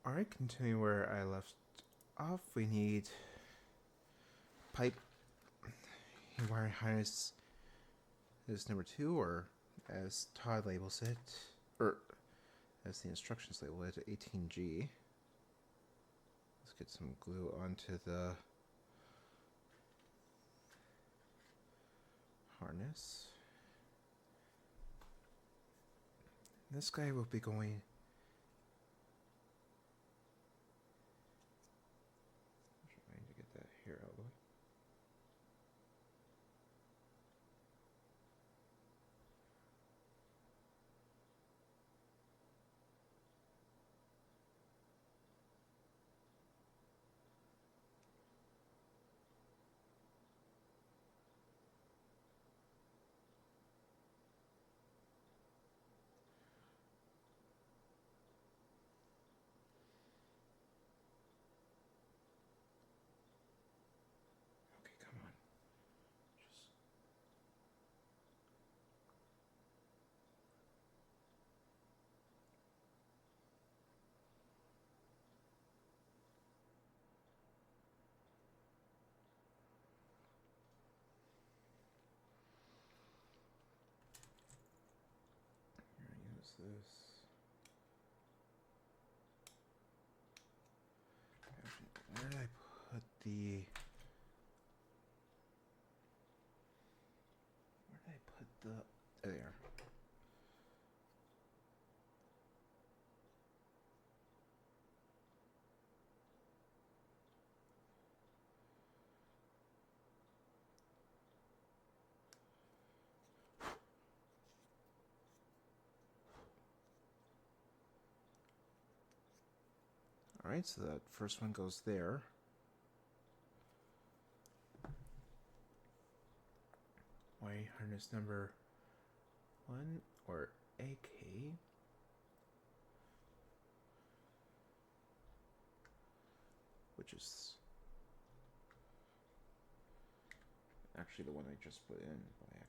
Alright, continuing where I left off, we need pipe wiring harness is number 2, or as Todd labels it, or as the instructions label it, 18G. Let's get some glue onto the harness. This guy will be going. I need to get that hair out of the way. Okay, come on. Just. Here, use this. Where did I put the? Where did I put the? There they are. Alright, so that first one goes there. Wiring harness number 1, or AK. Which is actually the one I just put in by accident.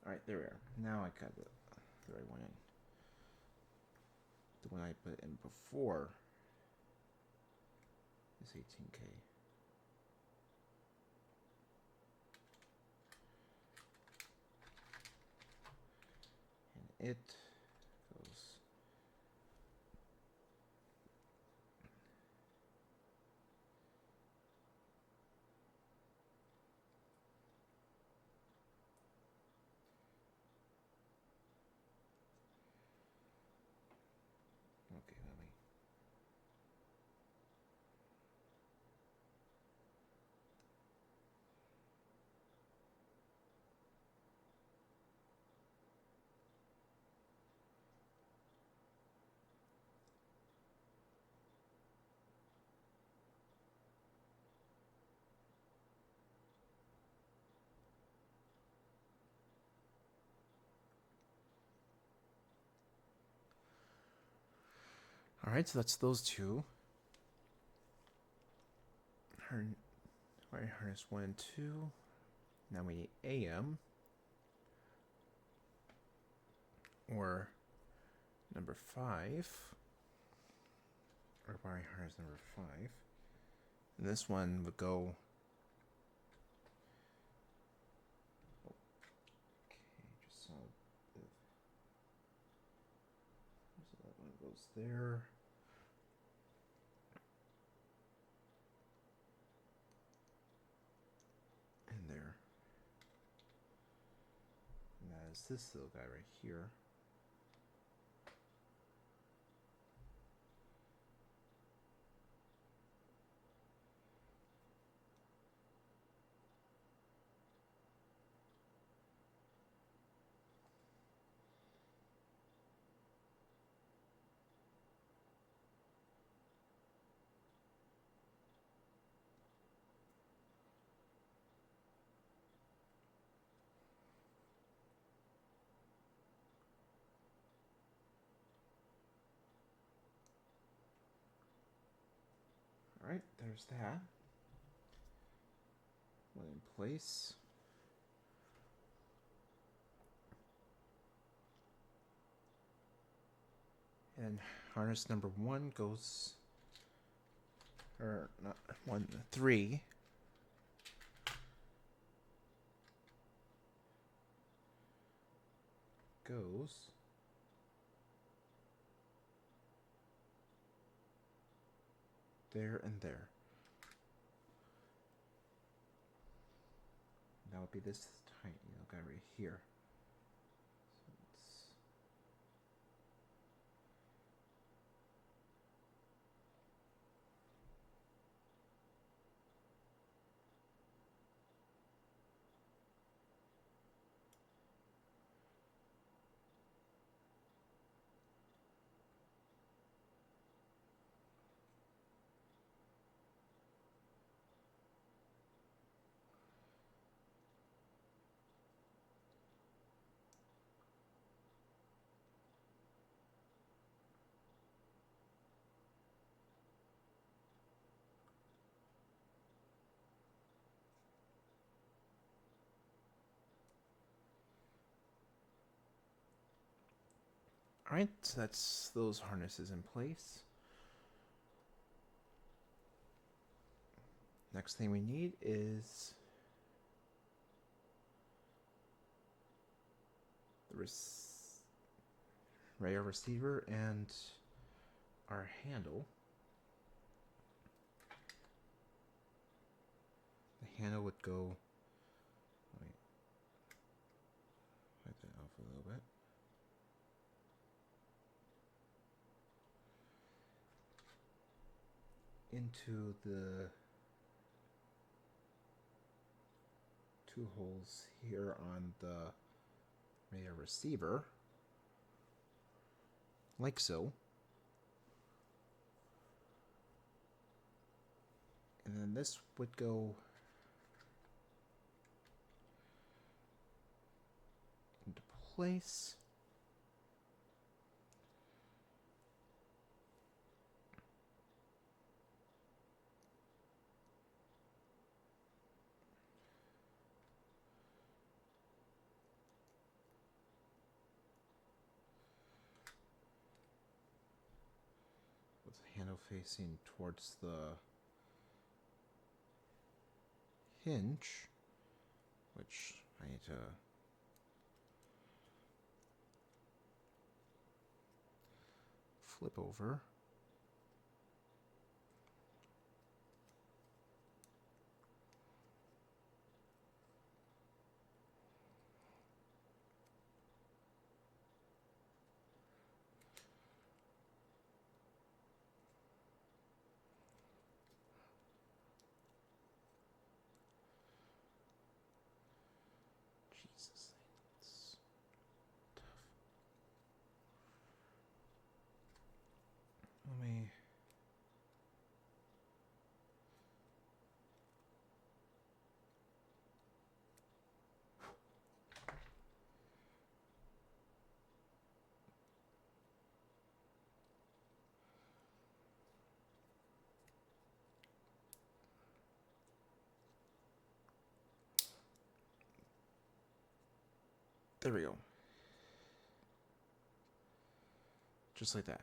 Alright, there we are. Now I got the right one in. The one I put in before is 18K. And it goes. Okay, let me. Alright, so that's those two. Wiring harness 1 and 2. Now we need AM. Or number 5. Or wiring harness number 5. And this one would go. Okay, just saw this. goes there. And there. And that is this little guy right here. Alright, there's that. One in place. And harness number 1 goes, or not 1, 3. Goes there and there. That would be this tiny little guy right here. Alright, so that's those harnesses in place. Next thing we need is the radar receiver and our handle. The handle would go, wait, wipe that off a little bit. Into the 2 holes here on the radar receiver, like so. And then this would go into place. With the handle facing towards the hinge, which I need to flip over. Jesus, that's tough. Let me. There we go. Just like that.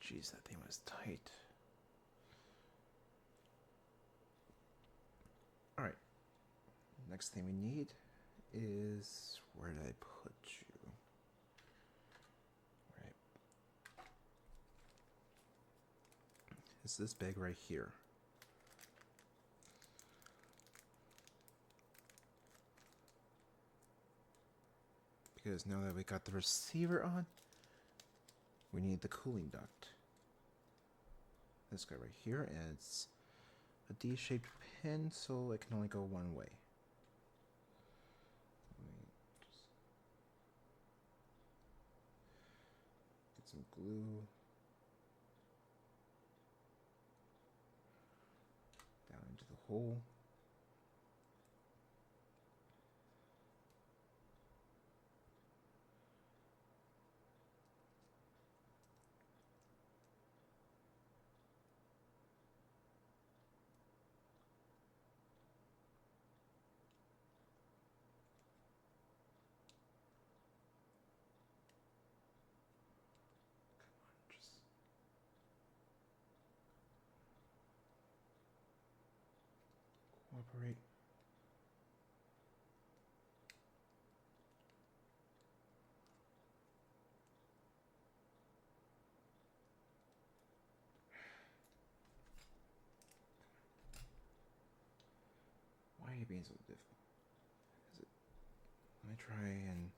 Jeez, that thing was tight. Alright. Next thing we need is... where did I put you? Right. It's this bag right here. Because now that we got the receiver on, we need the cooling duct. This guy right here, and it's a D-shaped pin, so it can only go one way. Let me just get some glue down into the hole. Just cooperate. Why are you being so difficult? Is it? Let me try and...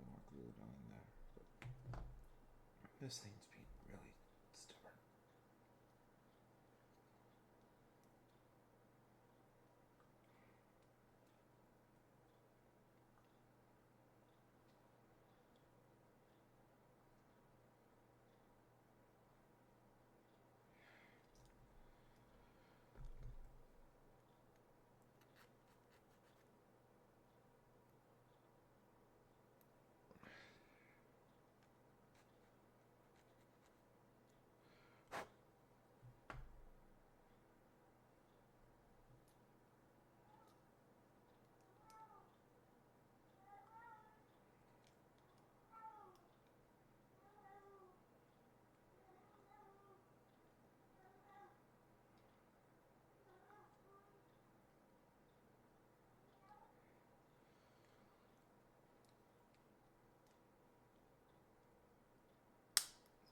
more glued on there. But this thing's being really stubborn.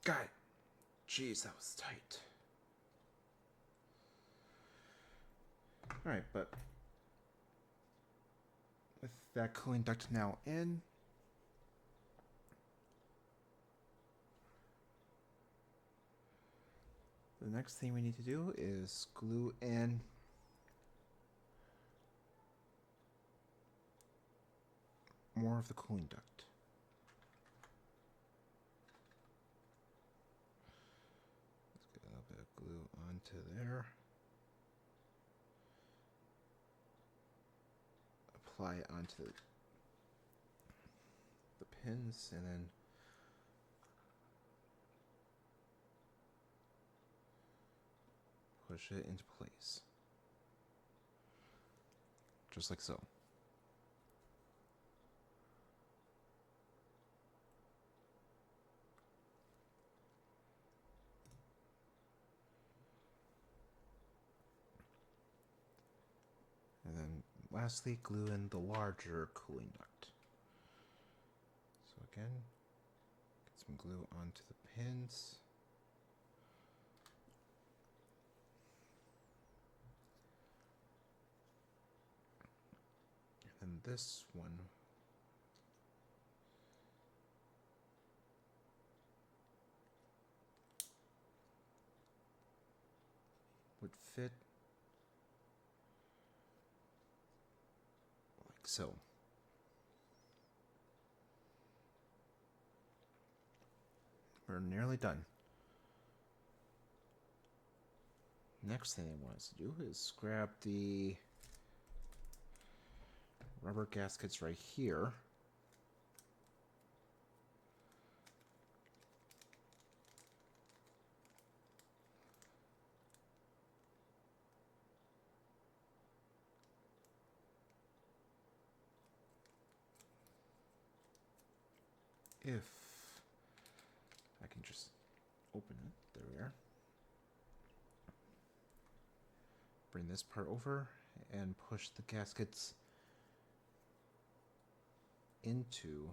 Got it. Jeez, that was tight. Alright, but with that cooling duct now in, the next thing we need to do is glue in more of the cooling duct. Let's get a little bit of glue onto there. Apply it onto the pins and then push it into place. Just like so. And then lastly, glue in the larger cooling duct. So again, get some glue onto the pins. And this one would fit like so. We're nearly done. Next thing I want us to do is grab the rubber gaskets right here. If I can just open it, there we are. Bring this part over and push the gaskets into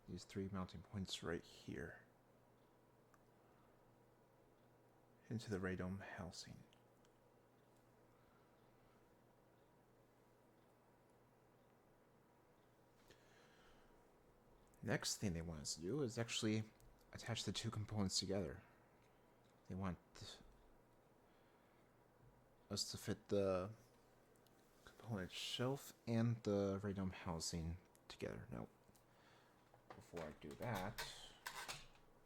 these 3 mounting points right here into the radome housing. Next thing they want us to do is actually attach the 2 components together. They want us to fit the component shelf and the radome housing together. Now, before I do that,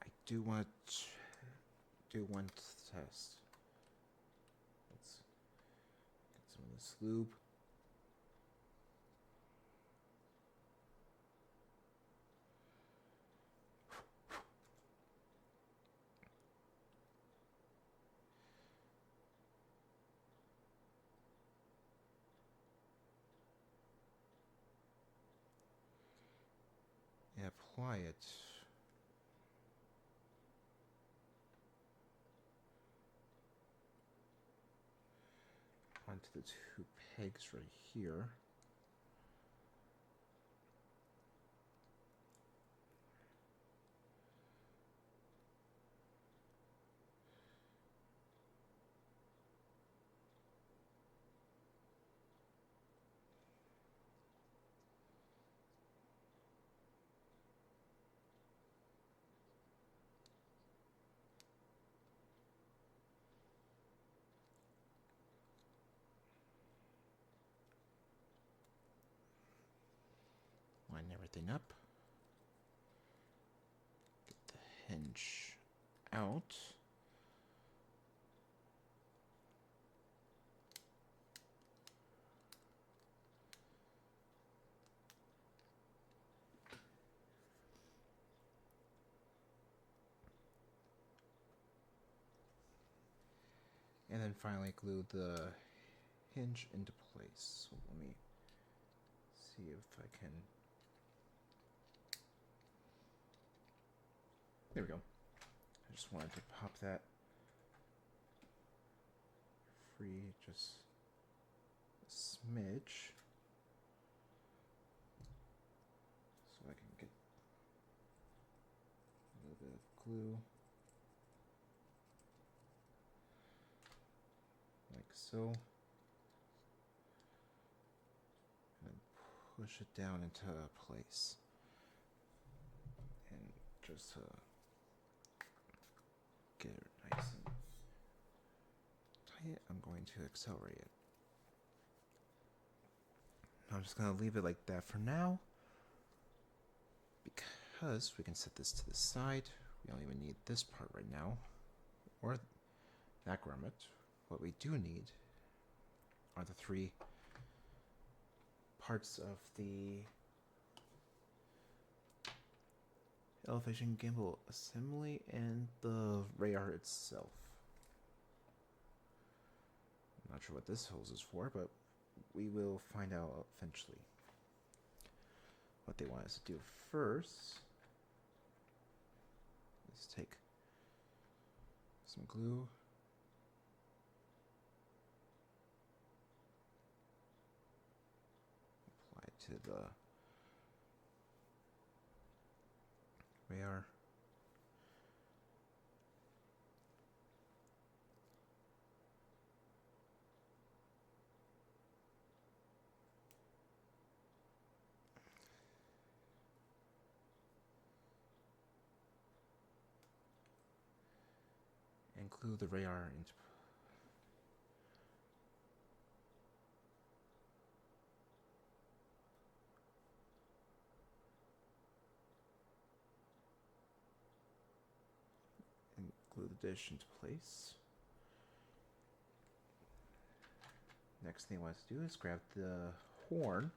I do want to do one test. Let's get some of this lube. And apply it onto the 2 pegs right here. Line everything up. Get the hinge out. And then finally glue the hinge into place. So let me see if I can. There we go. I just wanted to pop that free just a smidge so I can get a little bit of glue like so, and push it down into place. And just get it nice and tight, I'm going to accelerate it. I'm just going to leave it like that for now, because we can set this to the side. We don't even need this part right now, or that grommet. What we do need are the 3 parts of the elevation gimbal assembly and the radar itself. I'm not sure what this hose is for, but we will find out eventually. What they want us to do first is take some glue, to the radar. And glue the radar into and glue the dish into place. Next thing I want to do is grab the horn.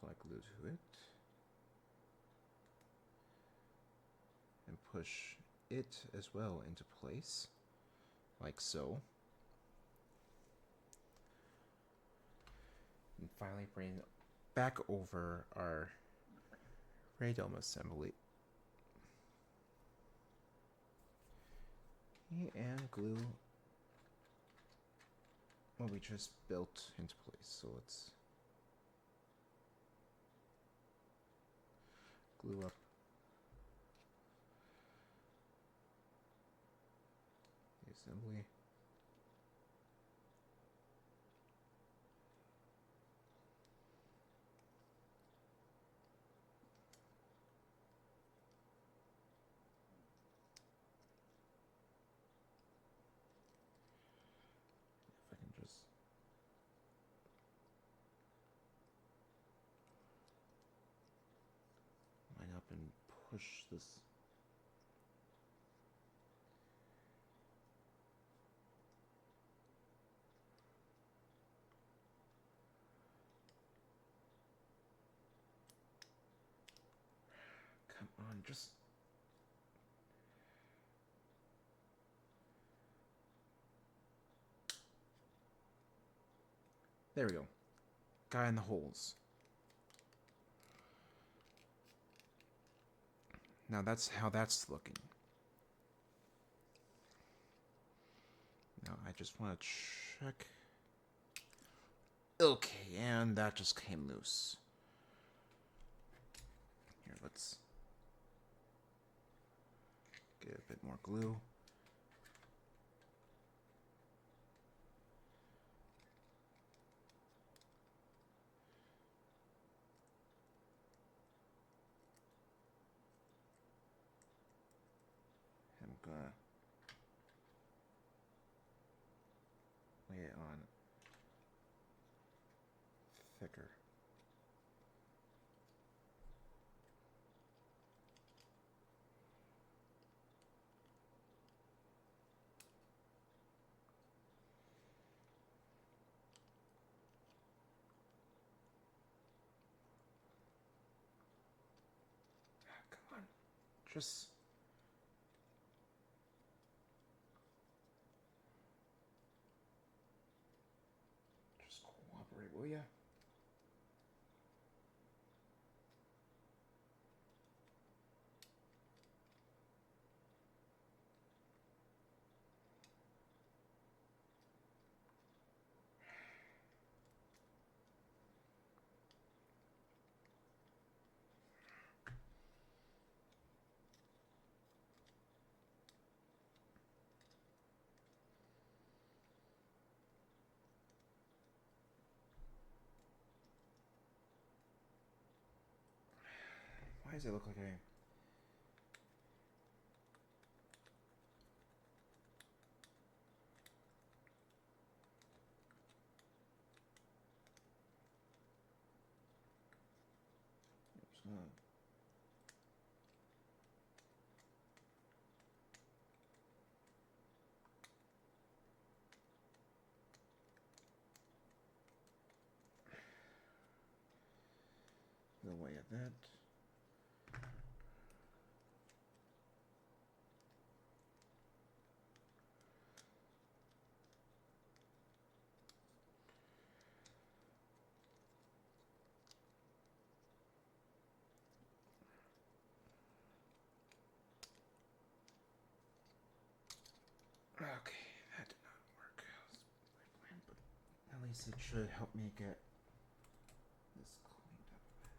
Apply glue to it. And push it as well into place, like so. And finally bring it back over our radome assembly. And glue what we just built into place. So let's glue up the assembly. If I can just line up and push this. Come on, just. There we go. Guy in the holes. Now that's how that's looking. Now I just want to check. Okay, and that just came loose. Here, let's get a bit more glue. I'm gonna lay it on thicker. Come on, just. Just cooperate, will ya? Why does it look like I... Just gonna... The way of that. least it should help me get this cleaned up a bit.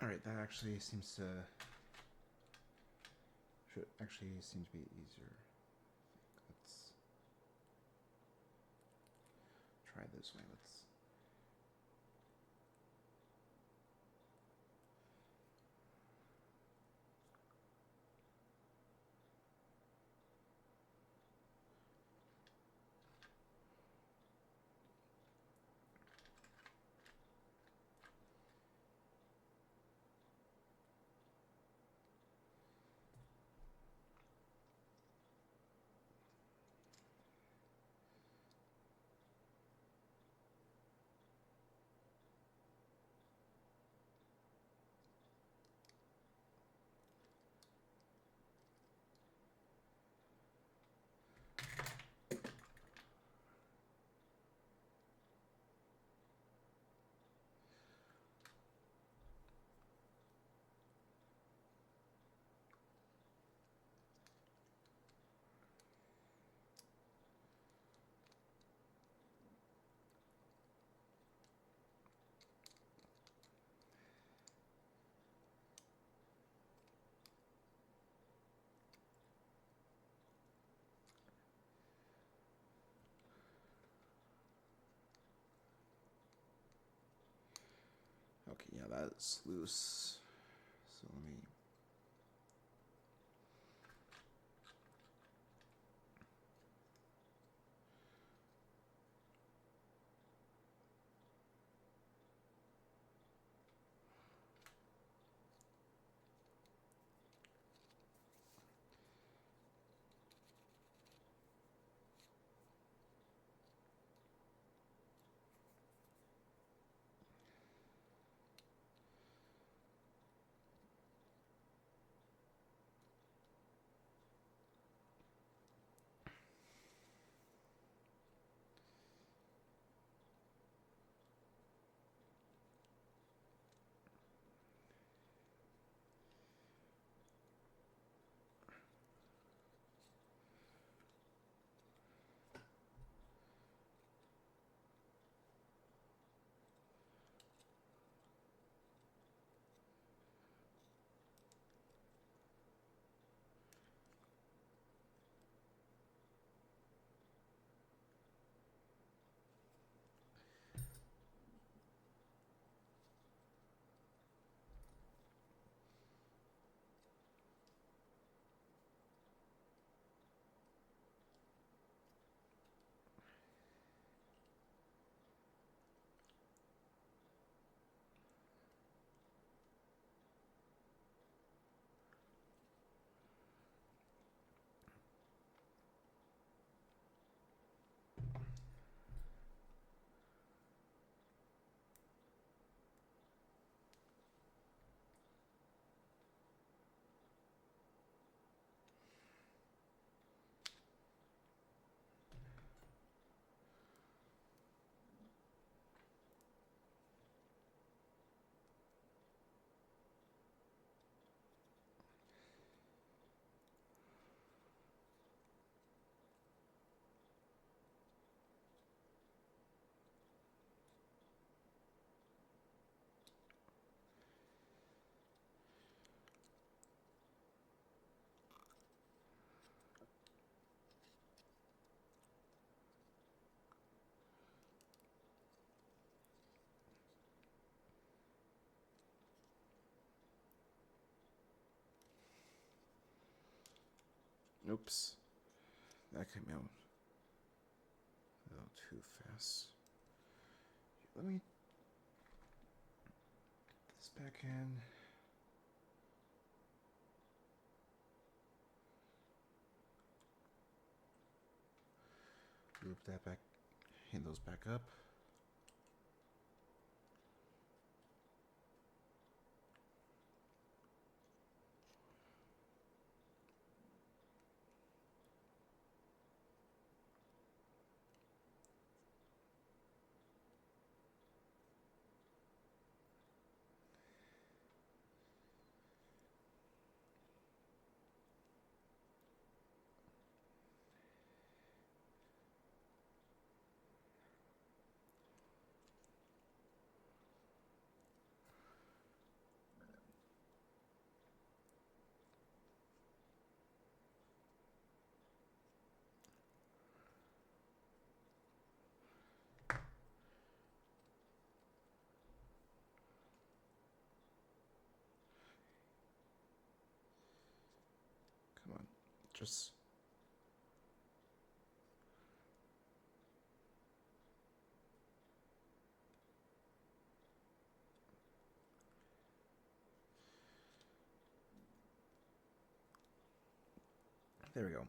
Alright, that actually seems to... should actually seem to be easier. Let's try this way. Let's... Okay, yeah, that's loose. So let me... Oops. That came out a little too fast. let me put this back in. Loop that back, hand those back up. Come on, just... There we go.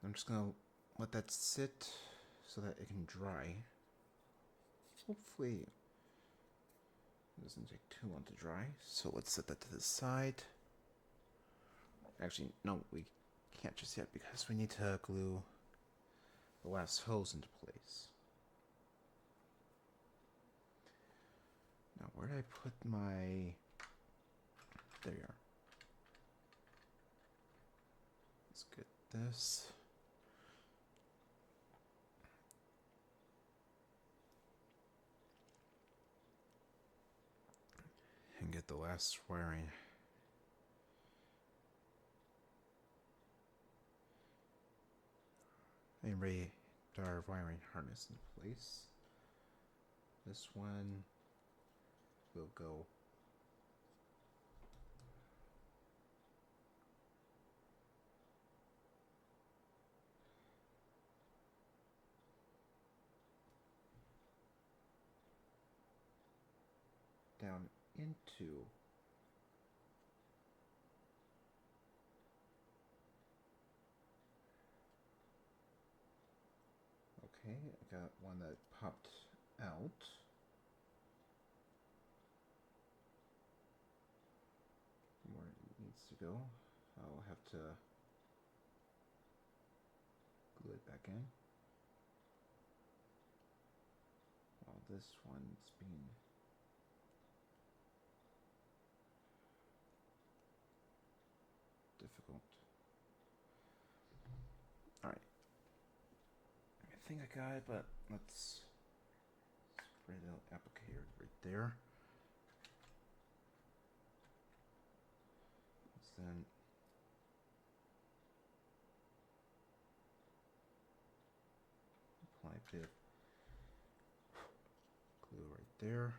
I'm just gonna let that sit so that it can dry. Hopefully it doesn't take too long to dry. So let's set that to the side. Actually, no, we can't just yet because we need to glue the last hose into place. Now, where did I put my... There you are. Let's get this. And get the last wiring. And ready our wiring harness in place. This one will go down into okay, I got one that popped out. Where it needs to go. I'll have to glue it back in. While this one's being difficult. Alright. I think I got it, but let's spray the applicator right there. Let's then apply a bit of glue right there.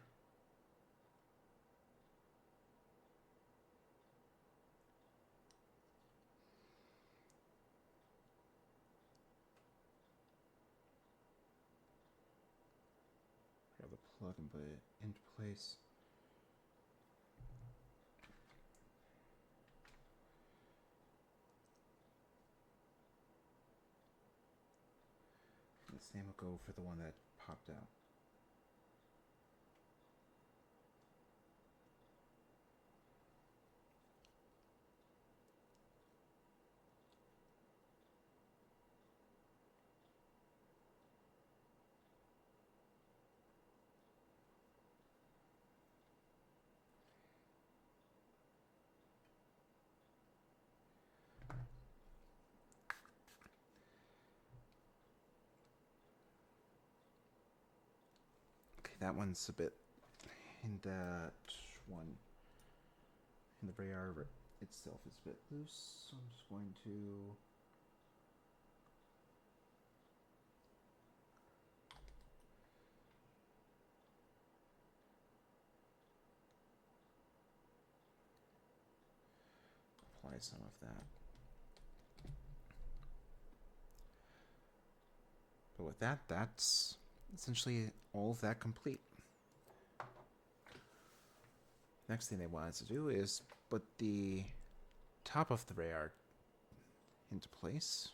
Grab the plug and put it into place. The same will go for the one that popped out. That one's a bit in that one in the radar itself is a bit loose, so I'm just going to apply some of that. But with that, that's essentially all of that complete. Next thing they want us to do is put the top of the radar into place.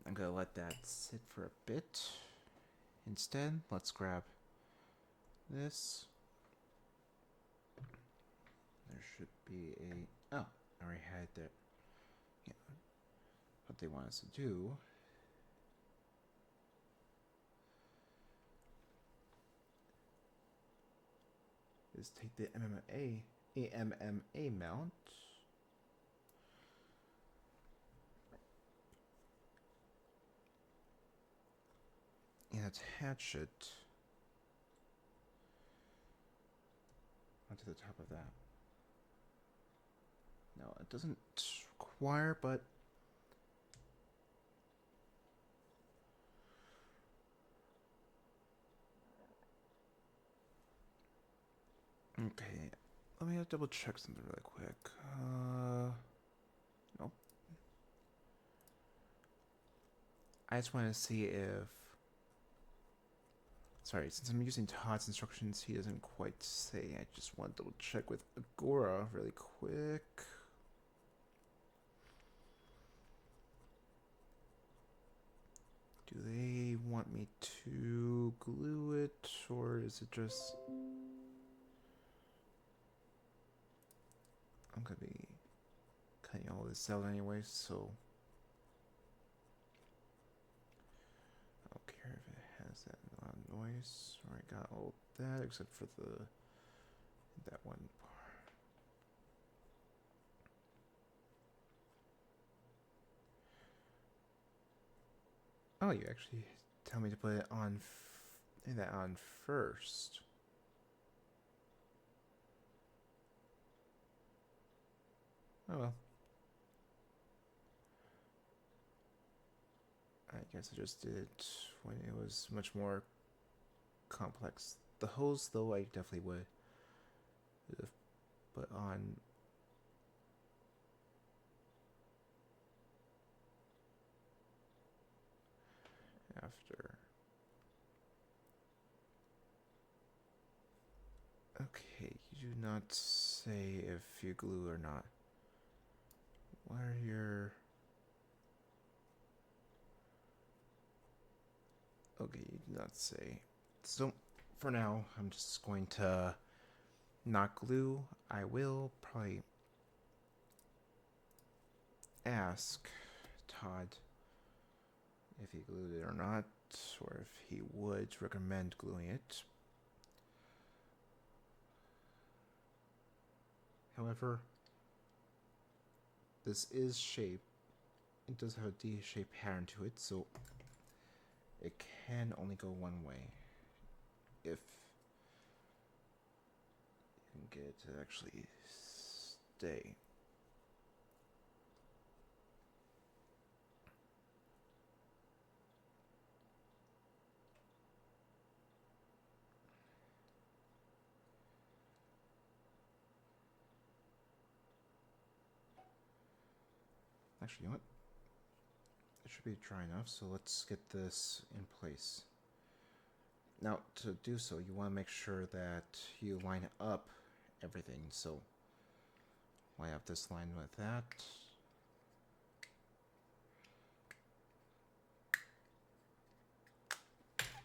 I'm going to let that sit for a bit. Instead, let's grab this. There should be a... Oh, I already had it there. Yeah. What they want us to do is take the AMMA mount and attach it onto the top of that. No, it doesn't require, but okay. Let me double check something really quick. Nope. I just want to see if... Sorry, since I'm using Todd's instructions, he doesn't quite say. I just want to double check with Agora really quick. Do they want me to glue it, or is it just... I'm gonna be cutting all this out anyway, so I don't care if it has that loud noise. Alright, got all that except for that one part. Oh, you actually tell me to put it on that on first. Oh well. I guess I just did it when it was much more complex. The hose, though, I definitely would have put on after. Okay, you do not say if you glue or not. What are your... Okay, you do not say. So, for now, I'm just going to not glue. I will probably ask Todd if he glued it or not, or if he would recommend gluing it. However, this is shape. It does have a D-shaped pattern to it, so it can only go one way. If you can get it to actually stay. Actually, you know what? It should be dry enough, so let's get this in place. Now, to do so, you want to make sure that you line up everything. So, line up this line with that.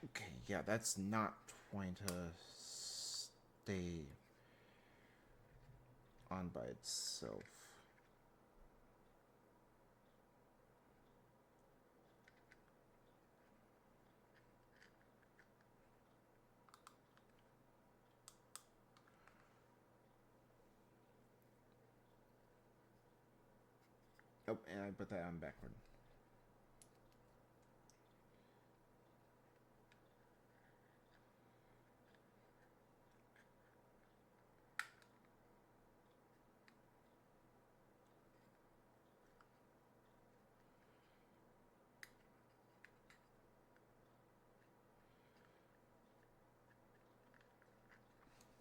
Okay, yeah, that's not going to stay on by itself. Oh, and I put that on backward.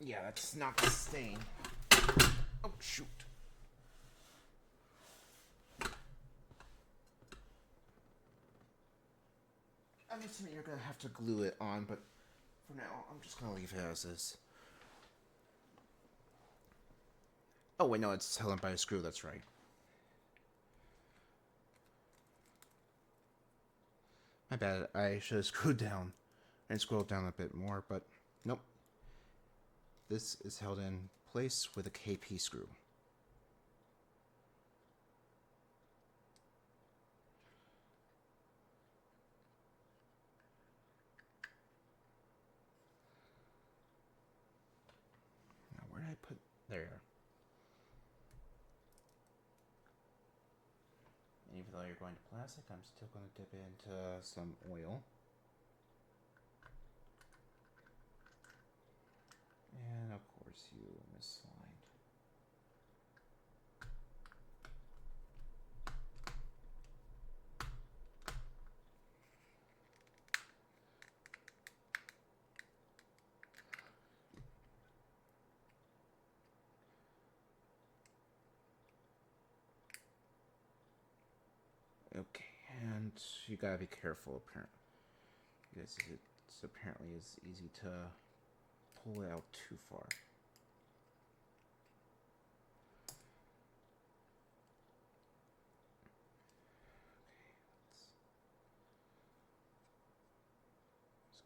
Yeah, that's not staying. Oh, shoot. assuming you're gonna have to glue it on, but for now, I'm just gonna leave it as is. Oh wait, no, it's held on by a screw. That's right. My bad. I should have screwed down and scrolled down a bit more, but nope. This is held in place with a KP screw. Now, where did I put... There you are. And even though you're going to plastic, I'm still going to dip it into some oil. And of course you misaligned. Okay, and you gotta be careful apparently. Because it's apparently is easy to pull it out too far.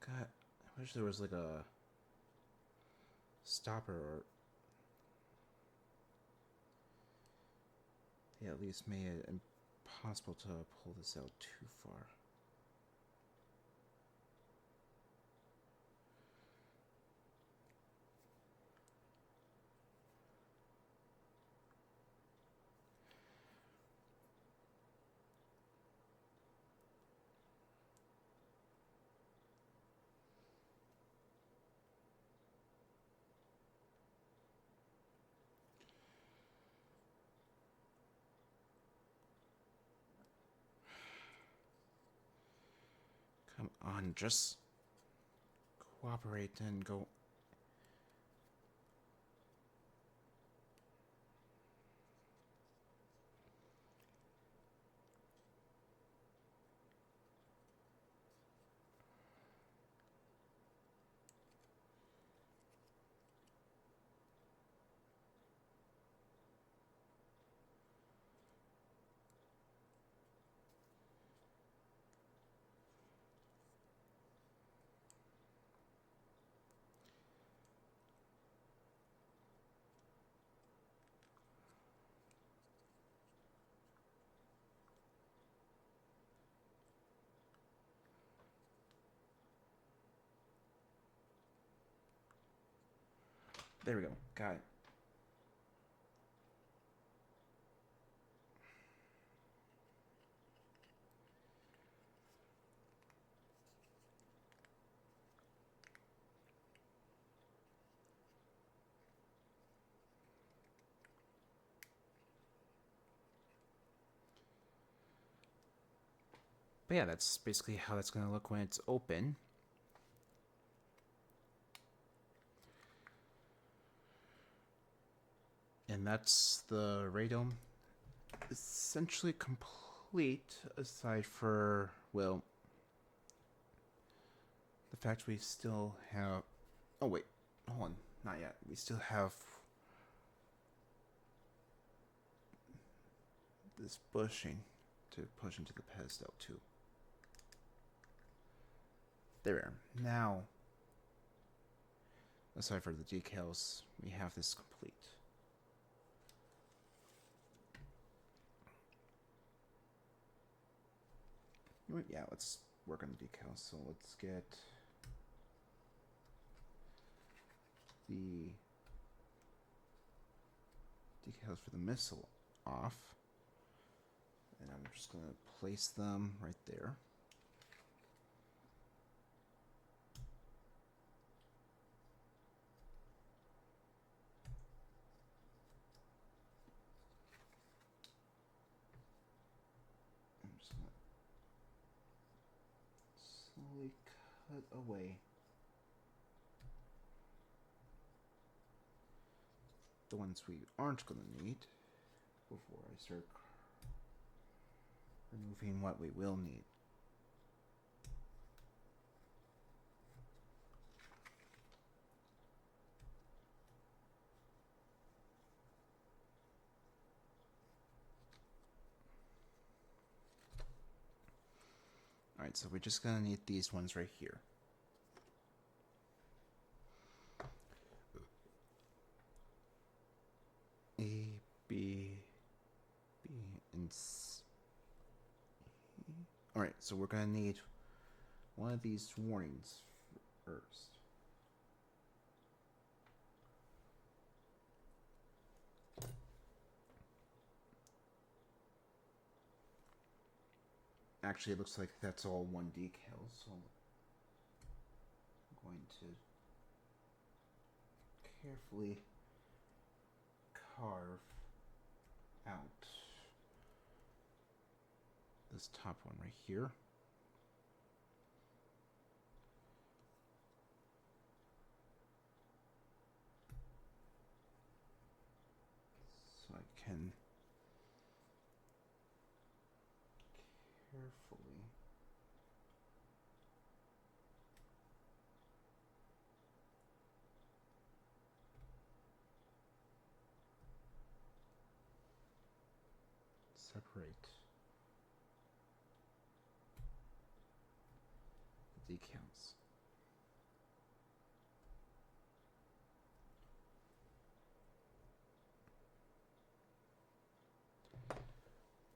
God, I wish there was like a stopper or they at least made it impossible to pull this out too far. Come on, just cooperate and go. There we go. Got it. But yeah, that's basically how that's going to look when it's open. And that's the radome essentially complete, aside for, well, the fact we still have... Oh, wait. Hold on. Not yet. We still have this bushing to push into the pedestal, too. There we are. Now, aside for the decals, we have this complete. Yeah, let's work on the decals. So let's get the decals for the missile off. And I'm just going to place them right there. I'm just going to slowly cut away the ones we aren't going to need before I start removing what we will need. Alright, so we're just gonna need these ones right here. A, B, B, and C. Alright, so we're gonna need one of these warnings first. Actually, it looks like that's all one decal, so I'm going to carefully carve out this top one right here. So I can carefully separate the decals.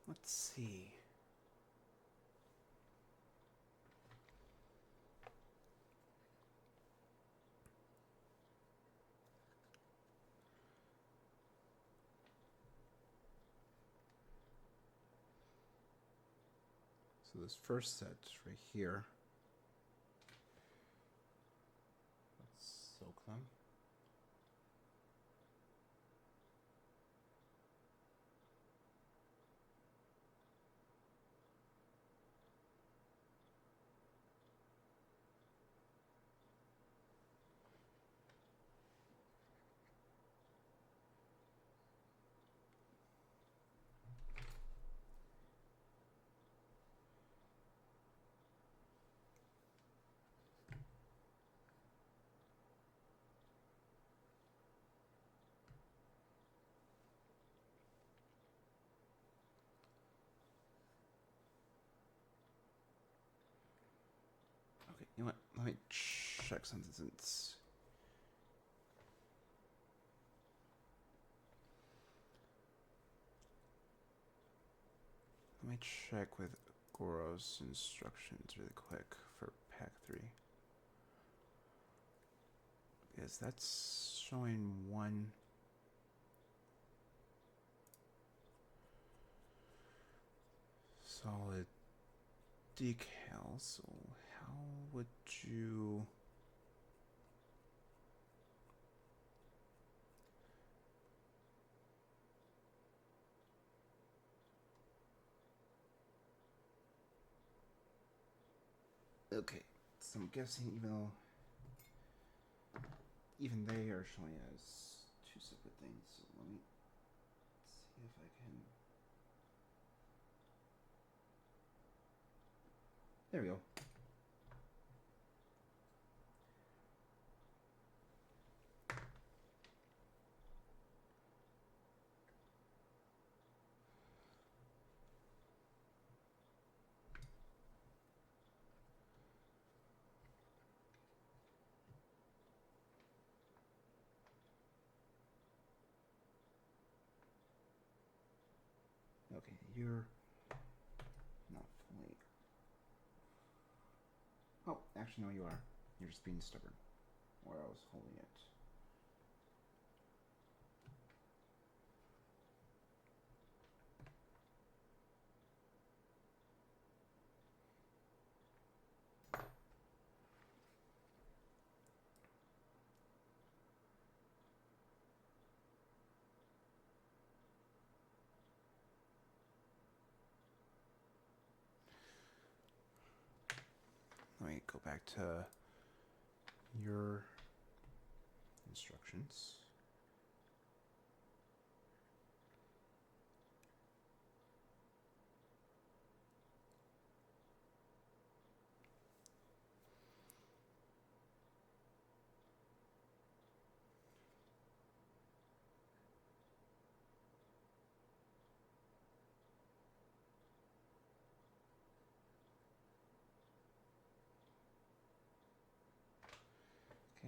Let's see. So this first set right here, let's soak them. Okay, you know what? Let me check something since. Let me check with Agora's instructions really quick for pack 3. Because that's showing one solid decal, so how would you... Okay, so I'm guessing even they are showing as two separate things, so let me see if I can... There we go. Okay, you're not fully... Oh, actually no, you are. You're just being stubborn. Where I was holding it. Let me go back to your instructions.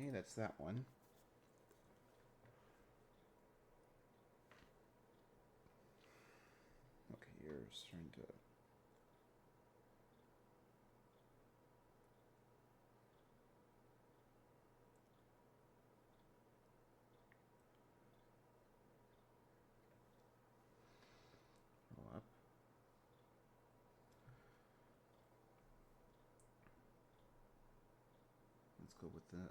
Okay, that's that one. Okay, you're starting to... roll up. Let's go with the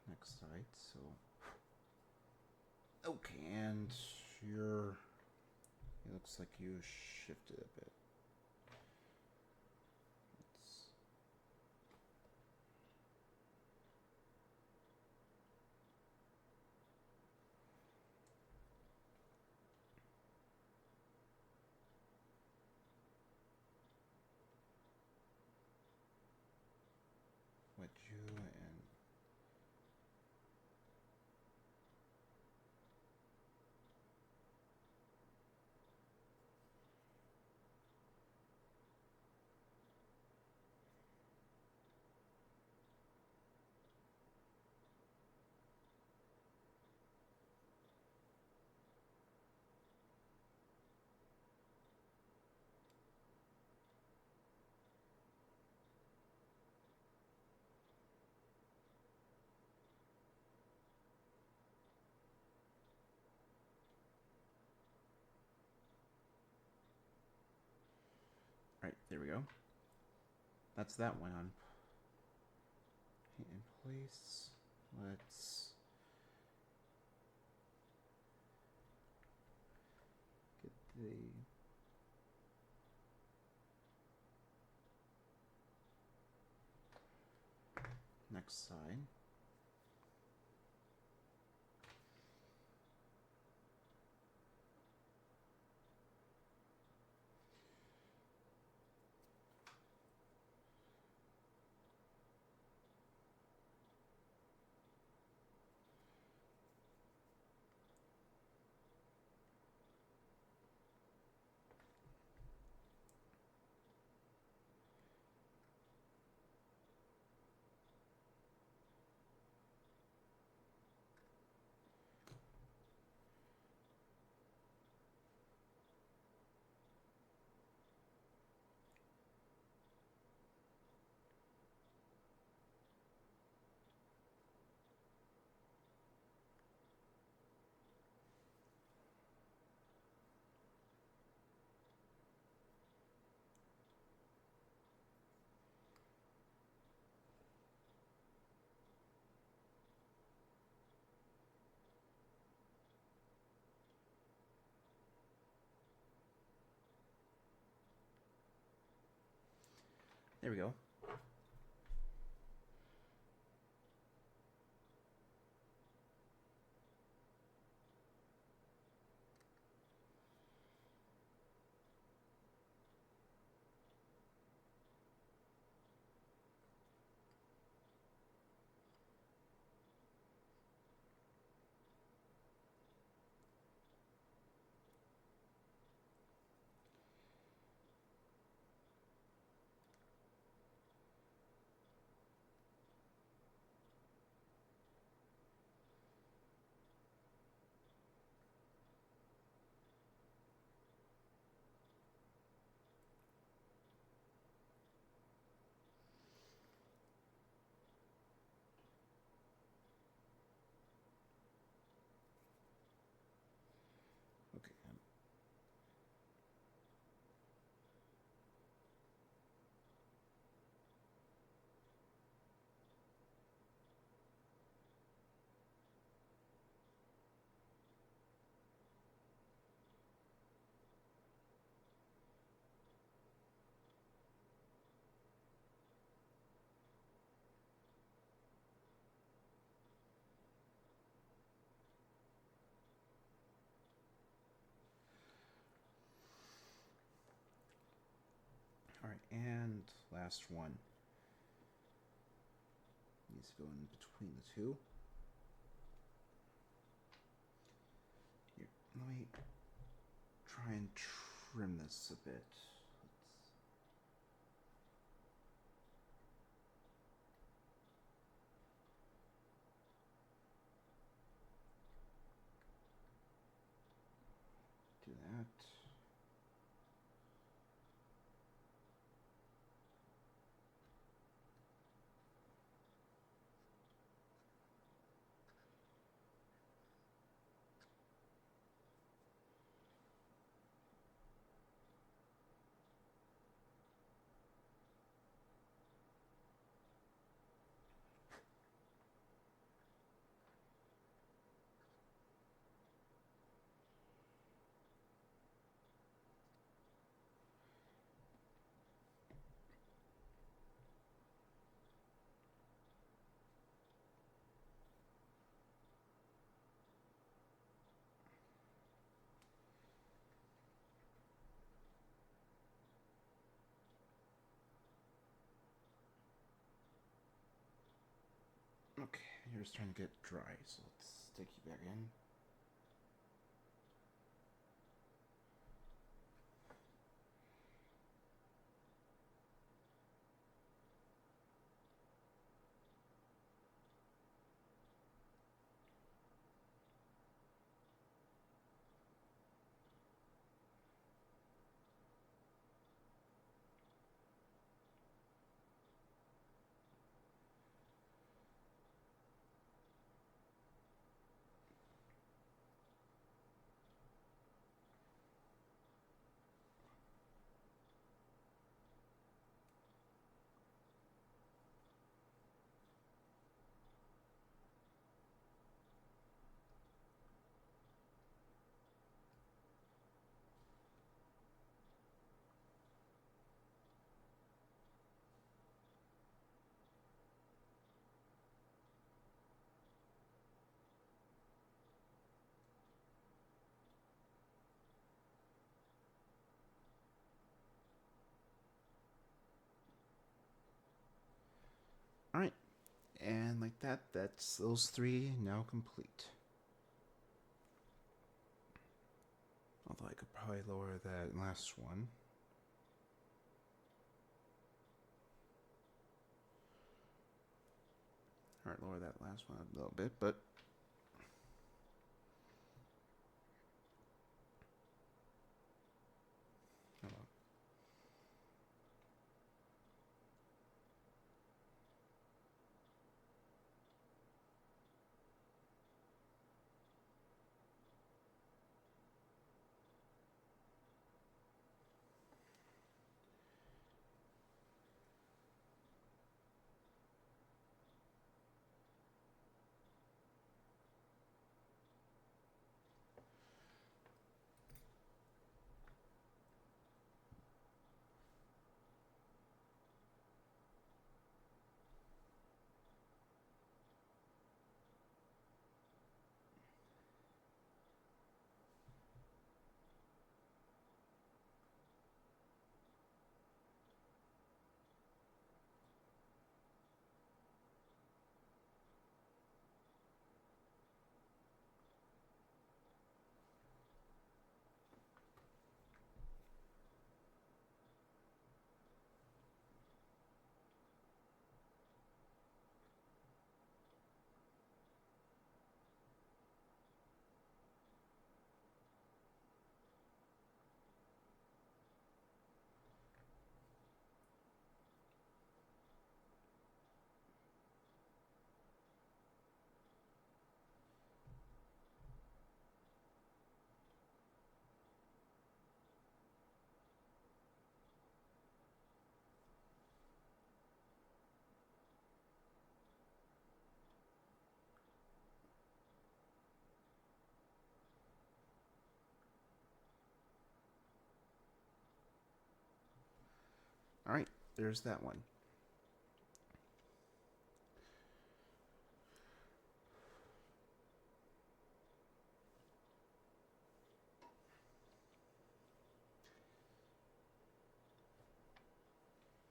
next side. So, okay, and you're... It looks like you shifted a bit. Let's... Wedge you and... Alright, there we go. That's that one on in place. Let's get the next side. There we go. Okay. All right, and last one. Needs to go in between the two. Here, let me try and trim this a bit. Okay, you're starting to get dry, so let's stick you back in. Alright, and like that, that's those three now complete. Although I could probably lower that last one. Alright, lower that last one a little bit, but hold on. Alright, there's that one.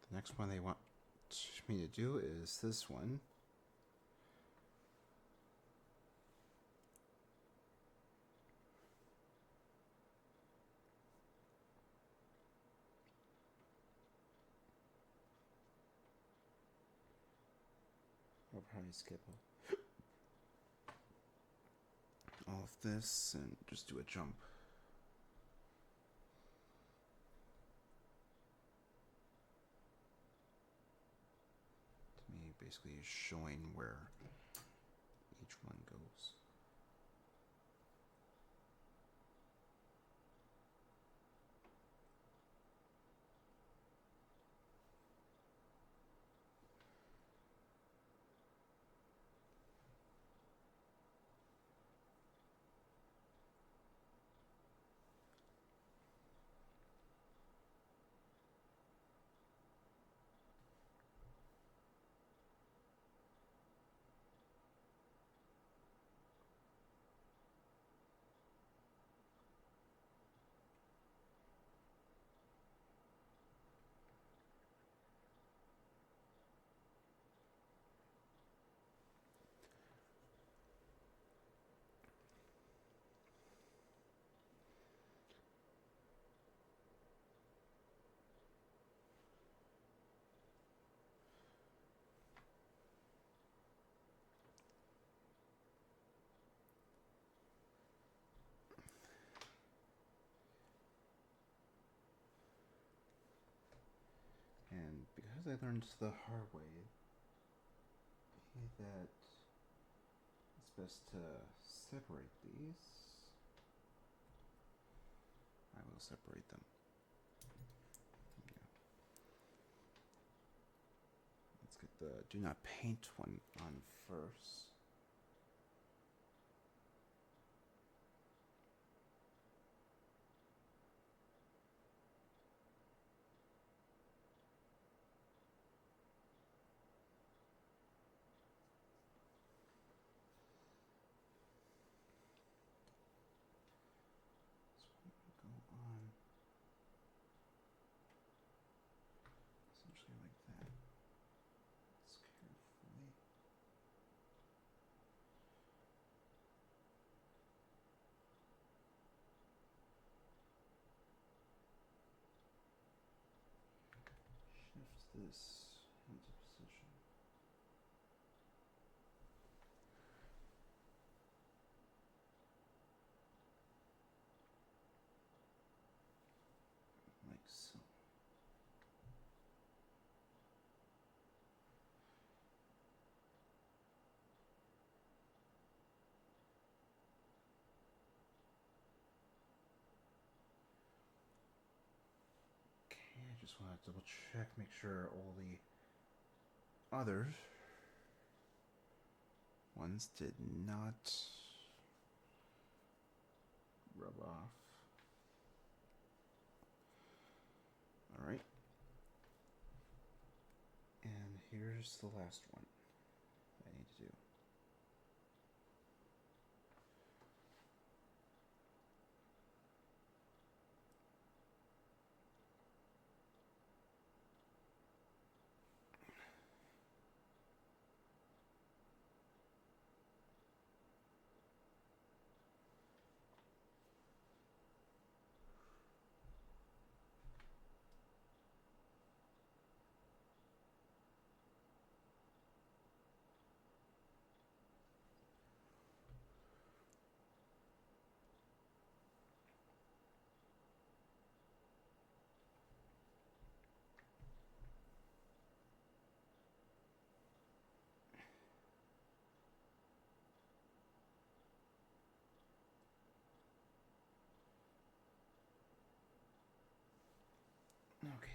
The next one they want me to do is this one. I'll probably skip all of this and just do a jump. To me, basically is showing where each one goes. as I learned the hard way, that it's best to separate these. I will separate them. Yeah. Let's get the do not paint one on first. Go on essentially like that. Let's carefully. Shift this into position. Like so. Okay, I just want to double check, make sure all the others ones did not rub off. Alright. And here's the last one I need to do. Okay.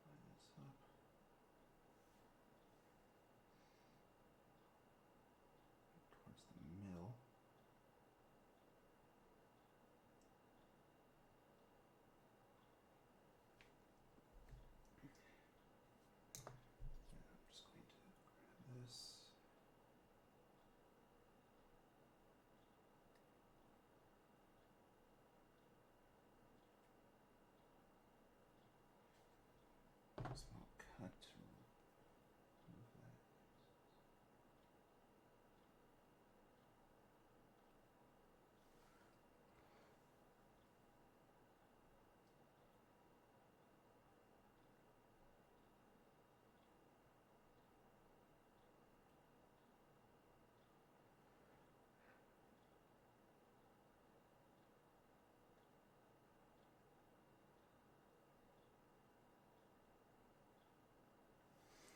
Line this up towards the middle. Yeah, I'm just going to grab this. Small cut to remove that.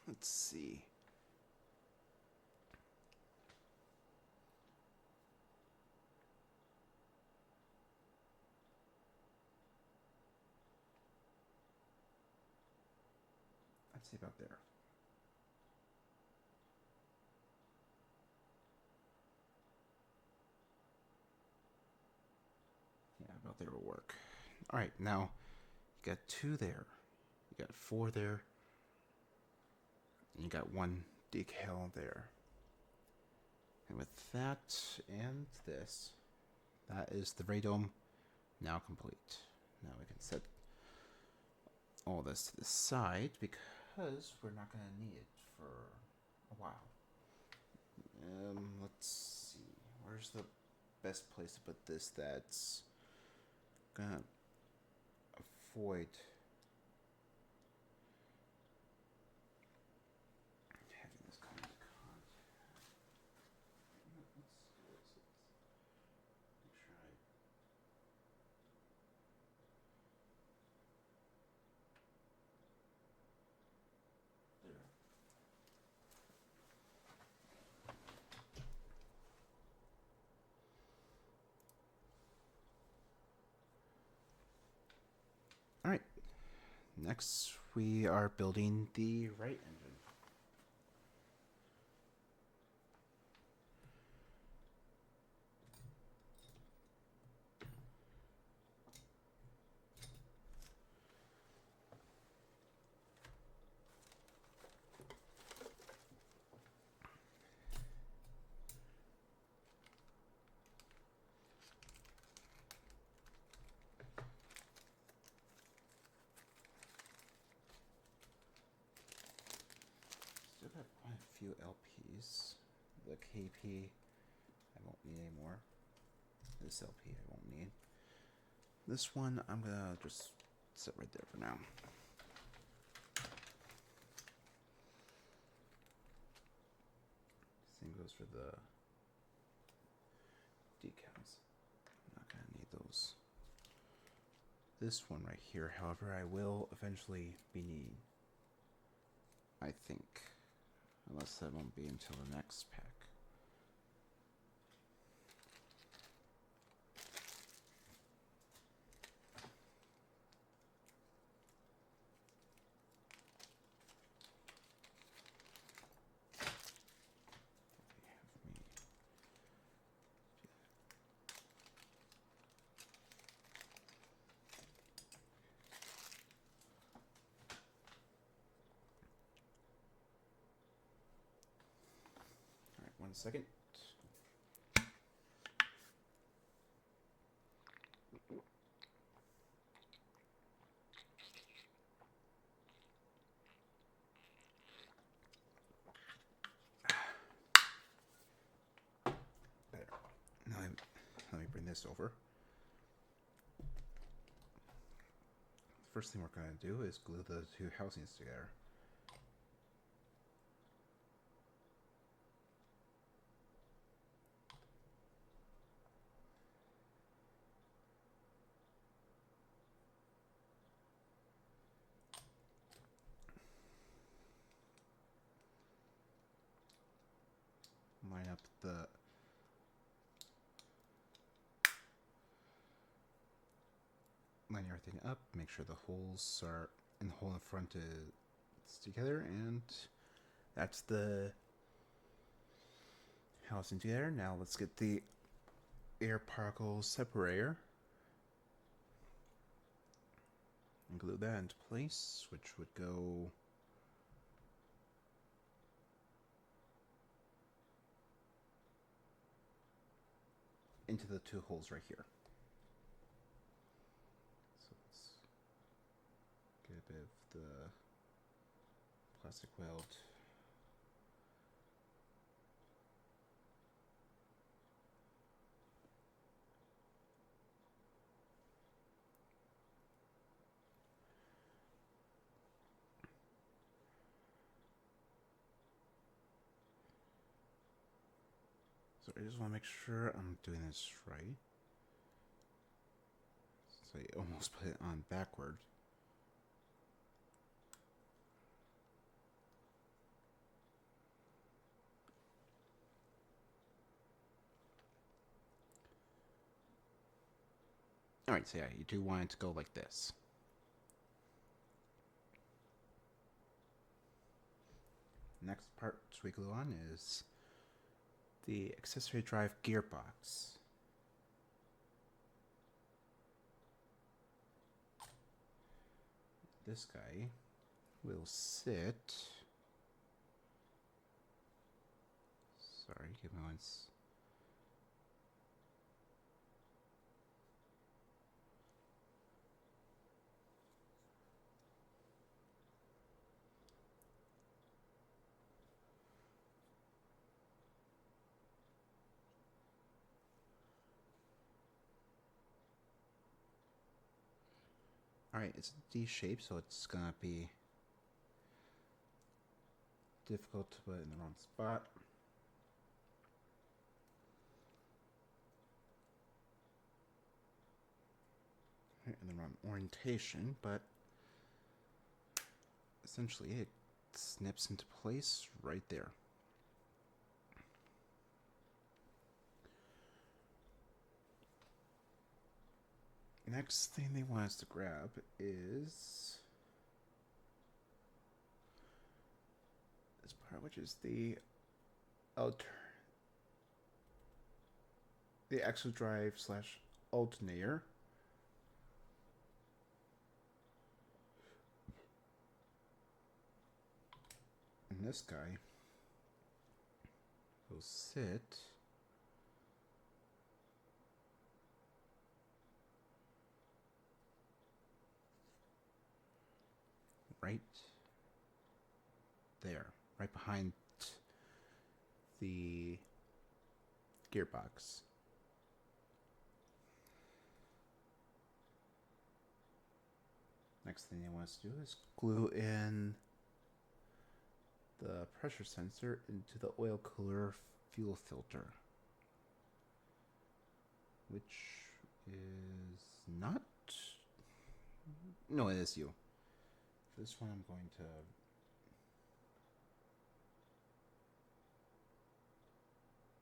Let's see. I'd say about there. Yeah, about there will work. All right, now you got 2 there. You got 4 there. And you got 1 decal there. And with that and this, that is the radome now complete. Now we can set all this to the side because we're not going to need it for a while. Let's see. Where's the best place to put this that's gonna avoid having this come into contact. Let's make sure I. There. All right. Next, we are building the right engine. Still got quite a few LPs. The KP I won't need anymore. This LP I won't need. This one I'm gonna just set right there for now. Same goes for the decals. I'm not gonna need those. This one right here, however, I will eventually be needing. I think. Unless that won't be until the next pack. Alright, 1 second. Better. Now let me bring this over. First thing we're going to do is glue the two housings together. Line up the line everything up, make sure the holes are in the hole in the front is together, and that's the housing together. Now let's get the air particle separator and glue that into place, which would go into the two holes right here. So let's get a bit of the plastic weld. So I just want to make sure I'm doing this right. So I almost put it on backward. Alright, so yeah, you do want it to go like this. Next part we glue on is the accessory drive gearbox. This guy will sit. Sorry, give me one. Alright, it's a D shape, so it's gonna be difficult to put in the wrong spot. In the wrong orientation, but essentially it snips into place right there. Next thing they want us to grab is this part, which is the axle drive / alternator. And this guy will sit right there, right behind the gearbox. Next thing they want us to do is glue in the pressure sensor into the oil cooler fuel filter, which is not... No, it is you. For this one, I'm going to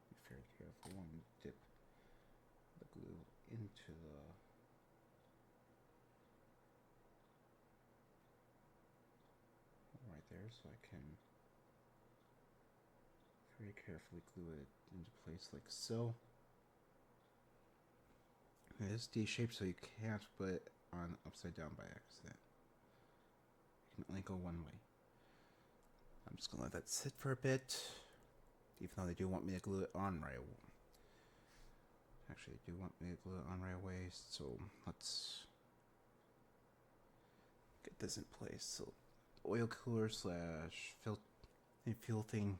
be very careful when we dip the glue into the right there, so I can very carefully glue it into place like so. It is D-shaped, so you can't put it on upside down by accident. You can only go one way. I'm just gonna let that sit for a bit, even though they do want me to glue it on right away. Actually, they do want me to glue it on right away, so let's get this in place. So, oil cooler / fuel thing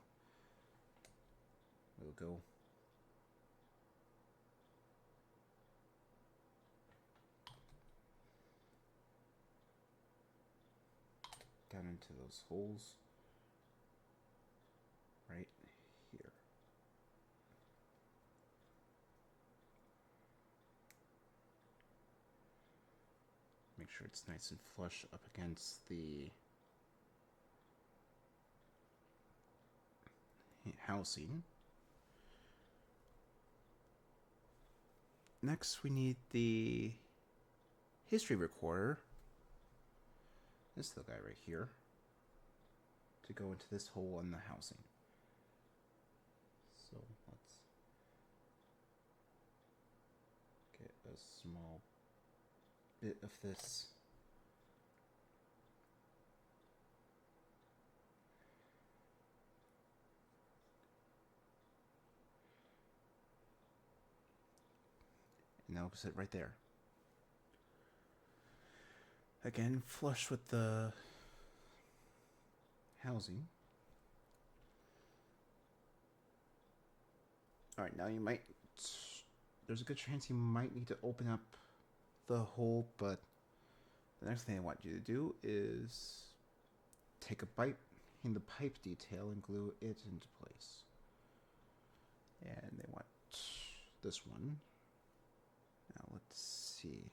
will go down into those holes right here. Make sure it's nice and flush up against the housing. Next, we need the history recorder. This is the guy right here, to go into this hole in the housing. So let's get a small bit of this and that'll sit right there. Again, flush with the housing. Alright, now there's a good chance you might need to open up the hole, but the next thing I want you to do is take a pipe in the pipe detail and glue it into place. And they want this one. Now let's see.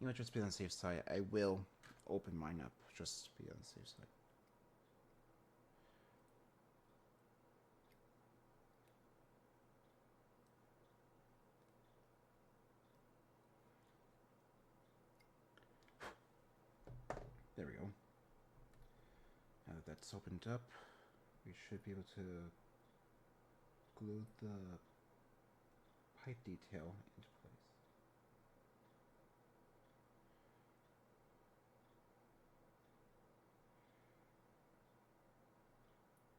You know, just be on the safe side. I will open mine up just to be on the safe side. There we go. Now that that's opened up, we should be able to glue the pipe detail into place.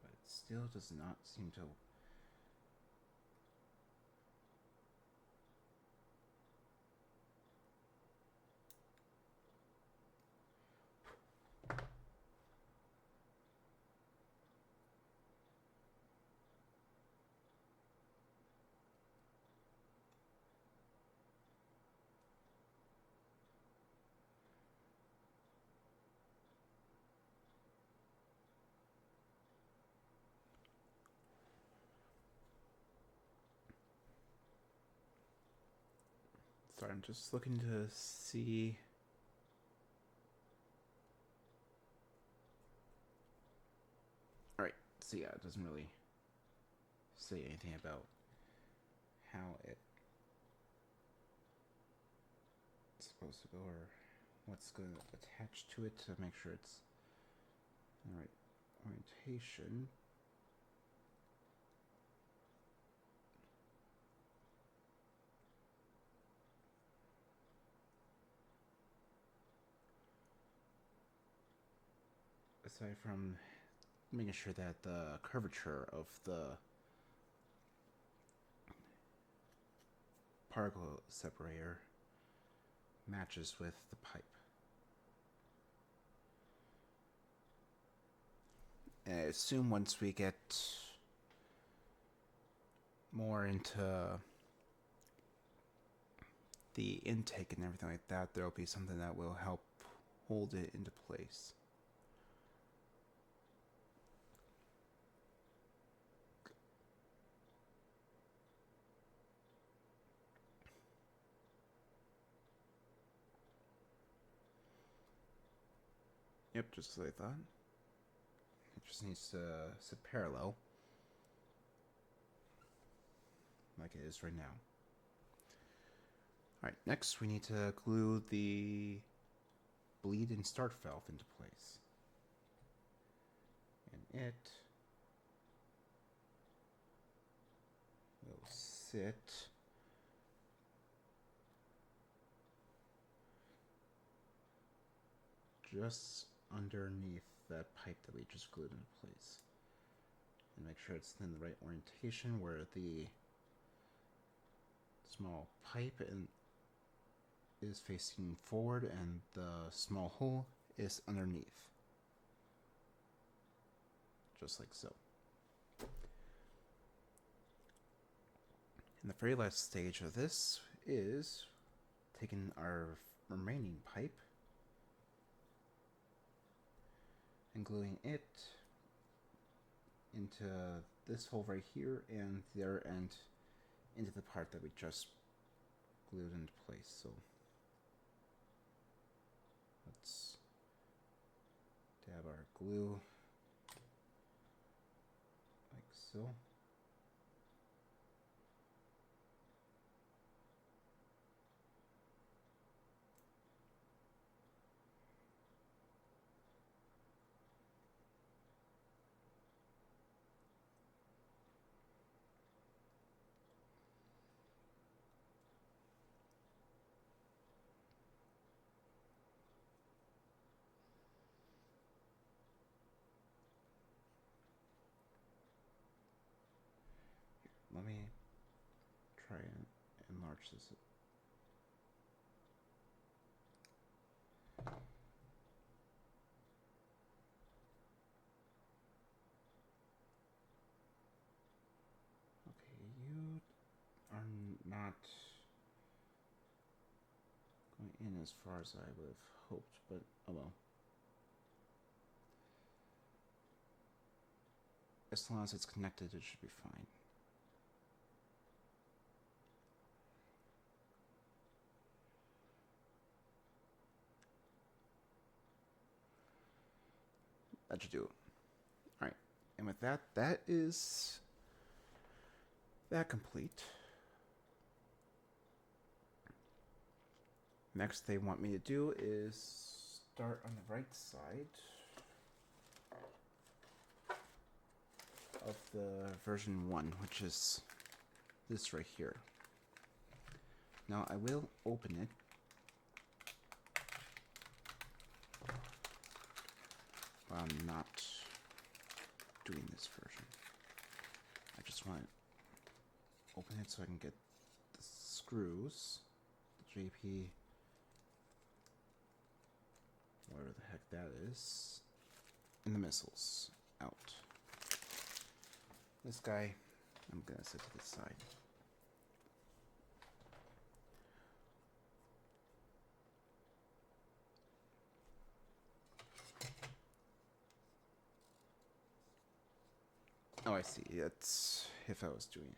But it still does not seem to... But I'm just looking to see. Alright, so yeah, it doesn't really say anything about how it's supposed to go or what's going to attach to it to make sure it's in the right orientation. Aside from making sure that the curvature of the particle separator matches with the pipe. And I assume once we get more into the intake and everything like that, there'll be something that will help hold it into place. Yep, just as I thought. It just needs to sit parallel, like it is right now. Alright, next we need to glue the bleed and start valve into place. And it will sit just underneath that pipe that we just glued into place. And make sure it's in the right orientation where the small pipe is facing forward and the small hole is underneath. Just like so. And the very last stage of this is taking our remaining pipe and gluing it into this hole right here and the other end into the part that we just glued into place. So let's dab our glue like so. Let me try and enlarge this. Okay, you are not going in as far as I would have hoped, but oh well. As long as it's connected, it should be fine. That should do it. Alright, and with that, that is that complete. Next they want me to do is start on the right side of the version 1, which is this right here. Now I will open it. But I'm not doing this version. I just want to open it so I can get the screws, the JP, whatever the heck that is, and the missiles out. This guy, I'm gonna set to the side. Oh, I see. That's if I was doing it.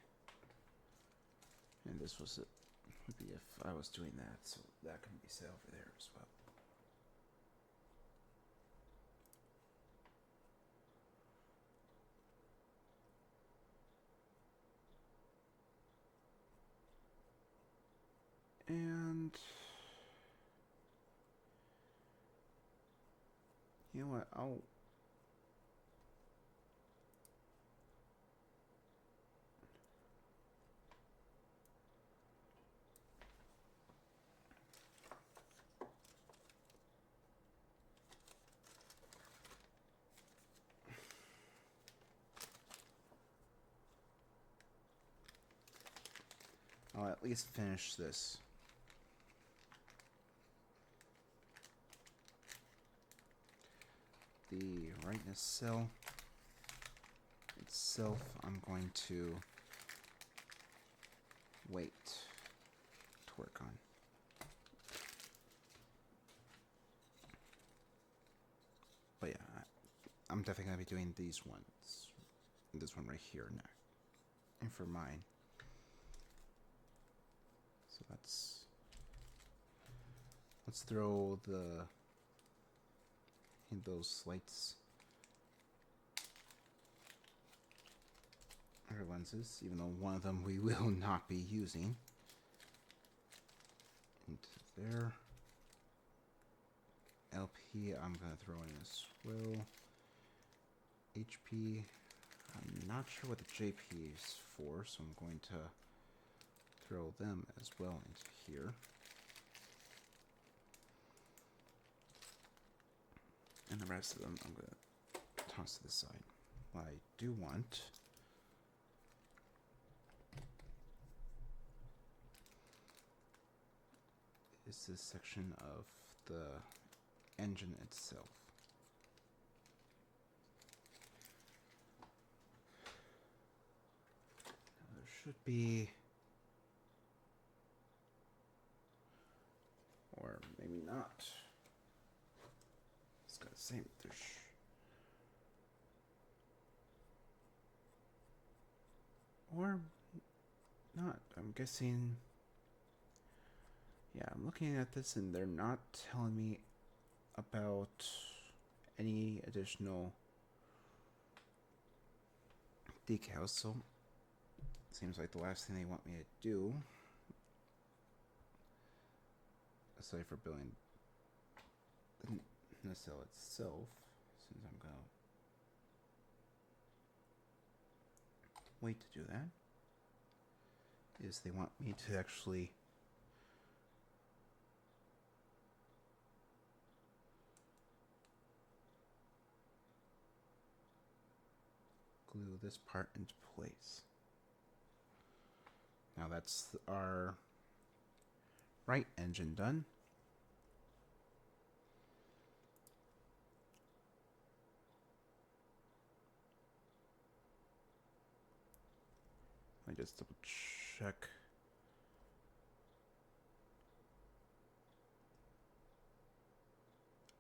And this was it. would be if I was doing that, so that can be set over there as well. And you know what? I'll at least finish this. The rightness cell itself, I'm going to wait to work on. But yeah, I'm definitely going to be doing these ones. This one right here now. And for mine. So let's throw those lights or lenses, even though one of them we will not be using. Into there. LP I'm gonna throw in as well. HP, I'm not sure what the JP is for, so I'm going to throw them as well into here. And the rest of them I'm going to toss to the side. What I do want is this section of the engine itself. Now there should be, or maybe not. It's got the same. Or not. I'm guessing. Yeah, I'm looking at this and they're not telling me about any additional decals, so it seems like the last thing they want me to do, aside for building the cell itself, since I'm gonna wait to do that, is they want me to actually glue this part into place. Now that's our right engine done. Let me just double check.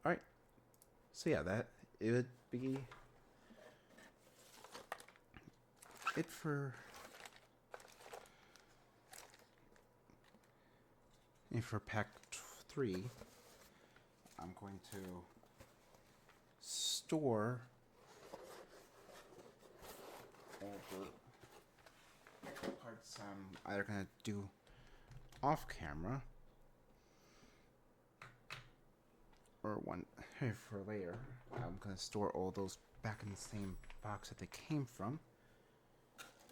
Alright. So yeah, that it would be it for pack 3. I'm going to store all the parts I'm either going to do off camera or one for later. I'm going to store all those back in the same box that they came from.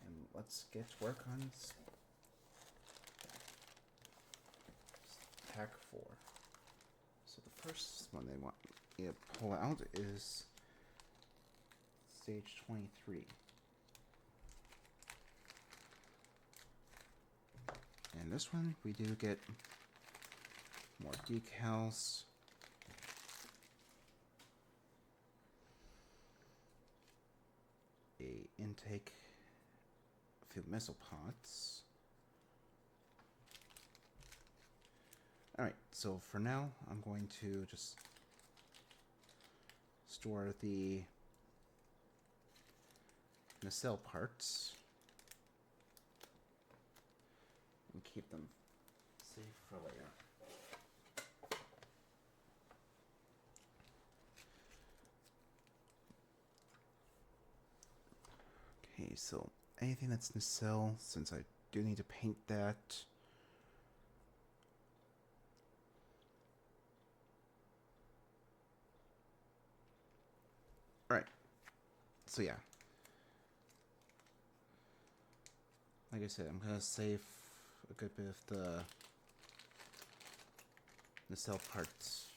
And let's get to work on pack 4. So the first one they want me to pull out is stage 23. And this one we do get more decals. A intake, a few missile pods. Alright, so for now, I'm going to just store the nacelle parts and keep them save for later. Okay, so anything that's nacelle, since I do need to paint that. Alright. So yeah. Like I said, I'm gonna save a good bit of the nacelle parts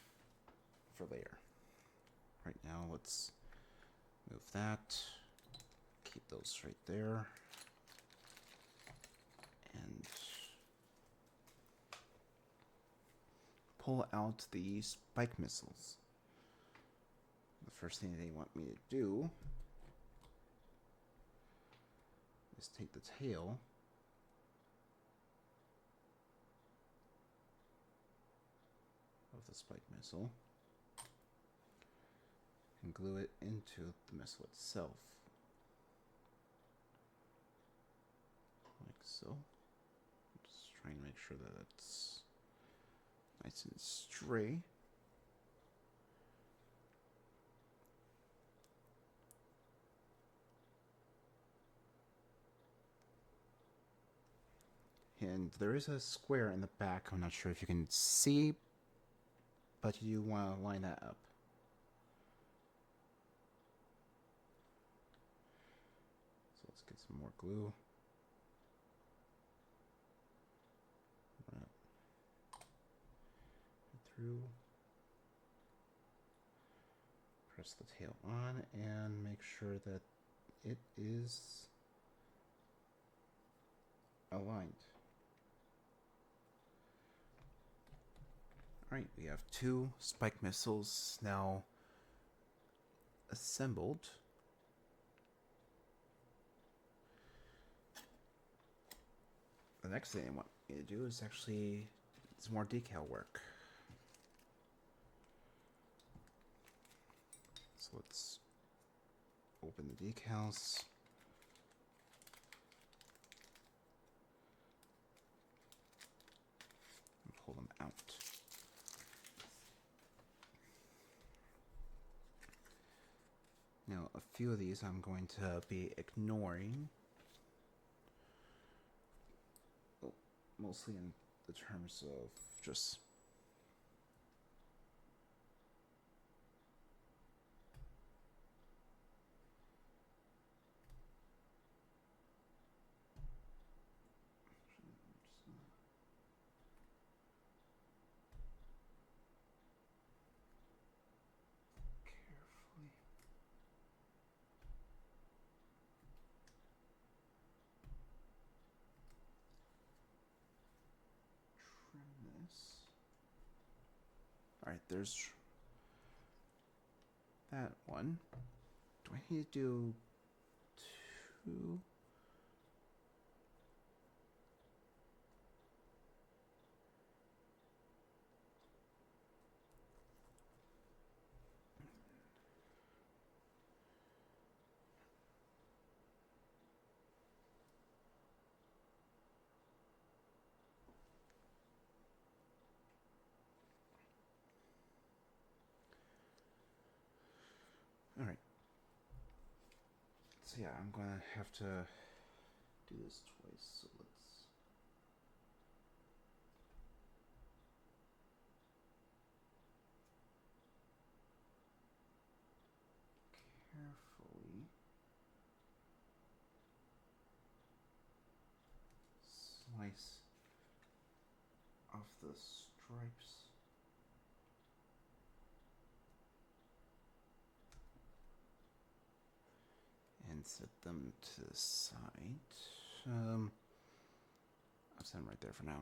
for later. Right now, let's move that. Keep those right there. And pull out the spike missiles. The first thing they want me to do is take the tail of the spike missile and glue it into the missile itself. Like so. Just trying to make sure that it's nice and straight. And there is a square in the back. I'm not sure if you can see, but you want to line that up. So let's get some more glue. Run it through. Press the tail on and make sure that it is aligned. Alright, we have 2 spike missiles now assembled. The next thing I want me to do is actually some more decal work. So let's open the decals. And pull them out. Now, a few of these I'm going to be ignoring. Mostly in the terms of just carefully. Trim this. Alright, there's that one. Do I need to do 2? Alright. So yeah, I'm gonna have to do this twice, so let's carefully slice off the stripes. And set them to the side. I'll set them right there for now.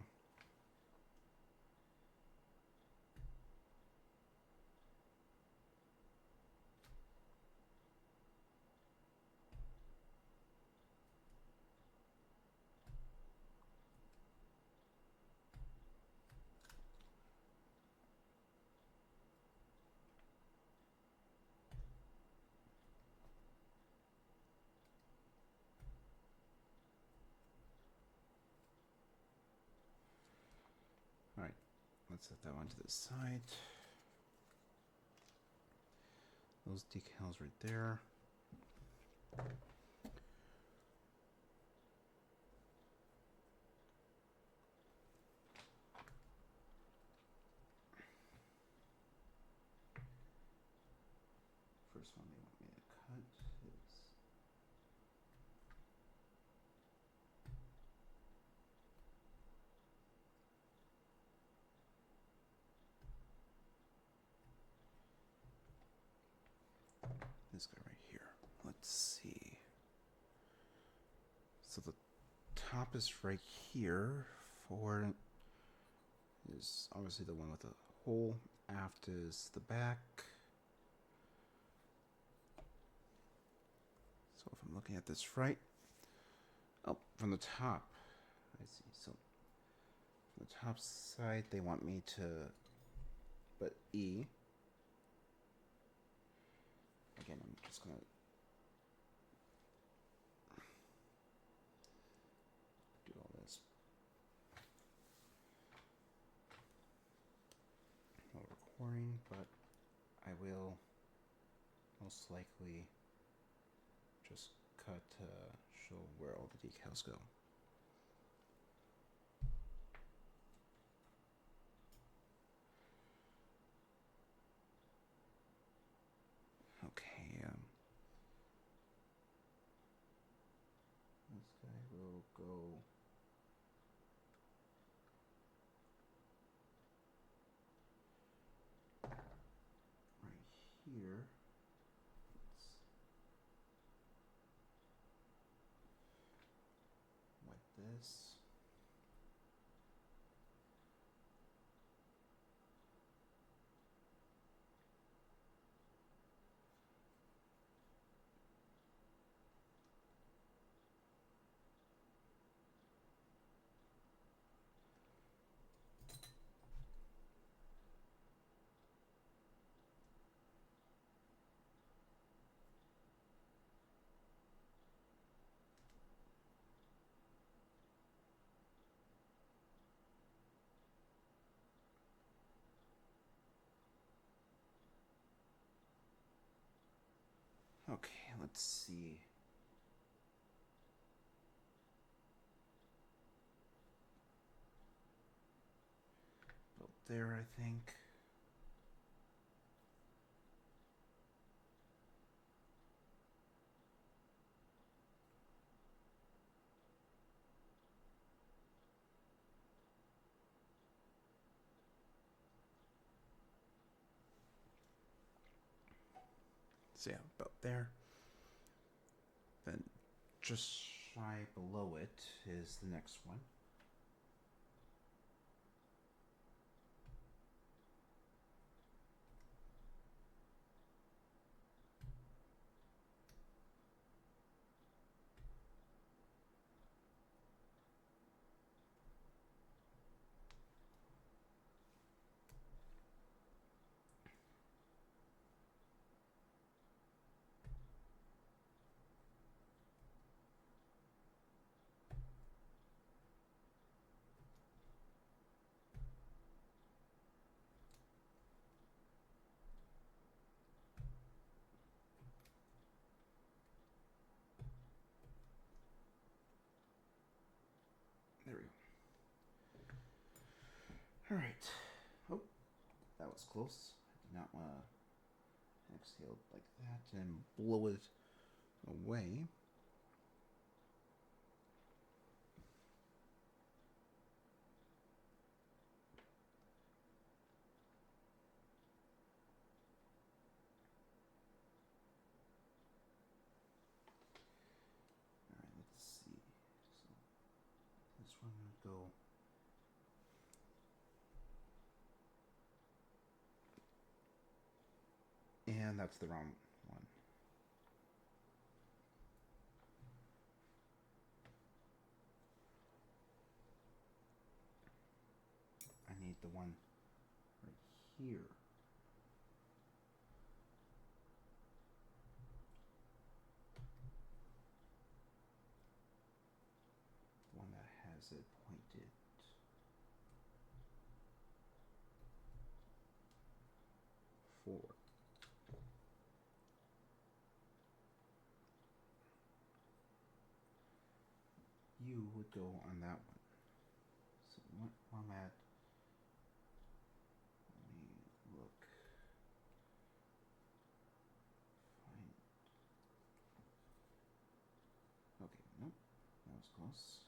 let's set that one to the side. Those decals right there. First one they want me to cut is this guy right here. Let's see. So the top is right here. Forward is obviously the one with the hole. Aft is the back. So if I'm looking at this right, oh, from the top, I see. So from the top side, they want me to put E. Again, I'm just gonna do all this while recording, but I will most likely just cut to show where all the decals go. Okay, this guy will go right here. Let's wipe this. Okay, let's see. About there, I think. So yeah, about there. Then just shy below it is the next one. There we go. All right. Oh, that was close. I did not want to exhale like that and blow it away. All right, let's see. So this one would go. And that's the wrong one. I need the one right here. The one that has it pointed. would go on that one. So what format? Let me look. Fine. Okay, nope. That was close.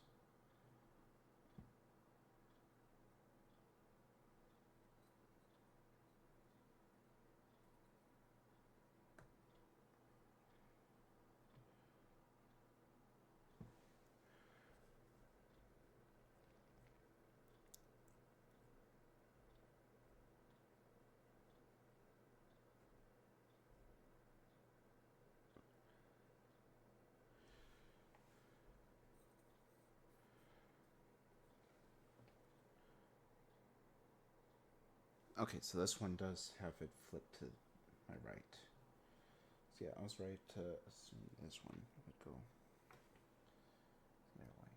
Okay, so this one does have it flipped to my right. So yeah, I was right to assume this one would go that way.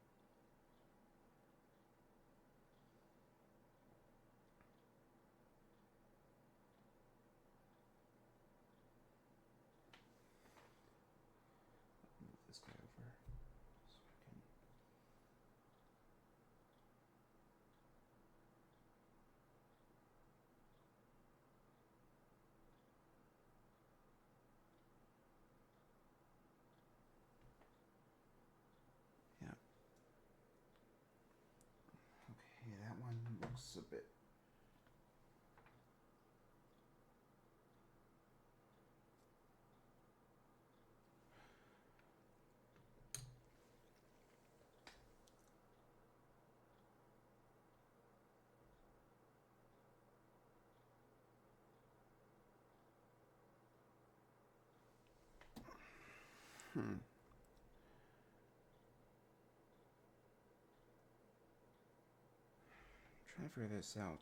Move this guy over so I can. Yeah. Okay, that one looks a bit. Trying to figure this out.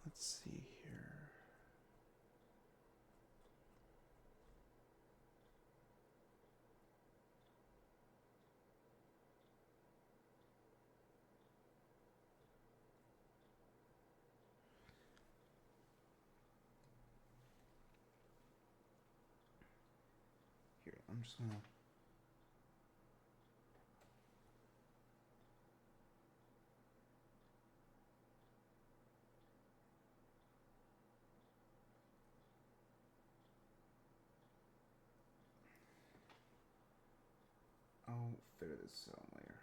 Let's see here. Here, I'm just gonna. I'll figure this out later.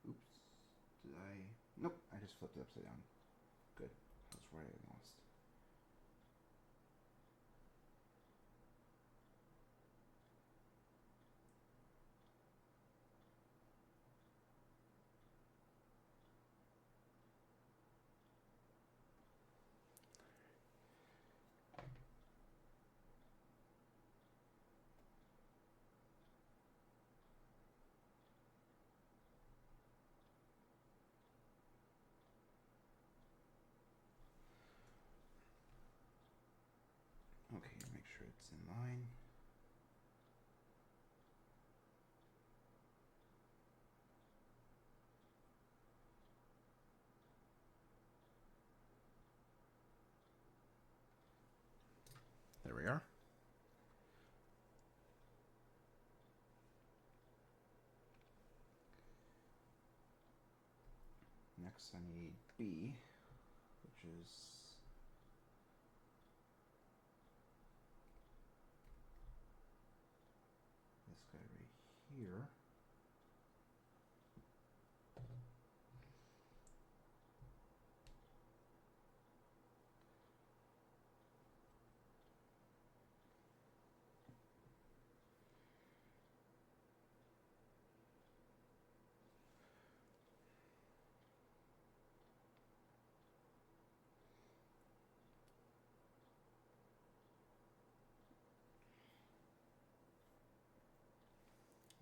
Oops. Did I? Nope, I just flipped it upside down. Good. That's where I lost. Okay, make sure it's in line. There we are. Next, I need B, which is this guy right here.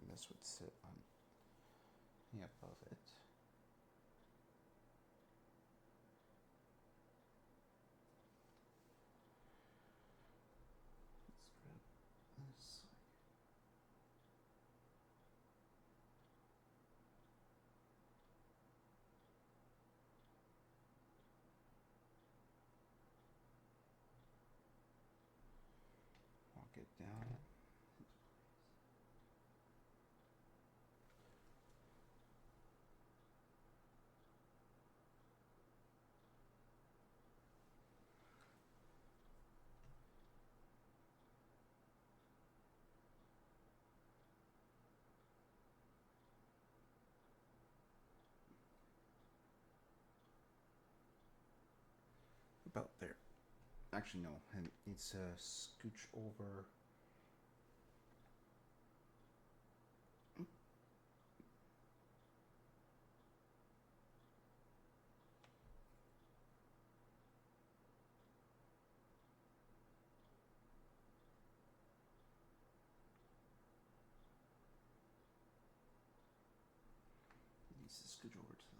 And this would sit on the above it. About there. Actually, no. It needs to scooch over. It needs to scooch over to the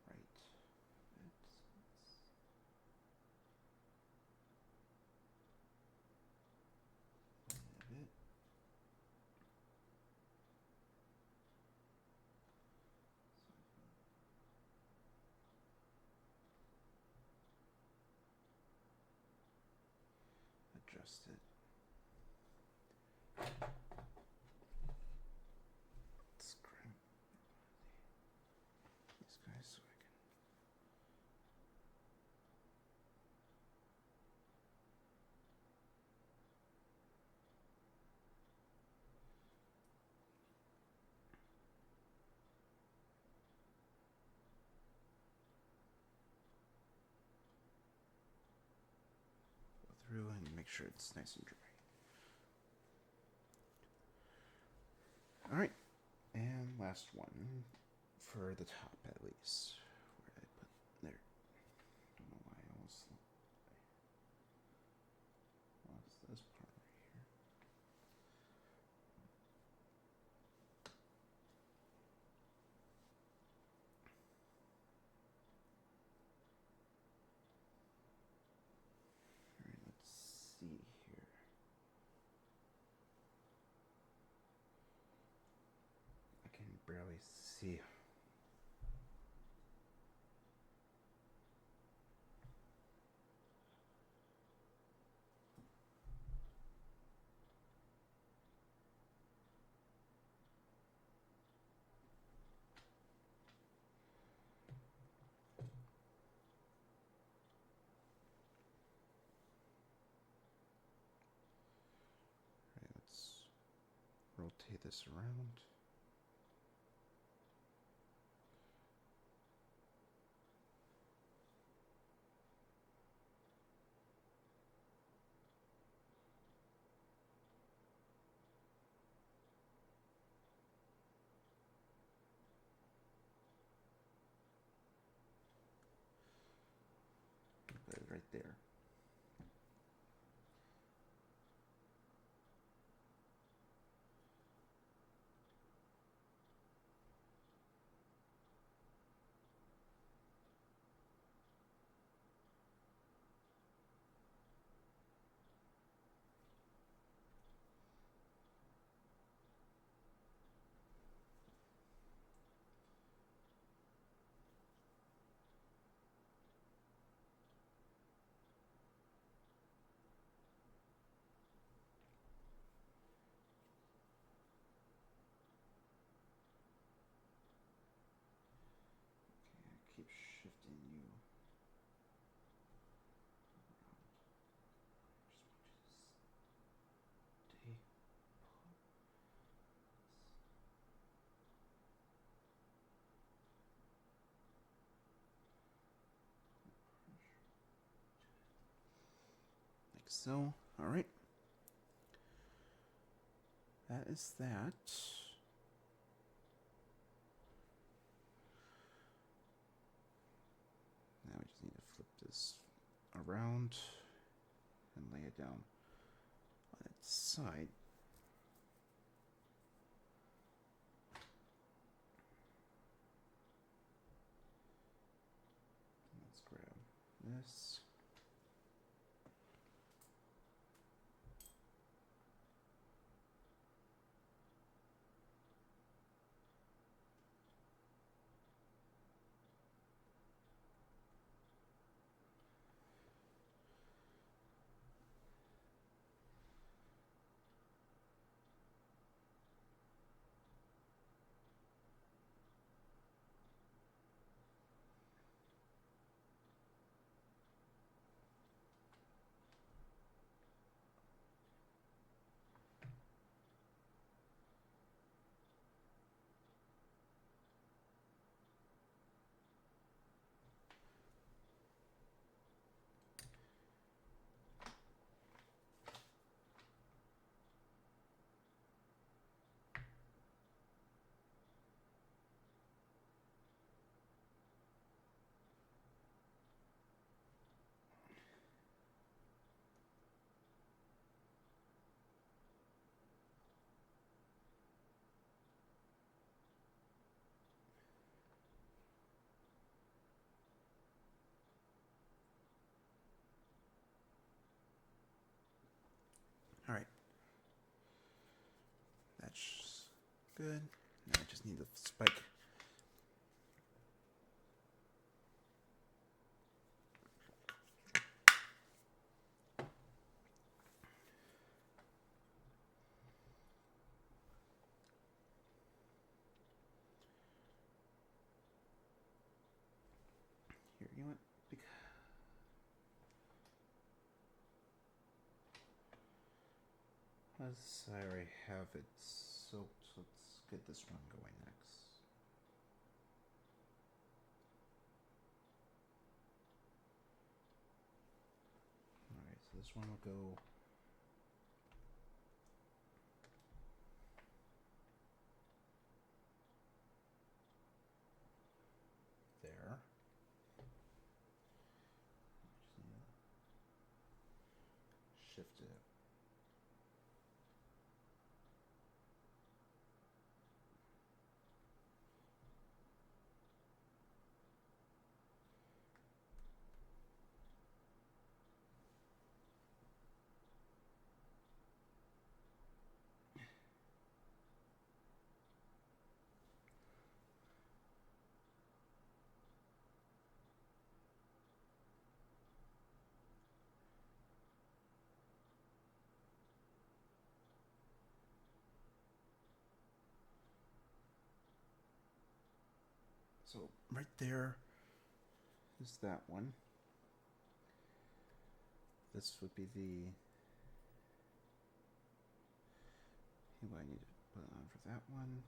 right. A bit. Adjust it. Let's grab these guys so I can. Go through and make sure it's nice and dry. Alright, and last one for the top at least. Where did I put there? Don't know why I almost lost this part right here. Alright, let's see here. I can barely see. Alright, let's rotate this around. Put it right there. Keep shifting you around. I just want you to stay put. Like so. All right. That is that. Now we just need to flip this around and lay it down on its side. Let's grab this. much. Good. Now I just need the spike. Here, you know what? Because I already have it soaked, let's get this one going next. Alright, so this one will go there. Just need to shift it. So right there is that one. This would be the what I need to put on for that one.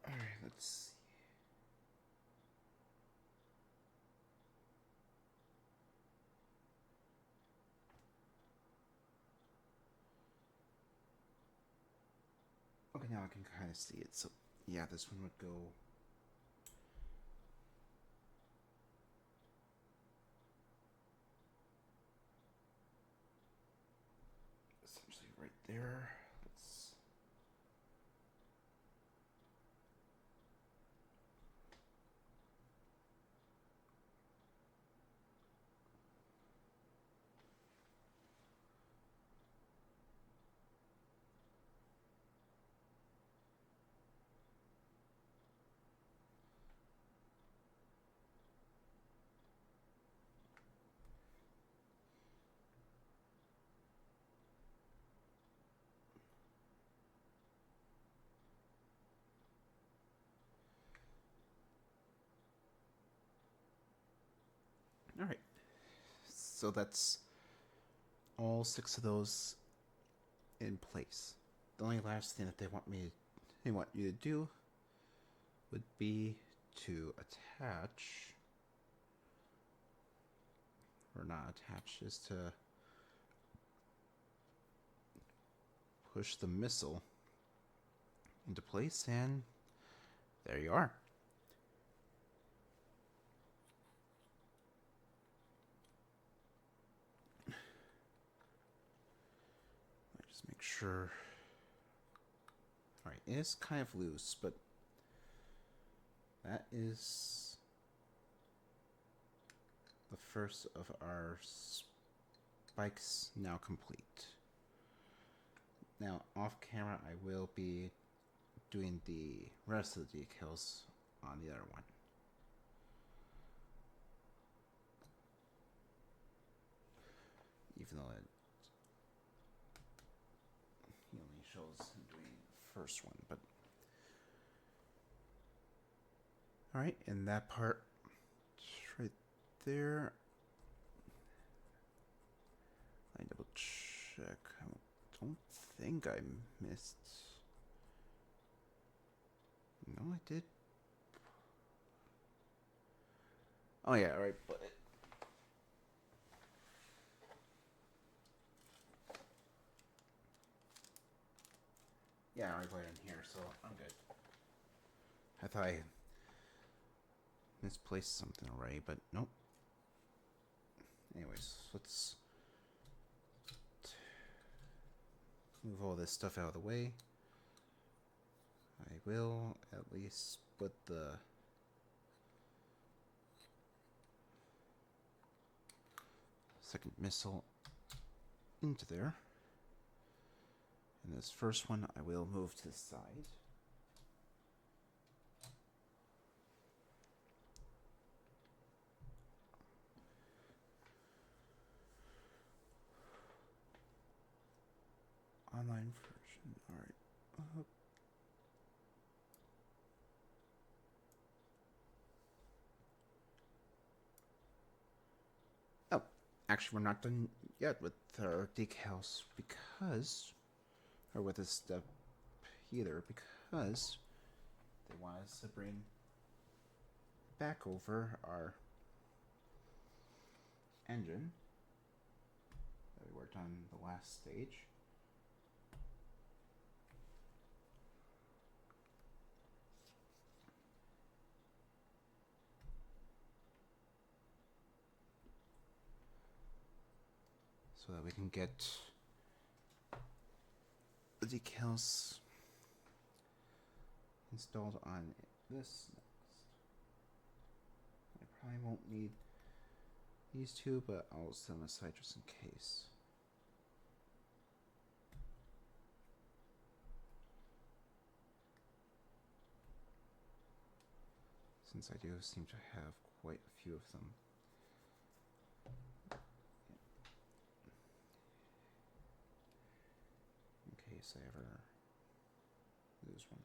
Alright, let's see. Okay, now I can kind of see it. So, yeah, this one would go essentially right there. Let's All right. So that's all 6 of those in place. The only last thing that they want you to do would be to attach, or not attach, is to push the missile into place, and there you are. Just make sure. Alright, it is kind of loose, but that is the first of our spikes now complete. Now, off camera, I will be doing the rest of the decals on the other one. Even though he only shows him doing the first one, but all right, and that part right there. I double check. I don't think I missed. No, I did. Oh yeah, all right, but. Yeah, I put it in here, so I'm good. I thought I misplaced something already, but nope. Anyways, let's move all this stuff out of the way. I will at least put the second missile into there. And this first one I will move to the side. Online version, alright. Oh, actually we're not done yet with our decals because, or with this step either, because they want us to bring back over our engine that we worked on the last stage. So that we can get the decals installed on this next. I probably won't need these two, but I'll set them aside just in case. Since I do seem to have quite a few of them. In case I ever lose one.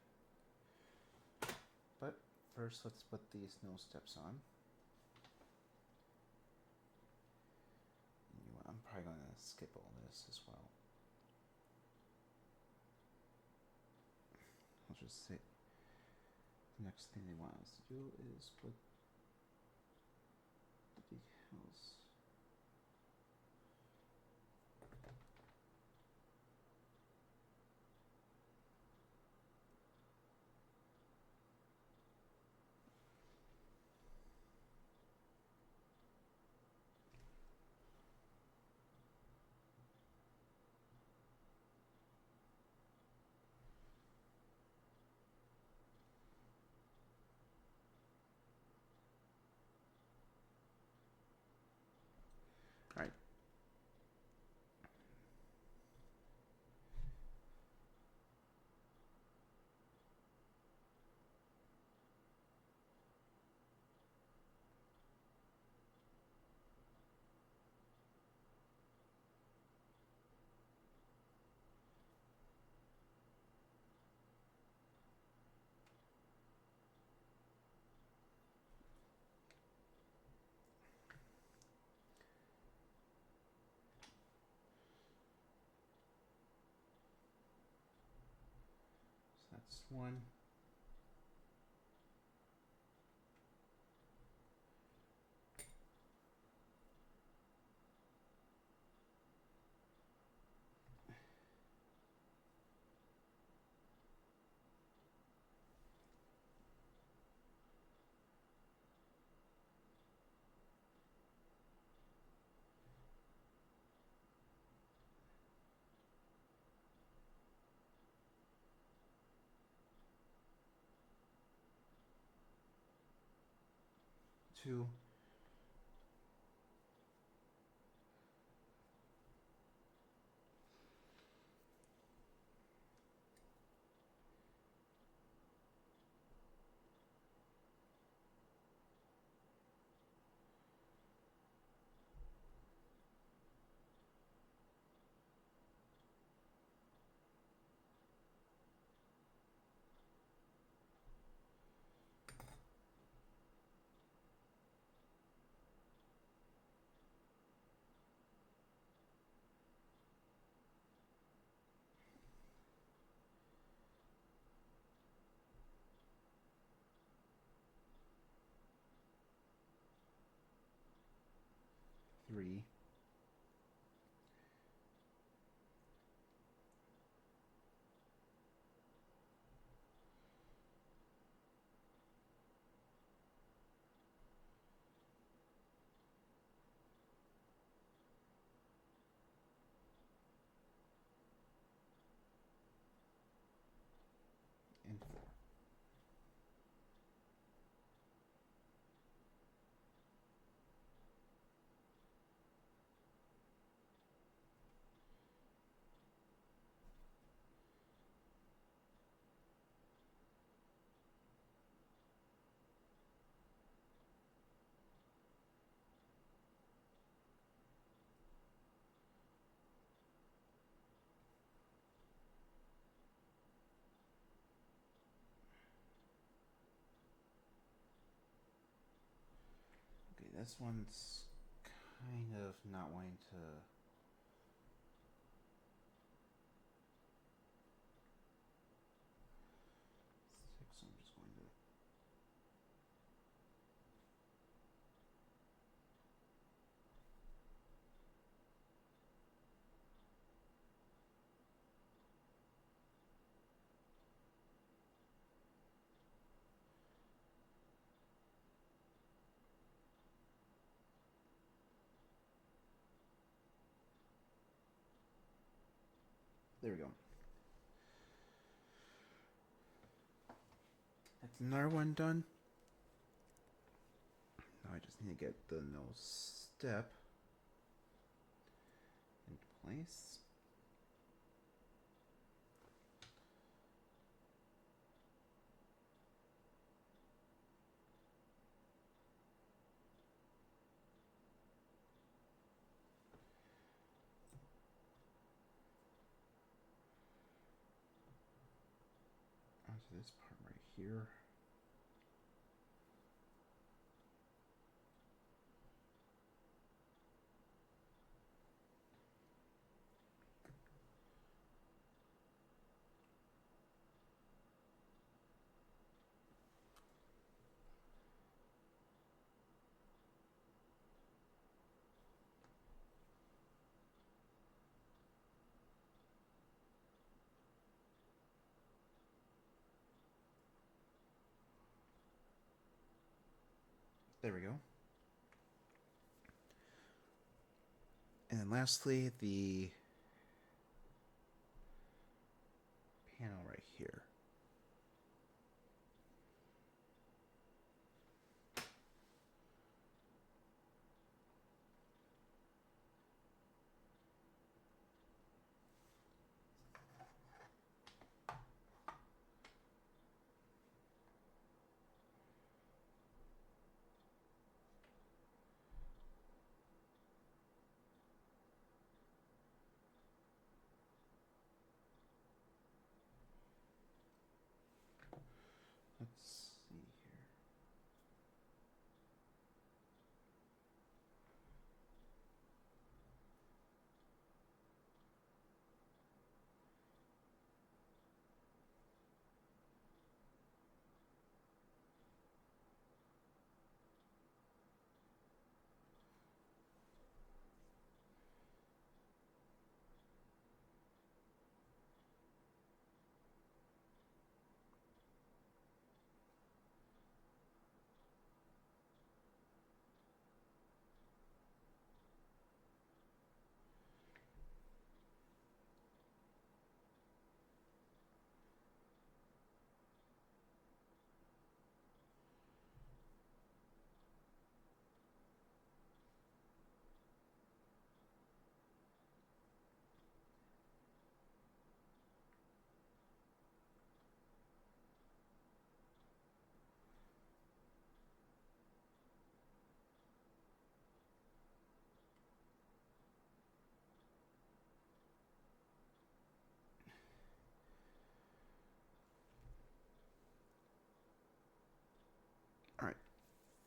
But first, let's put these snow steps on. I'm probably going to skip all this as well. I'll just say the next thing they want us to do is put the decals. That's one. Two. Three. And four. Okay, this one's kind of not wanting to. So I'm just going to. There we go. That's another one done. Now I just need to get the no step into place. Onto this part right here. There we go. And then lastly, the panel right here.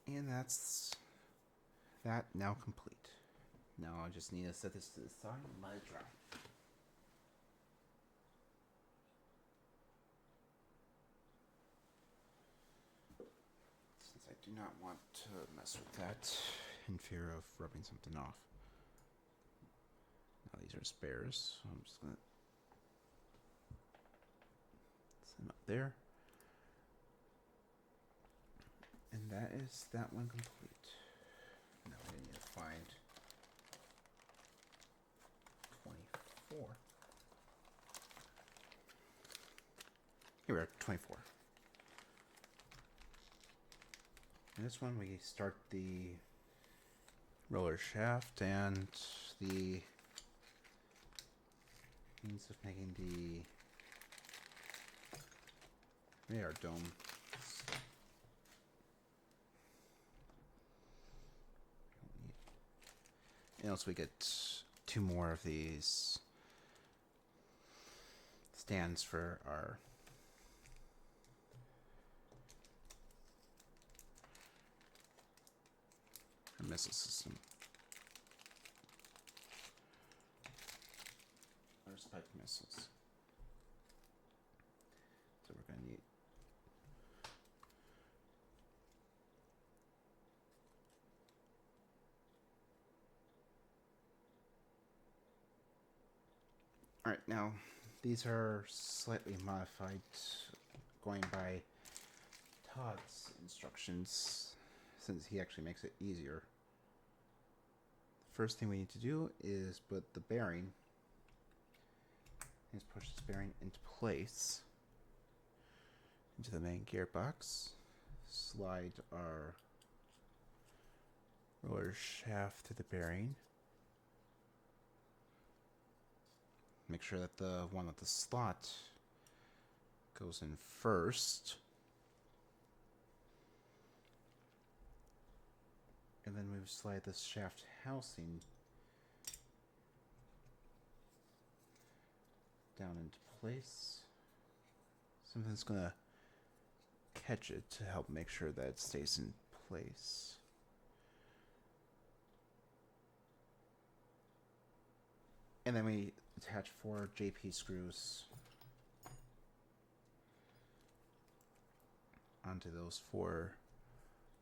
And that's that now complete. Now I just need to set this to the side and let it dry. Since I do not want to mess with that in fear of rubbing something off. Now these are spares, so I'm just gonna set them up there. And that is that one complete. Now I need to find 24. Here we are, 24. In this one, we start the roller shaft and the means of making the radar dome. And also we get 2 more of these stands for our missile system. Our spike missiles. So we're going to need Alright, now these are slightly modified going by Todd's instructions since he actually makes it easier. First thing we need to do is put the bearing. Let's push this bearing into place into the main gearbox. Slide our roller shaft through the bearing. Make sure that the one with the slot goes in first. And then we slide this shaft housing down into place. Something's gonna catch it to help make sure that it stays in place. And then we attach 4 JP screws onto those 4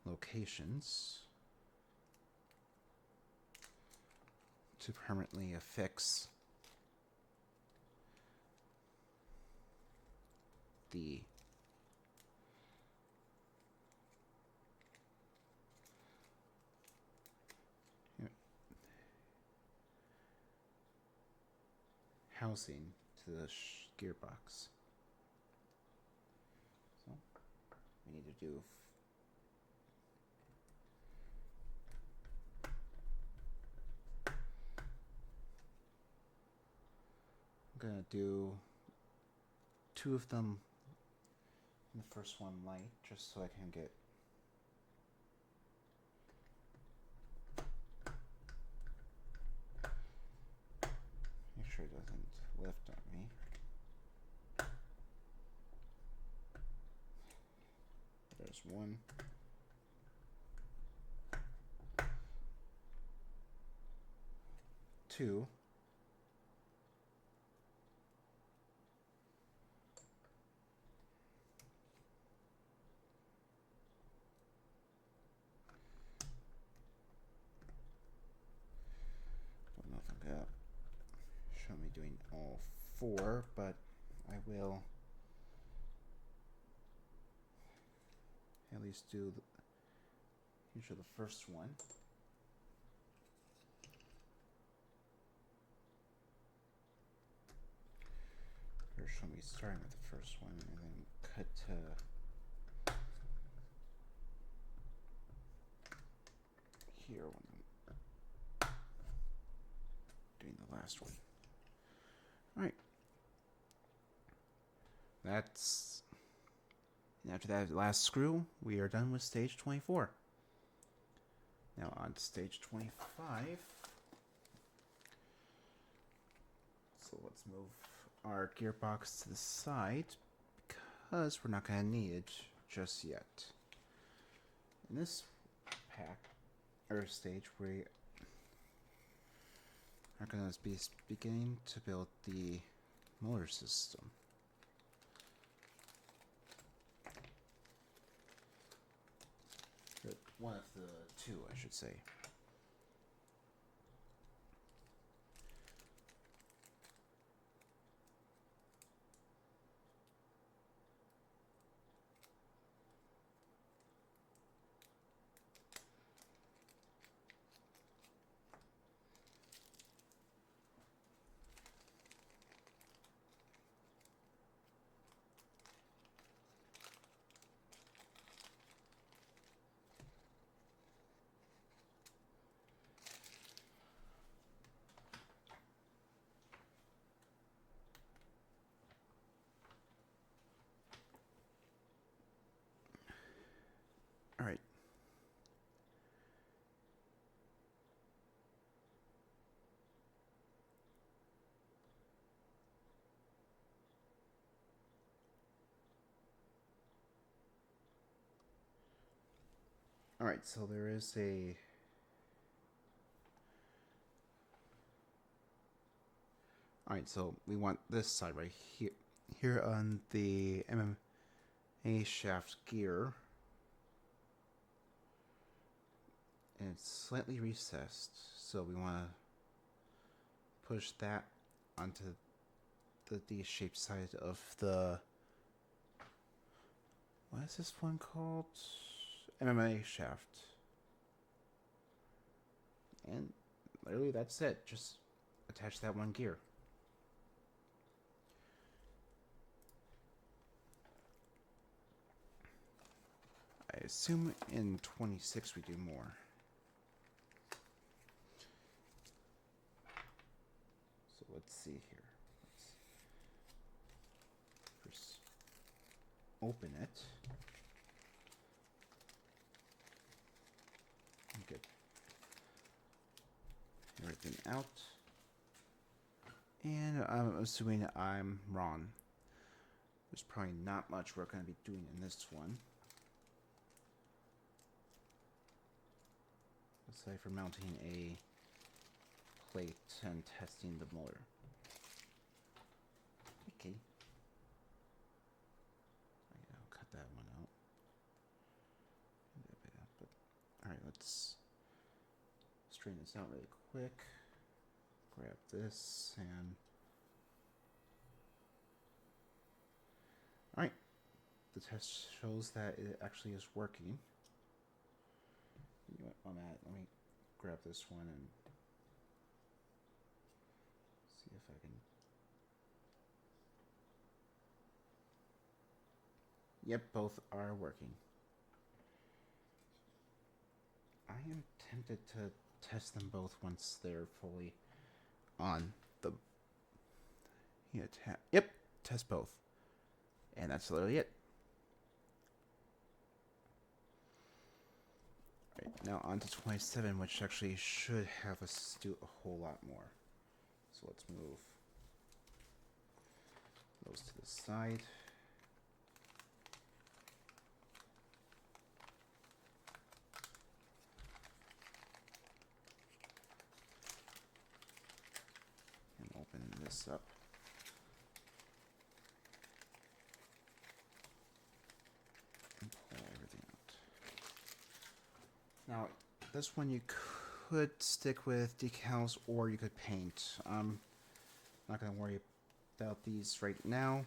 locations to permanently affix the housing to the gearbox. So we need to do I'm gonna do 2 of them in the first one light just so I can get make sure it doesn't lift on me. There's 1. 2. Don't know if I'm gonna show me doing all 4, but I will at least do usually the first one. Or show me starting with the first one and then cut to here when I'm doing the last one. Alright. That's and after that last screw, we are done with stage 24. Now on to stage 25. So let's move our gearbox to the side because we're not going to need it just yet. In this pack or stage where we are going to be beginning to build the motor system. One of the two, I should say. All right. All right, so there is a All right, so we want this side right here on the MMA shaft gear. And it's slightly recessed, so we want to push that onto the D-shaped side of the... What is this one called? MMA shaft. And literally that's it. Just attach that one gear. I assume in 26 we do more. So let's see here. Let's first open it. Get everything out. And I'm assuming I'm wrong. There's probably not much we're going to be doing in this one. Aside from mounting a plate and testing the motor. Okay. I'll cut that one out. But, alright, let's straighten this out really quick. Grab this and... Alright. The test shows that it actually is working. You know what, let me grab this one and see if I can... Yep, both are working. I am tempted to test them both once they're fully on the... Yep, test both. And that's literally it. Right, now on to 27, which actually should have us do a whole lot more. So let's move those to the side. And open this up. And pull everything out. Now, this one you could stick with decals or you could paint. I'm not going to worry about these right now.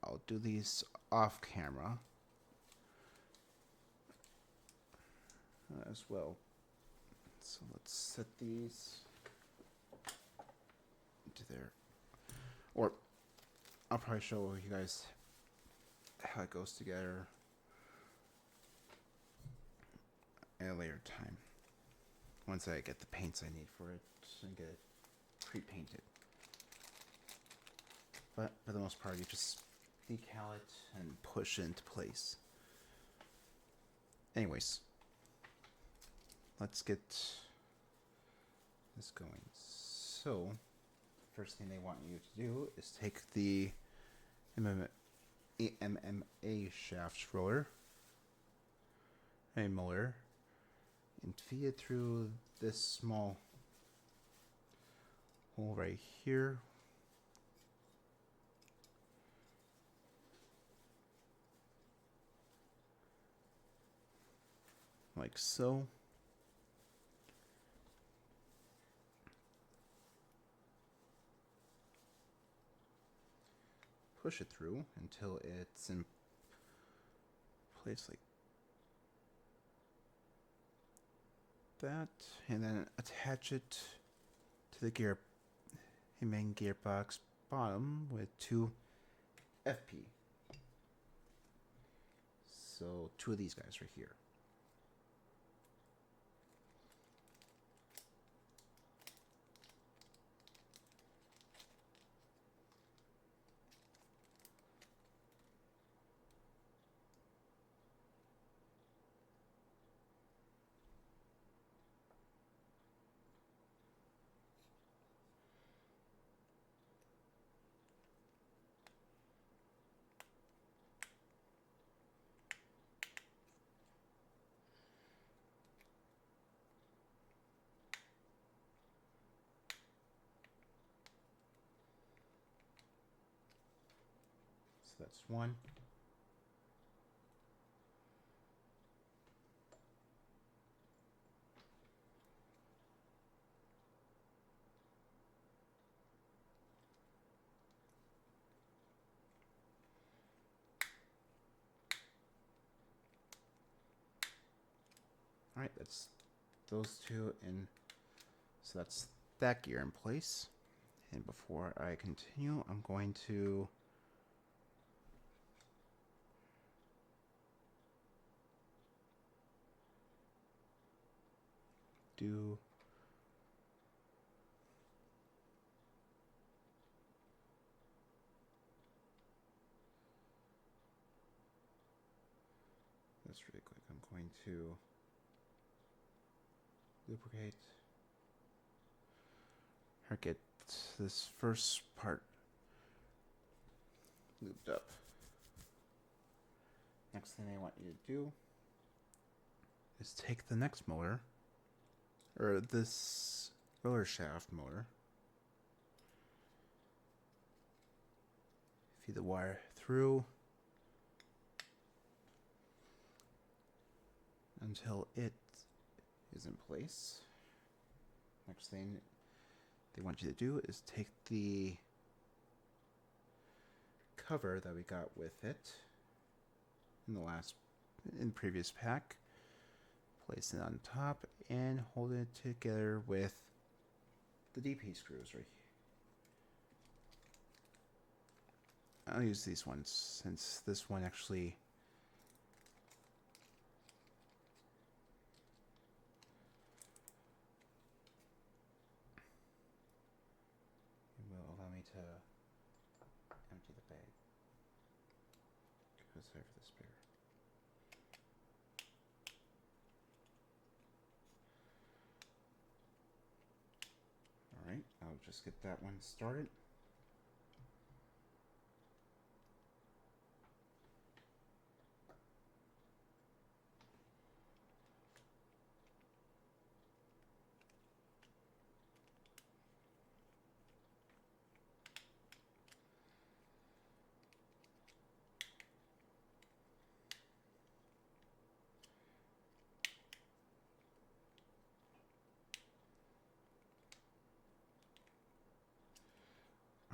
I'll do these off camera as well. So let's set these into there. Or I'll probably show you guys how it goes together at a later time. Once I get the paints I need for it and get it pre-painted. But for the most part, you just decal it and push it into place. Anyways, let's get this going. So, first thing they want you to do is take the MMA shaft roller, a molar, and feed it through this small hole right here. Like so. Push it through until it's in place like that, and then attach it to the main gearbox bottom with 2 FP. So 2 of these guys right here. So that's 1. Alright, that's those 2 in. So that's that gear in place. And before I continue, I'm going to do this really quick. I'm going to lubricate or get this first part lubed up. Next thing I want you to do is take the next motor, or this roller shaft motor, feed the wire through until it is in place. Next thing they want you to do is take the cover that we got with it in previous pack, place it on top, and hold it together with the DP screws right here. I'll use these ones since this one actually will allow me to empty the bag. Go sorry for the spare. Alright, I'll just get that one started.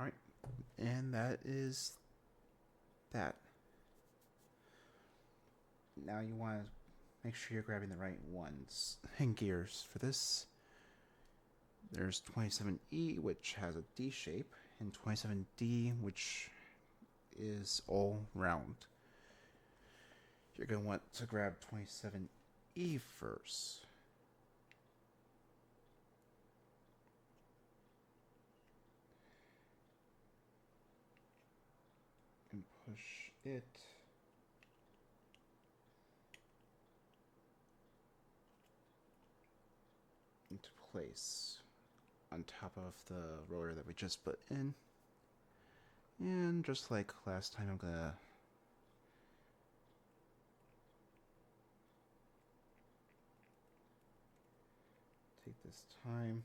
Alright, and that is that. Now you want to make sure you're grabbing the right ones and gears. For this, there's 27E, which has a D shape, and 27D, which is all round. You're going to want to grab 27E first. And push it into place on top of the roller that we just put in. And just like last time, I'm gonna take this time.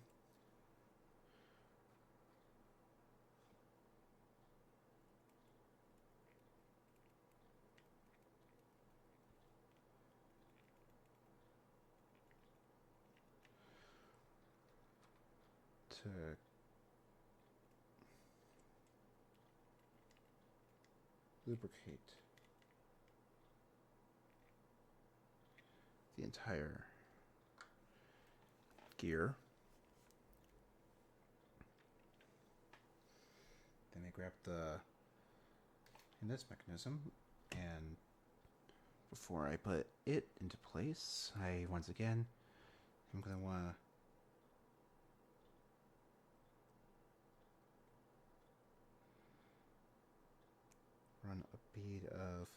To lubricate the entire gear. Then I grab in this mechanism, and before I put it into place, I'm going to want to run a bead of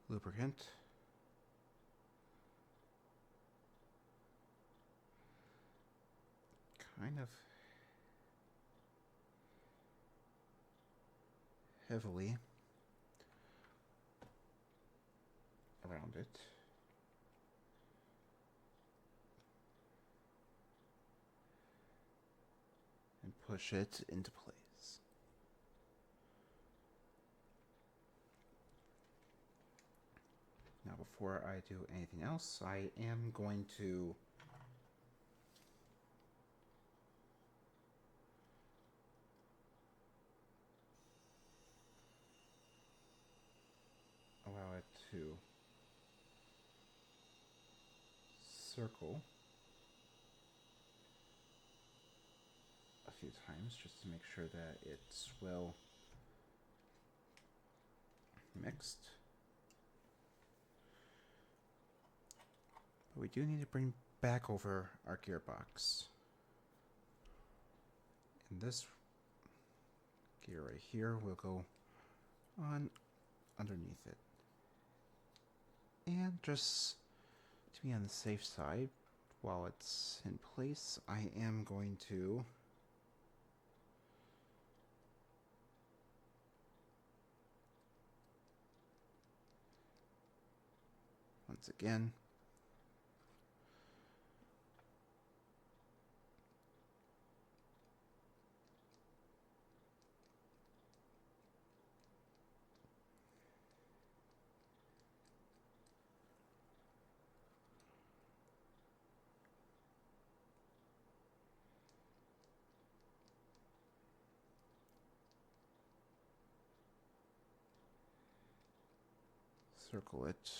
lubricant. Kind of heavily around it. And push it into place. Now, before I do anything else, I am going to allow it to circle a few times just to make sure that it's well mixed. But we do need to bring back over our gearbox. And this gear right here will go on underneath it. And just to be on the safe side, while it's in place, I am going to once again circle it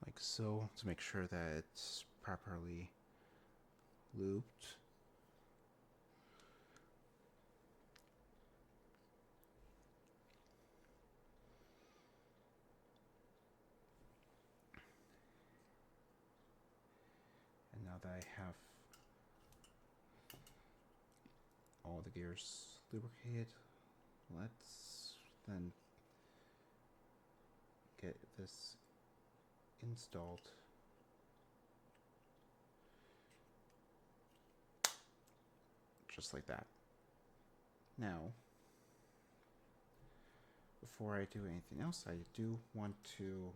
like so to make sure that it's properly looped. And now that I have all the gears lubricated, let's then get this installed. Just like that. Now, before I do anything else, I do want to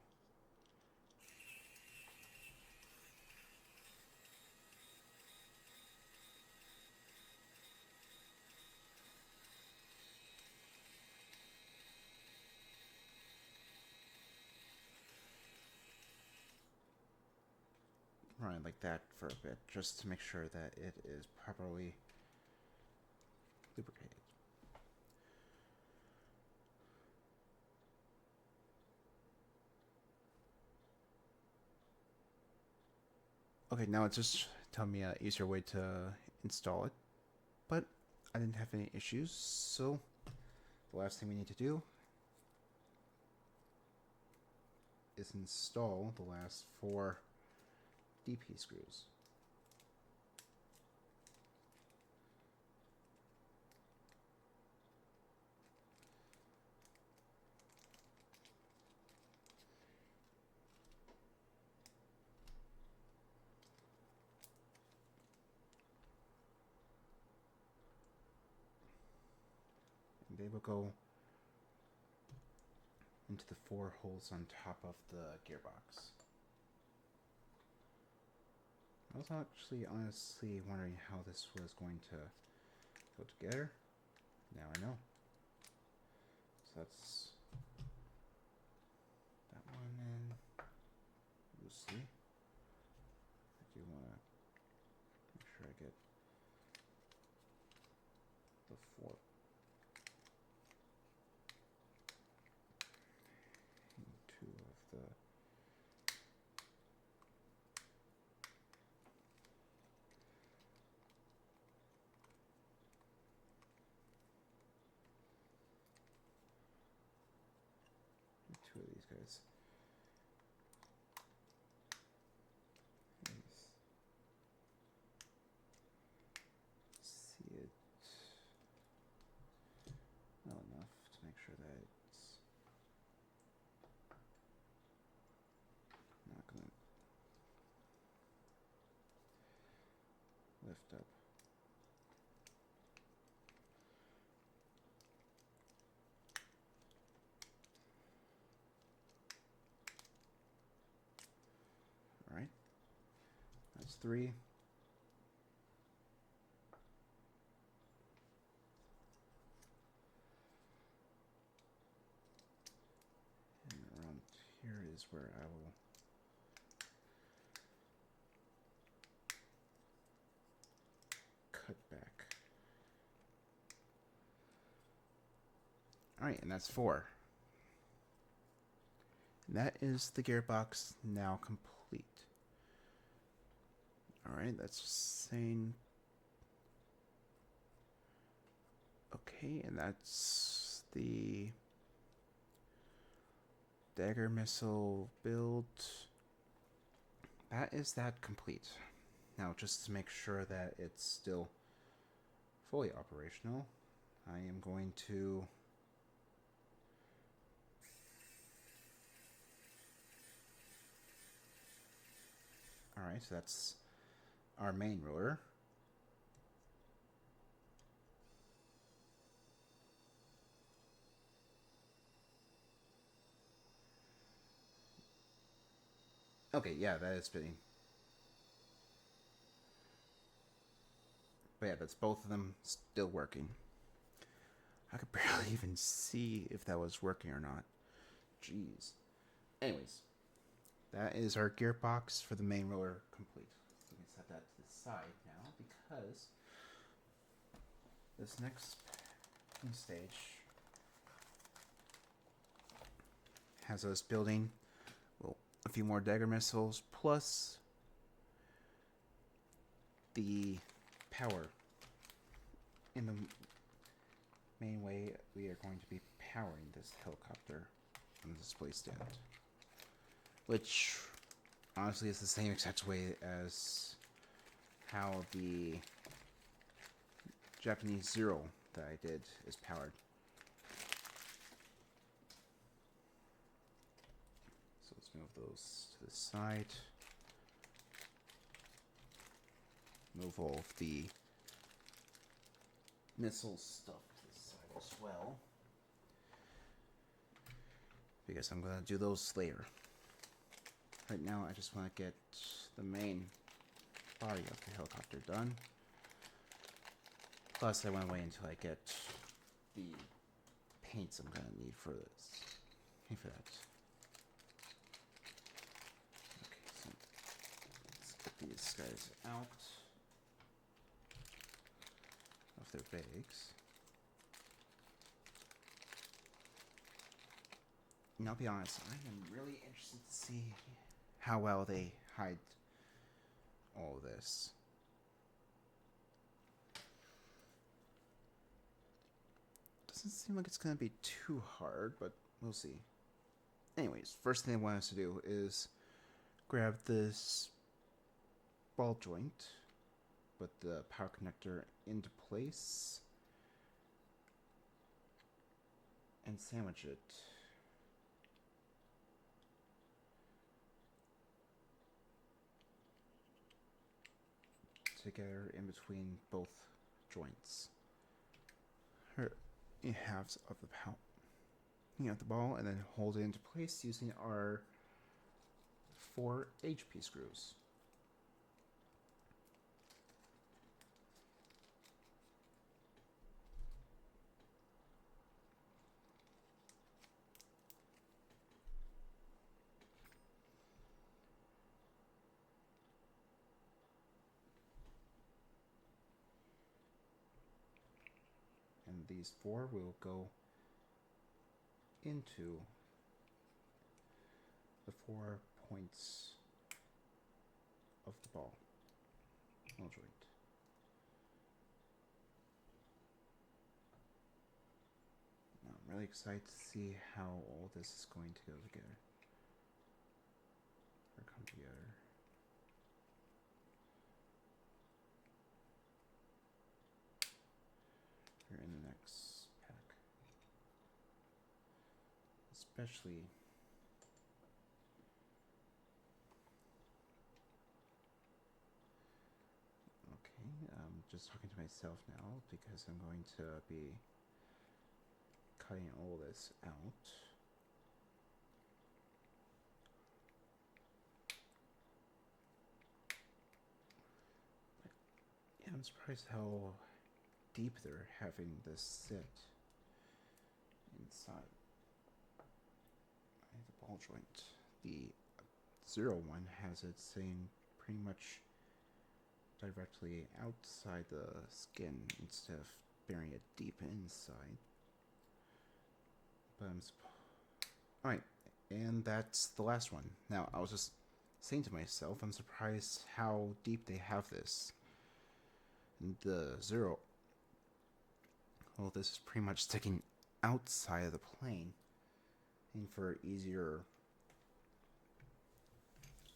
run it like that for a bit, just to make sure that it is properly lubricated. Okay, now it's just telling me an easier way to install it, but I didn't have any issues, so the last thing we need to do is install the last 4 DP screws. And they will go into the 4 holes on top of the gearbox. I was actually honestly wondering how this was going to go together. Now I know. So that's that one in loosely. I do want to make sure I get the 4 and 2 of the two of these guys. See it well enough to make sure that it's not going to lift up. All right, that's 3. And around here is where I will cut back. All right, and that's 4. And that is the gearbox now complete. All right, that's saying okay, and that's the dagger missile build. That is that complete. Now, just to make sure that it's still fully operational, I am going to alright, so that's our main rotor. Okay, yeah, that is spinning. But yeah, that's both of them still working. I could barely even see if that was working or not. Jeez. Anyways, that is our gearbox for the main rotor complete. So we can set that to the side now because this next stage has us building, well, a few more dagger missiles plus the power. In the main way we are going to be powering this helicopter on the display stand, which honestly is the same exact way as how the Japanese Zero that I did is powered. So let's move those to the side. Move all of the missile stuff to the side as well, because I'm going to do those later. Right now I just want to get the main body of the helicopter done. Plus I want to wait until I get the paints I'm going to need for this. Need for that. Okay, so let's get these guys out of their bags. And I'll be honest, I am really interested to see how well they hide all of this. Doesn't seem like it's going to be too hard, but we'll see. Anyways, first thing I want us to do is grab this ball joint, put the power connector into place, and sandwich it. Together in between both joints. Halves of the the ball, and then hold it into place using our 4 HP screws. these four will go into the 4 points of the ball joint. Now I'm really excited to see how all this is going to go together. Or come together. Here in the next pack. Especially I'm just talking to myself now because I'm going to be cutting all this out. But yeah, I'm surprised how deep they're having this sit inside the ball joint. The 0-1 has it sitting pretty much directly outside the skin instead of burying it deep inside. But alright, and that's the last one. Now, I was just saying to myself, I'm surprised how deep they have this. The 0, well, this is pretty much sticking outside of the plane, and for easier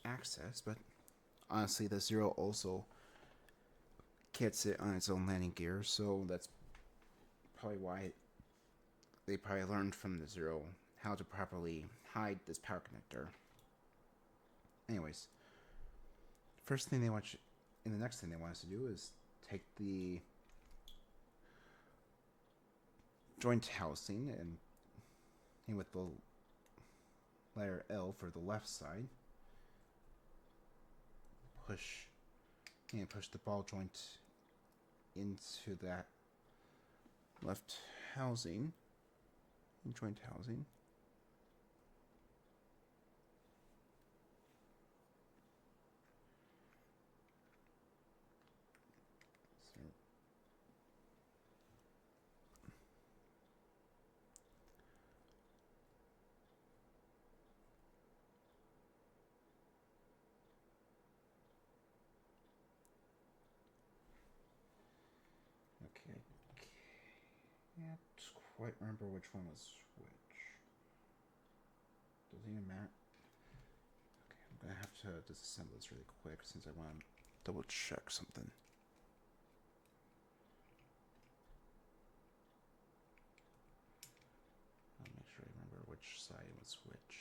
access, but honestly, the 0 also gets it on its own landing gear, so that's probably why they probably learned from the 0 how to properly hide this power connector. Anyways, first thing they want you, and the next thing they want us to do is take the joint housing and with the letter L for the left side, push the ball joint into that left housing, joint housing. So okay, can't quite remember which one was which. Doesn't even matter. Okay, I'm gonna have to disassemble this really quick since I want to double check something. I'll make sure I remember which side was which.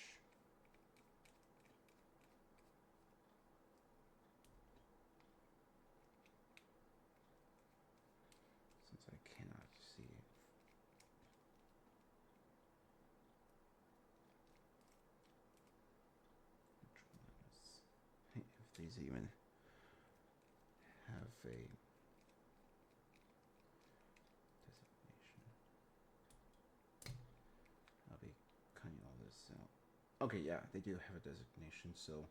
Since I cannot see which one is, if these even have a designation. I'll be cutting all this out. Okay, yeah, they do have a designation, so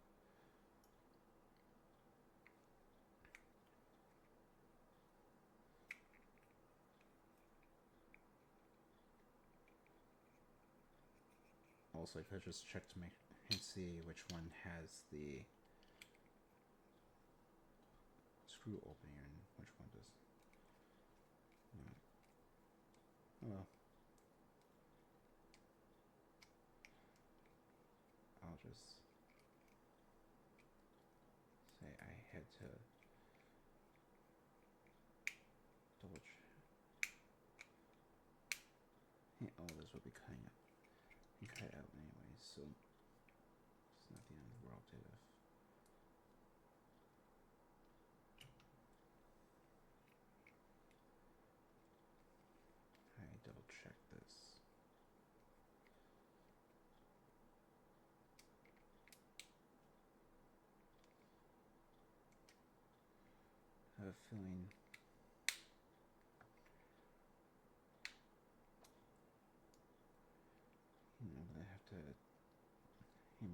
also I could just check to make and see which one has the screw opening and which one does not. Oh well. I'll just say I had to double check. Yeah, all this will be cutting out. You cut it out anyway, so it's not the end of the world if I double check this. I have a feeling I'm gonna have to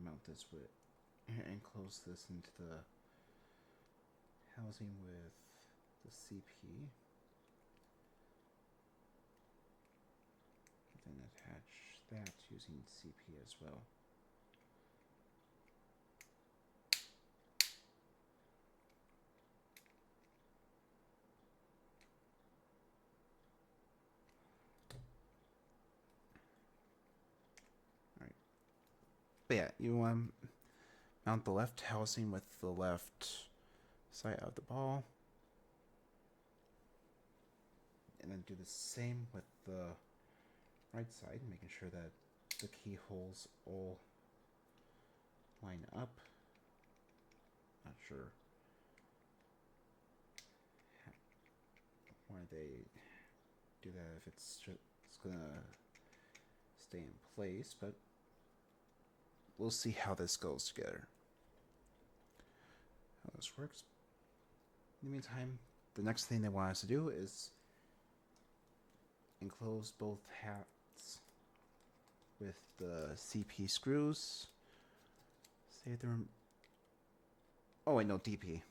mount this with and close this into the housing with the CP. then attach that using CP as well. Alright. But yeah, you want to mount the left housing with the left side of the ball. And then do the same with the right side, making sure that the keyholes all line up. Not sure why they do that, if it's gonna stay in place, but we'll see how this goes together. How this works. In the meantime, the next thing they want us to do is enclose both hats with the CP screws. Save the oh wait, no, DP.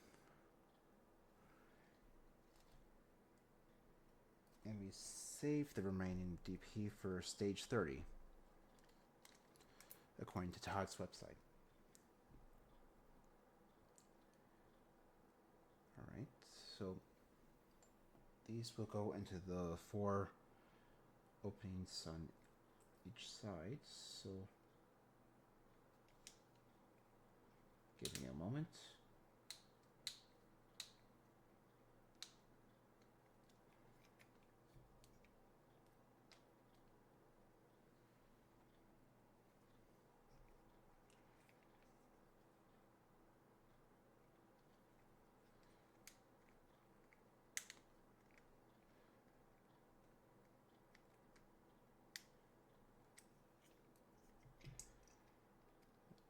And we save the remaining DP for stage 30, according to Todd's website. Alright, so these will go into the 4 openings on each side, so give me a moment.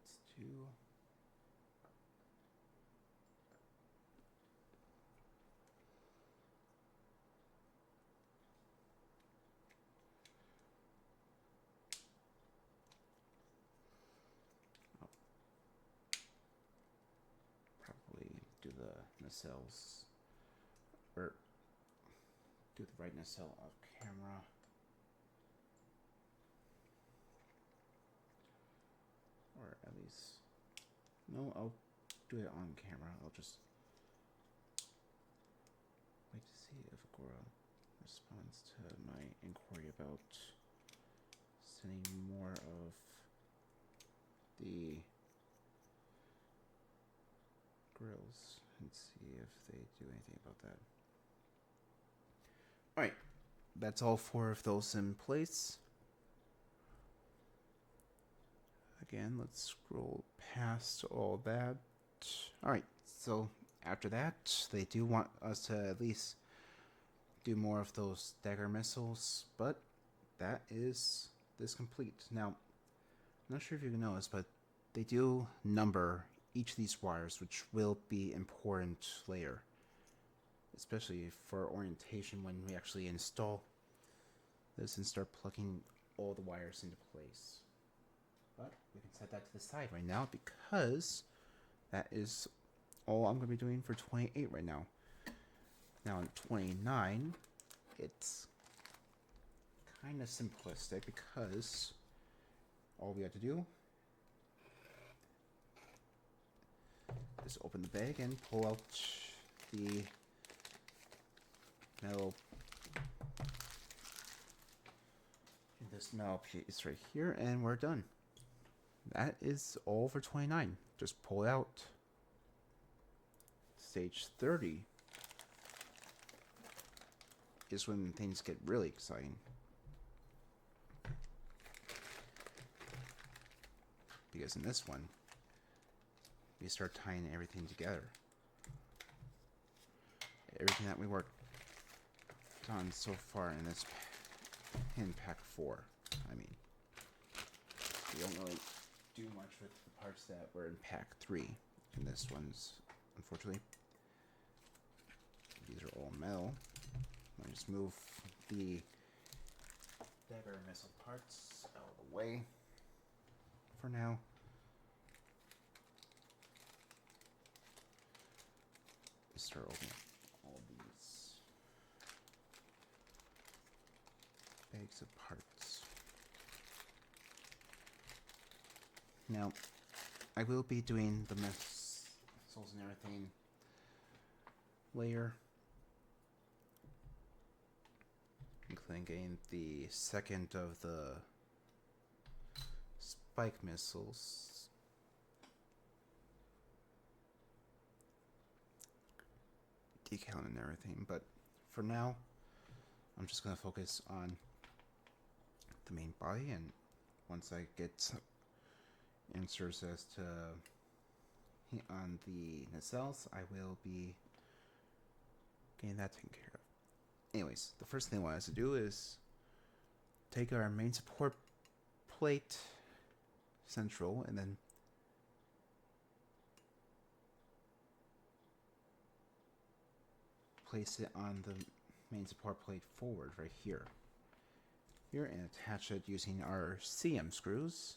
Let's do probably do the nacelles, or do the right nacelle off camera. Or at least, no, I'll do it on camera. I'll just wait to see if Agora responds to my inquiry about sending more of the grills and see if they do anything about that. Alright, that's all 4 of those in place. Again, let's scroll past all that. Alright, so after that, they do want us to at least do more of those dagger missiles, but that is this complete. Now, I'm not sure if you can notice, but they do number each of these wires, which will be important later, especially for orientation when we actually install this and start plugging all the wires into place. But we can set that to the side right now because that is all I'm going to be doing for 28 right now. Now in 29, it's kind of simplistic because all we have to do is open the bag and pull out the metal. This metal piece right here, and we're done. That is all for 29. Just pull it out. Stage 30 is when things get really exciting. Because in this one, we start tying everything together. Everything that we worked on so far in this in pack 4. I mean, we don't really do much with the parts that were in pack 3. And this one's, unfortunately, these are all metal. I just move the dagger missile parts out of the way for now. Just start opening up all these bags of parts. Now, I will be doing the missiles and everything later, including getting the second of the spike missiles. Decal and everything, but for now, I'm just going to focus on the main body, and once I get answers as to on the nacelles, I will be getting that taken care of. Anyways, the first thing I want us to do is take our main support plate central and then place it on the main support plate forward right here. Here, and attach it using our CM screws.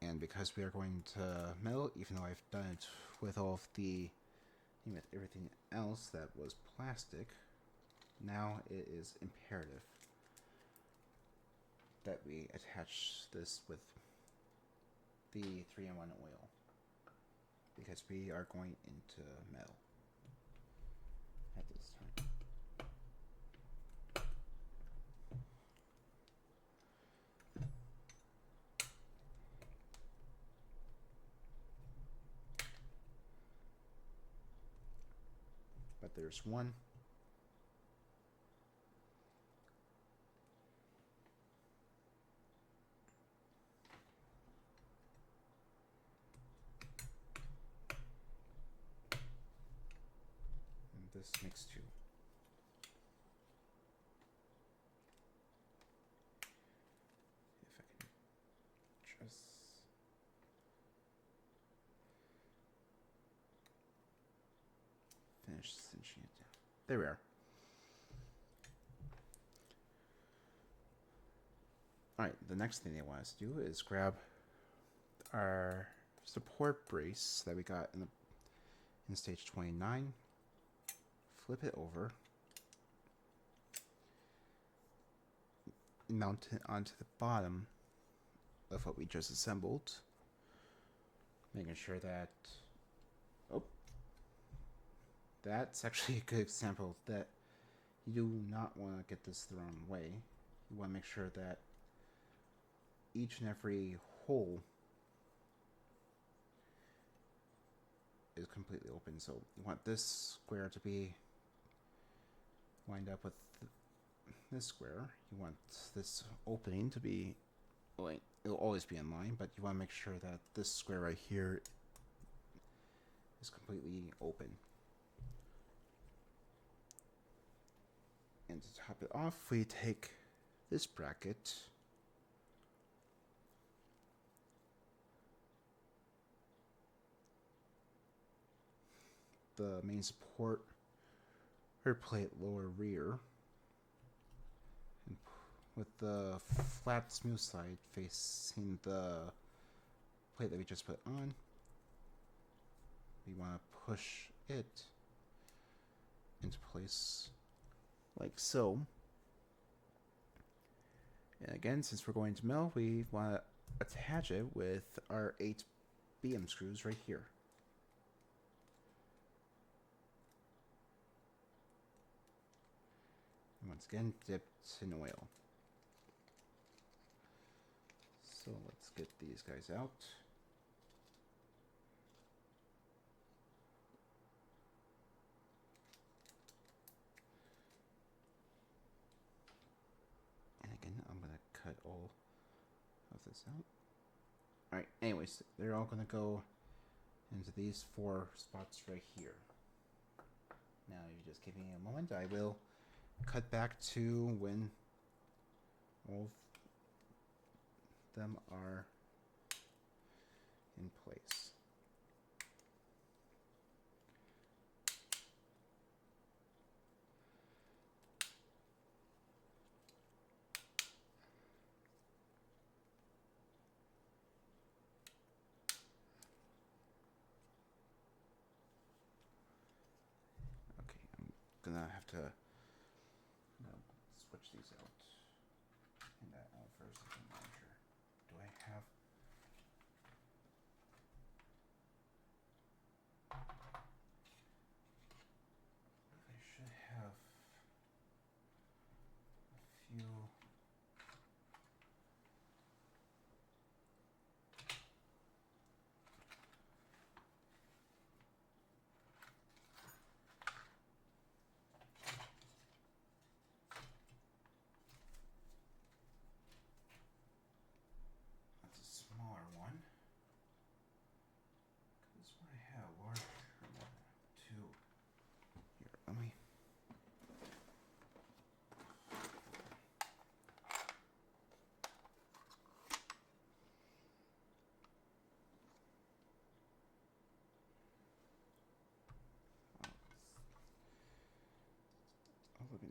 And because we are going to metal, even though I've done it with all of with everything else that was plastic, now it is imperative that we attach this with the 3-in-1 oil, because we are going into metal at this time. But there's one. And this makes two. If I can just finish cinching it down. There we are. Alright, the next thing they want us to do is grab our support brace that we got in stage 29, flip it over, mount it onto the bottom of what we just assembled, making sure that, oh, that's actually a good example that you do not want to get this the wrong way. You want to make sure that each and every hole is completely open. So you want this square to be lined up with this square. You want this opening to be, well, it'll always be in line, but you want to make sure that this square right here is completely open. And to top it off, we take this bracket, the main support plate lower rear, and with the flat smooth side facing the plate that we just put on, we want to push it into place like so. And again, since we're going to mill, we want to attach it with our 8 BM screws right here. And once again, dipped in oil. So let's get these guys out. And again, I'm going to cut all of this out. Alright, anyways, they're all going to go into these 4 spots right here. Now, you just give me a moment. I will cut back to when all of them are in place. Okay, I'm gonna have to switch these out. And that out first.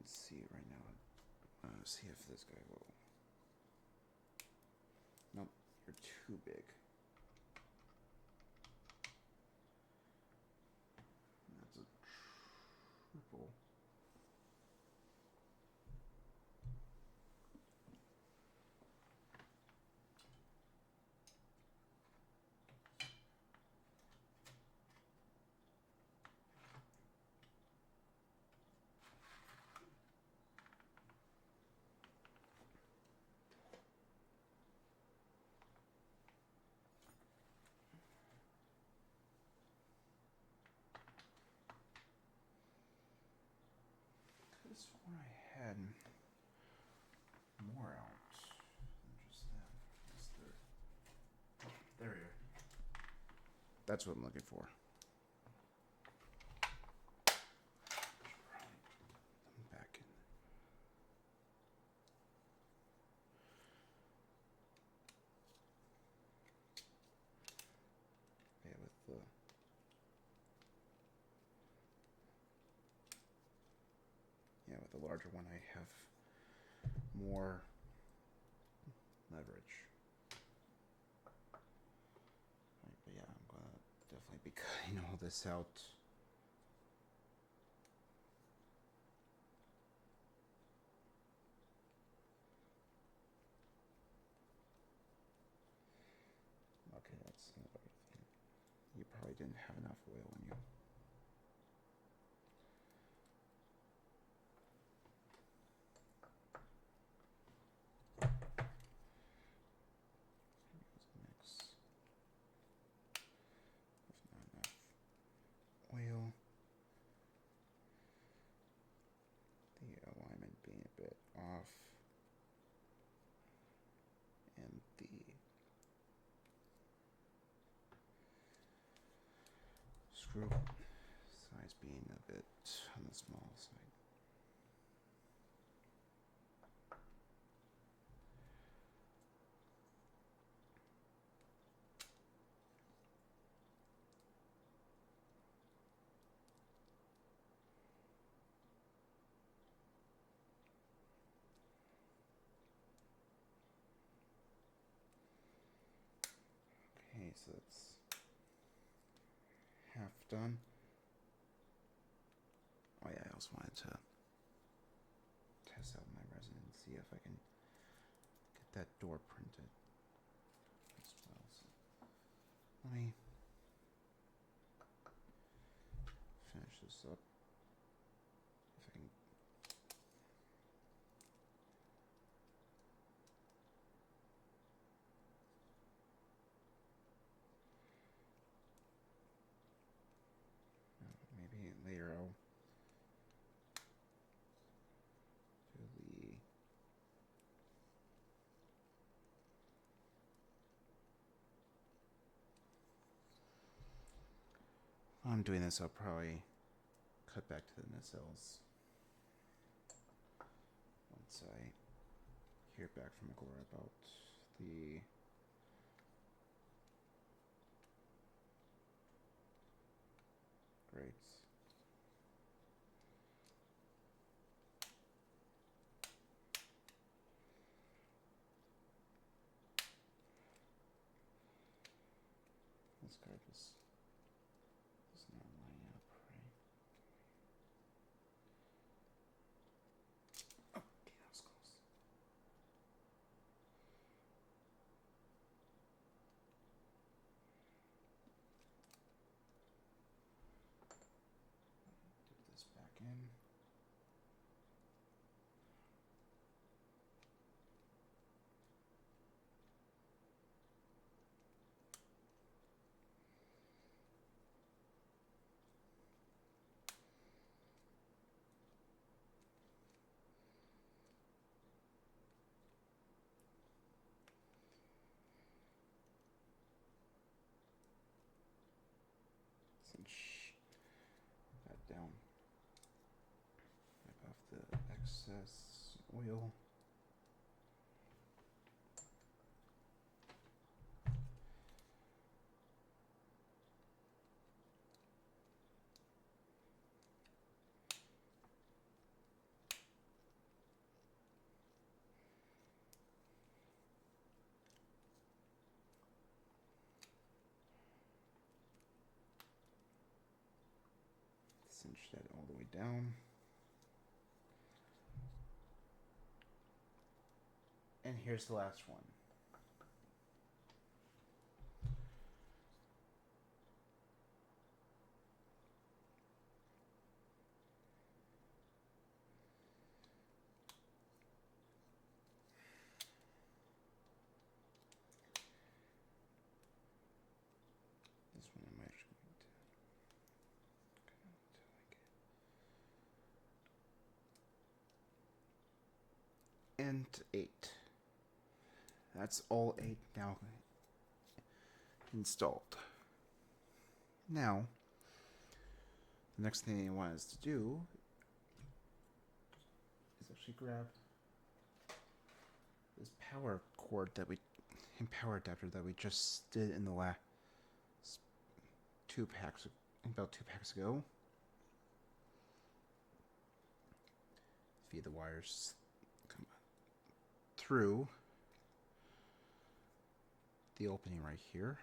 Let's see right now. See if this guy will. Nope, you're too big. That's a triple. This one I had more out than just that. There we go. That's what I'm looking for. Back in. Yeah, with the larger one, I have more leverage. Right, but yeah, I'm gonna definitely be cutting all this out. Okay, that's another thing. You probably didn't have enough oil in you. Oil. The alignment being a bit off. And the screw size being a bit on the small side. Okay, so that's half done. Oh yeah, I also wanted to test out my resin and see if I can get that door printed as well. So let me finish this up. If I can. Maybe later I'll do the while I'm doing this, I'll probably cut back to the nacelles once I hear back from Agora about the grates. This guy just does not line up right. Okay, that was close. Dip this back in. Cinch that down. Wipe off the excess oil. cinch that all the way down. And here's the last one. This one I might actually and 8. That's all 8 now installed. Now, the next thing I want us to do is actually grab this power cord that we, and power adapter that we just did in the last about 2 packs ago. Feed the wires through the opening right here.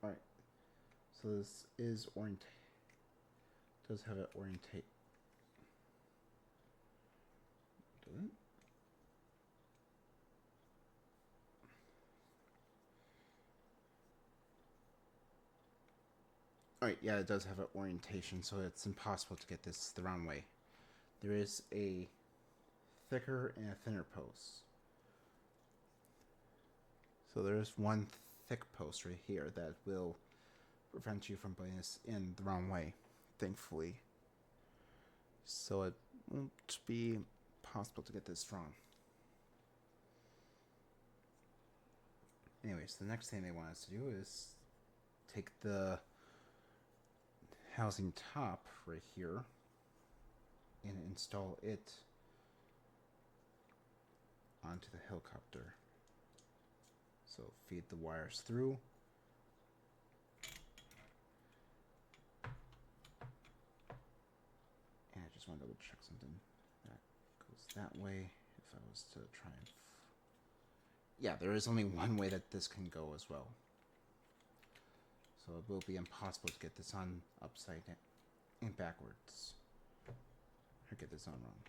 Alright, so this is does have an orientate. Does it? Alright, yeah, it does have an orientation, so it's impossible to get this the wrong way. There is a thicker and a thinner post. So there's one thick post right here that will prevent you from putting this in the wrong way, thankfully. So it won't be possible to get this wrong. Anyways, the next thing they want us to do is take the housing top right here and install it onto the helicopter. So feed the wires through. And I just want to double check something. That goes that way. If I was to try and... yeah, there is only one way that this can go as well. So it will be impossible to get this on upside down and backwards. Or get this on wrong.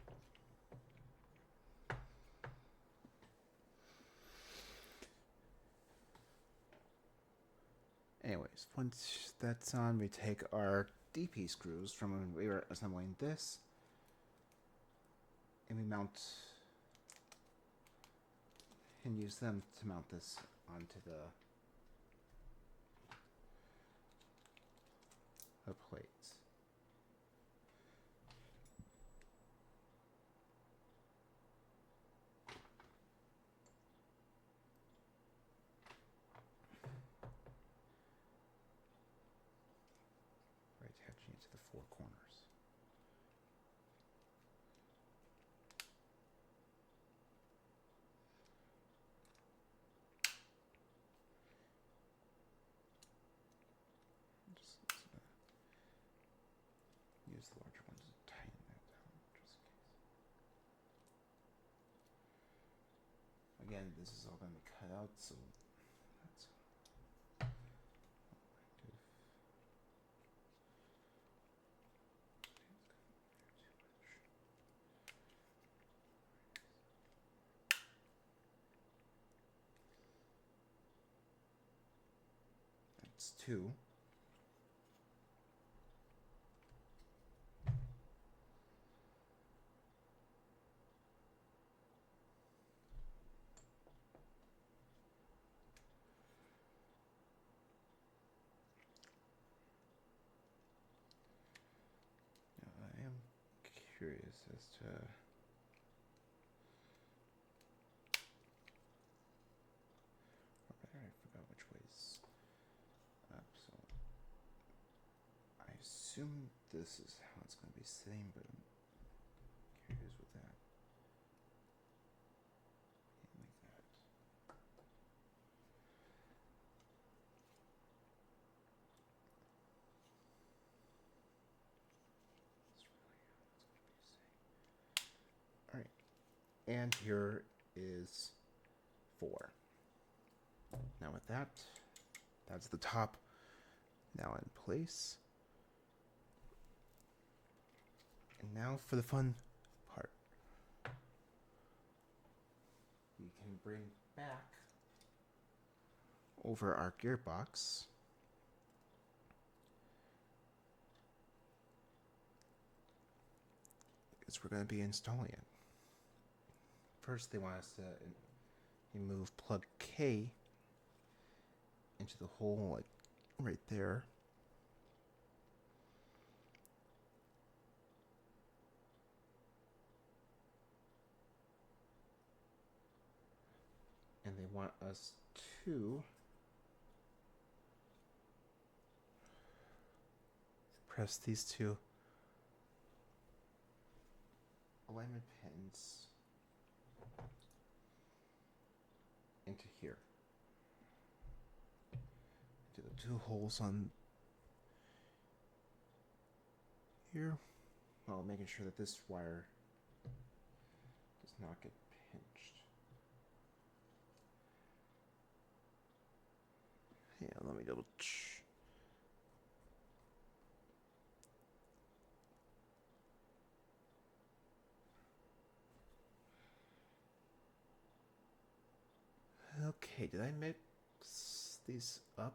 Anyways, once that's on, we take our DP screws from when we were assembling this, and we mount and use them to mount this onto the plates. By attaching it to the 4 corners. Just use the larger ones to tighten that down, just in case. Again, this is all going to be cut out, so that's that's 2. I am curious as to I forgot which way's up, so I assume this is how it's going to be sitting, but I'm curious with that. Can't make that. And here is 4. Now with that, that's the top now in place. And now for the fun part. We can bring back over our gearbox. Because we're going to be installing it. First, they want us to move plug K into the hole, like right there. And they want us to press these 2 alignment pins into here. Do the 2 holes on here, while making sure that this wire does not get pinched. Yeah, let me double check. Okay, did I mix these up?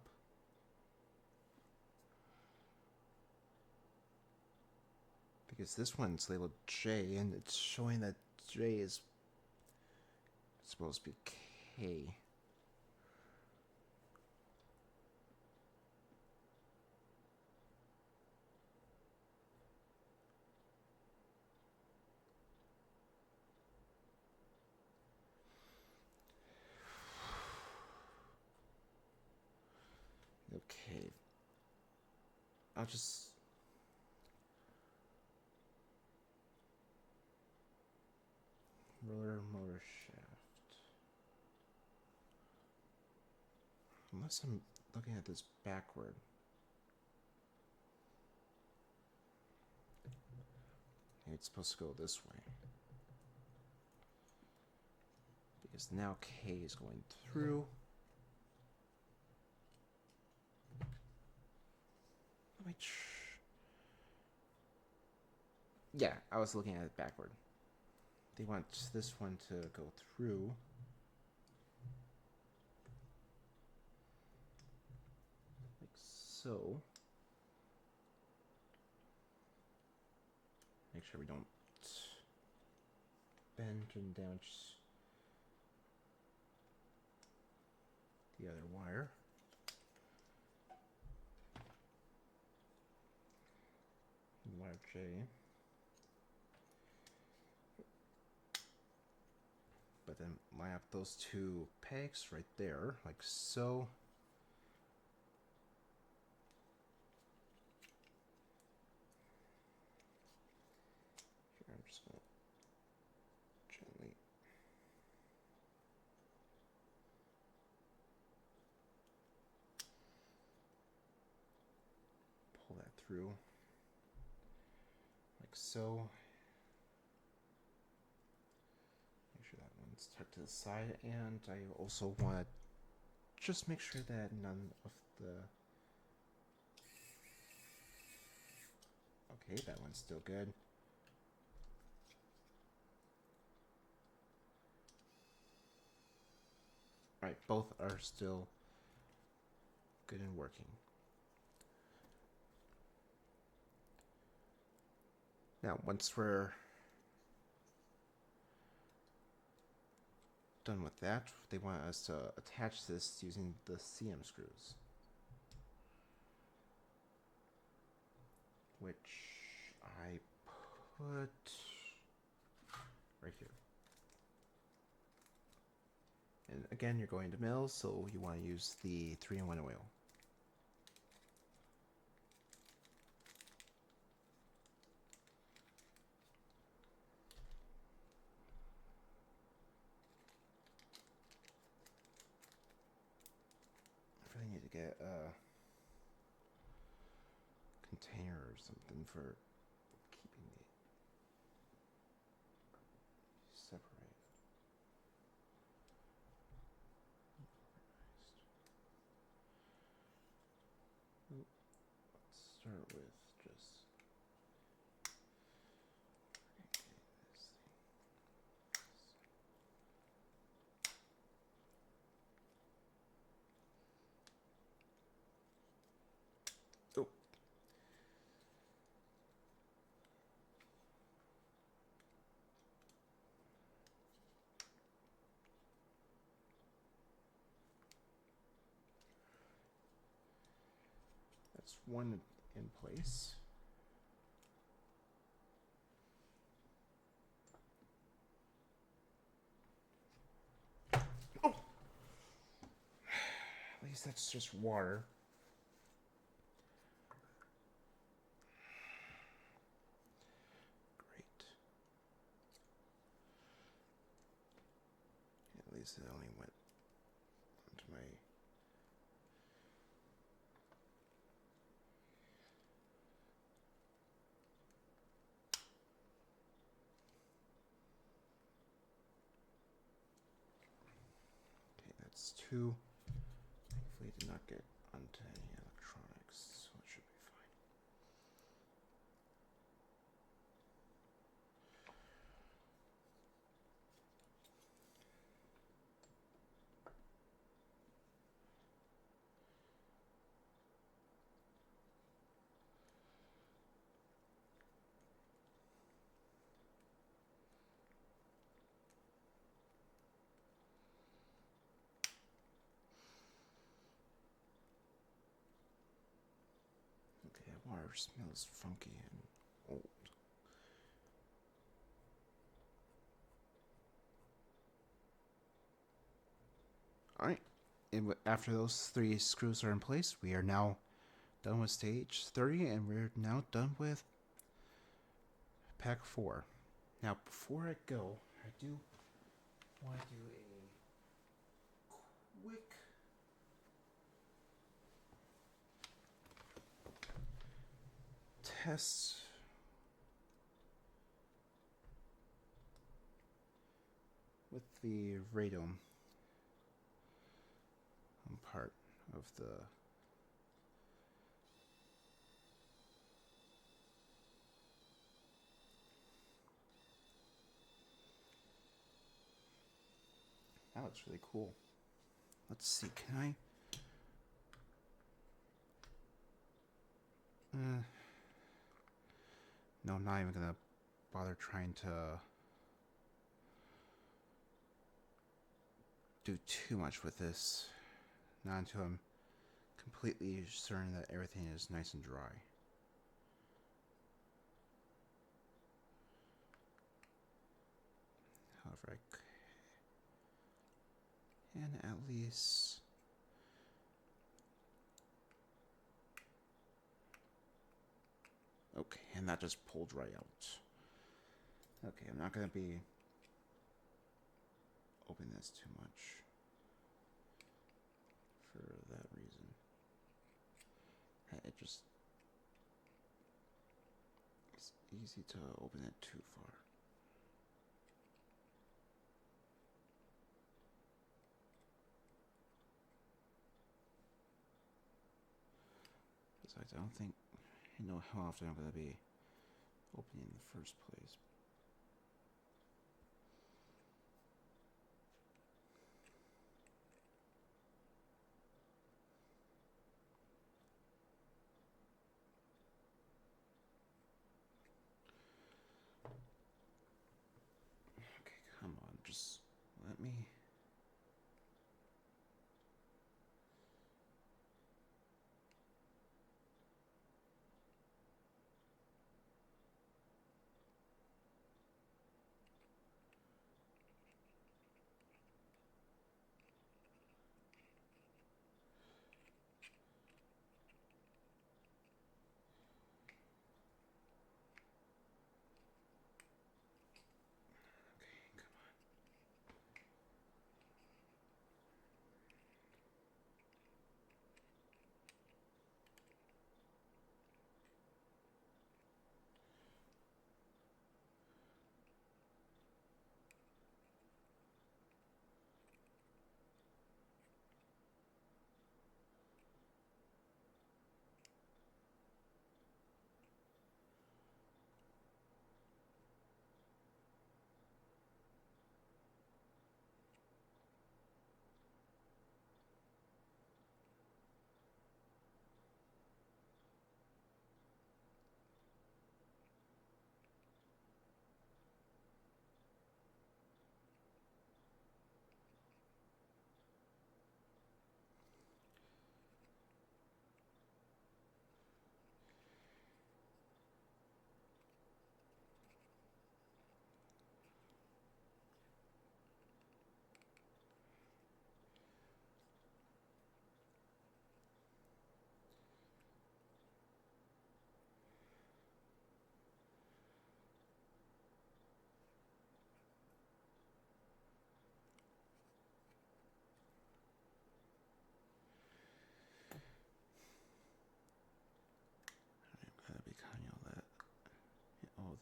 Because this one's labeled J, and it's showing that J is supposed to be K. Okay. I'll just... roller motor shaft. Unless I'm looking at this backward. Maybe it's supposed to go this way. Because now K is going through. Let me yeah, I was looking at it backward. They want this one to go through. Like so. Make sure we don't bend and damage the other wire. Wire J. But then line up those 2 pegs right there, like so. Here, I'm just gonna gently pull that through, like so. Make sure that one's tucked to the side, and I also want to just make sure that none of the... Okay, that one's still good. Alright, both are still good and working. Now, once we're done with that, they want us to attach this using the CM screws, which I put right here. And again, you're going to mill, so you want to use the 3-in-1 oil. I really need to get a container or something for keeping it separate. start with just this thing. Oh. That's one in place. Oh! At least that's just water. Great. At least it only went onto my... Okay, that's two. Thankfully it did not get onto any electronics, so it should be fine. Okay, that water smells funky and old. Alright, after those three screws are in place, we are now done with stage 30, and we're now done with pack 4. Now, before I go, I do want to do a quick test with the radome part of the that looks really cool. Let's see, can I no, I'm not even gonna bother trying to do too much with this, not until I'm completely certain that everything is nice and dry. However, I can at least okay, and that just pulled right out. Okay, I'm not gonna be opening this too much for that reason. It just it's easy to open it too far. Besides, I don't think I know how often I'm gonna be opening in the first place. Okay, come on, just let me.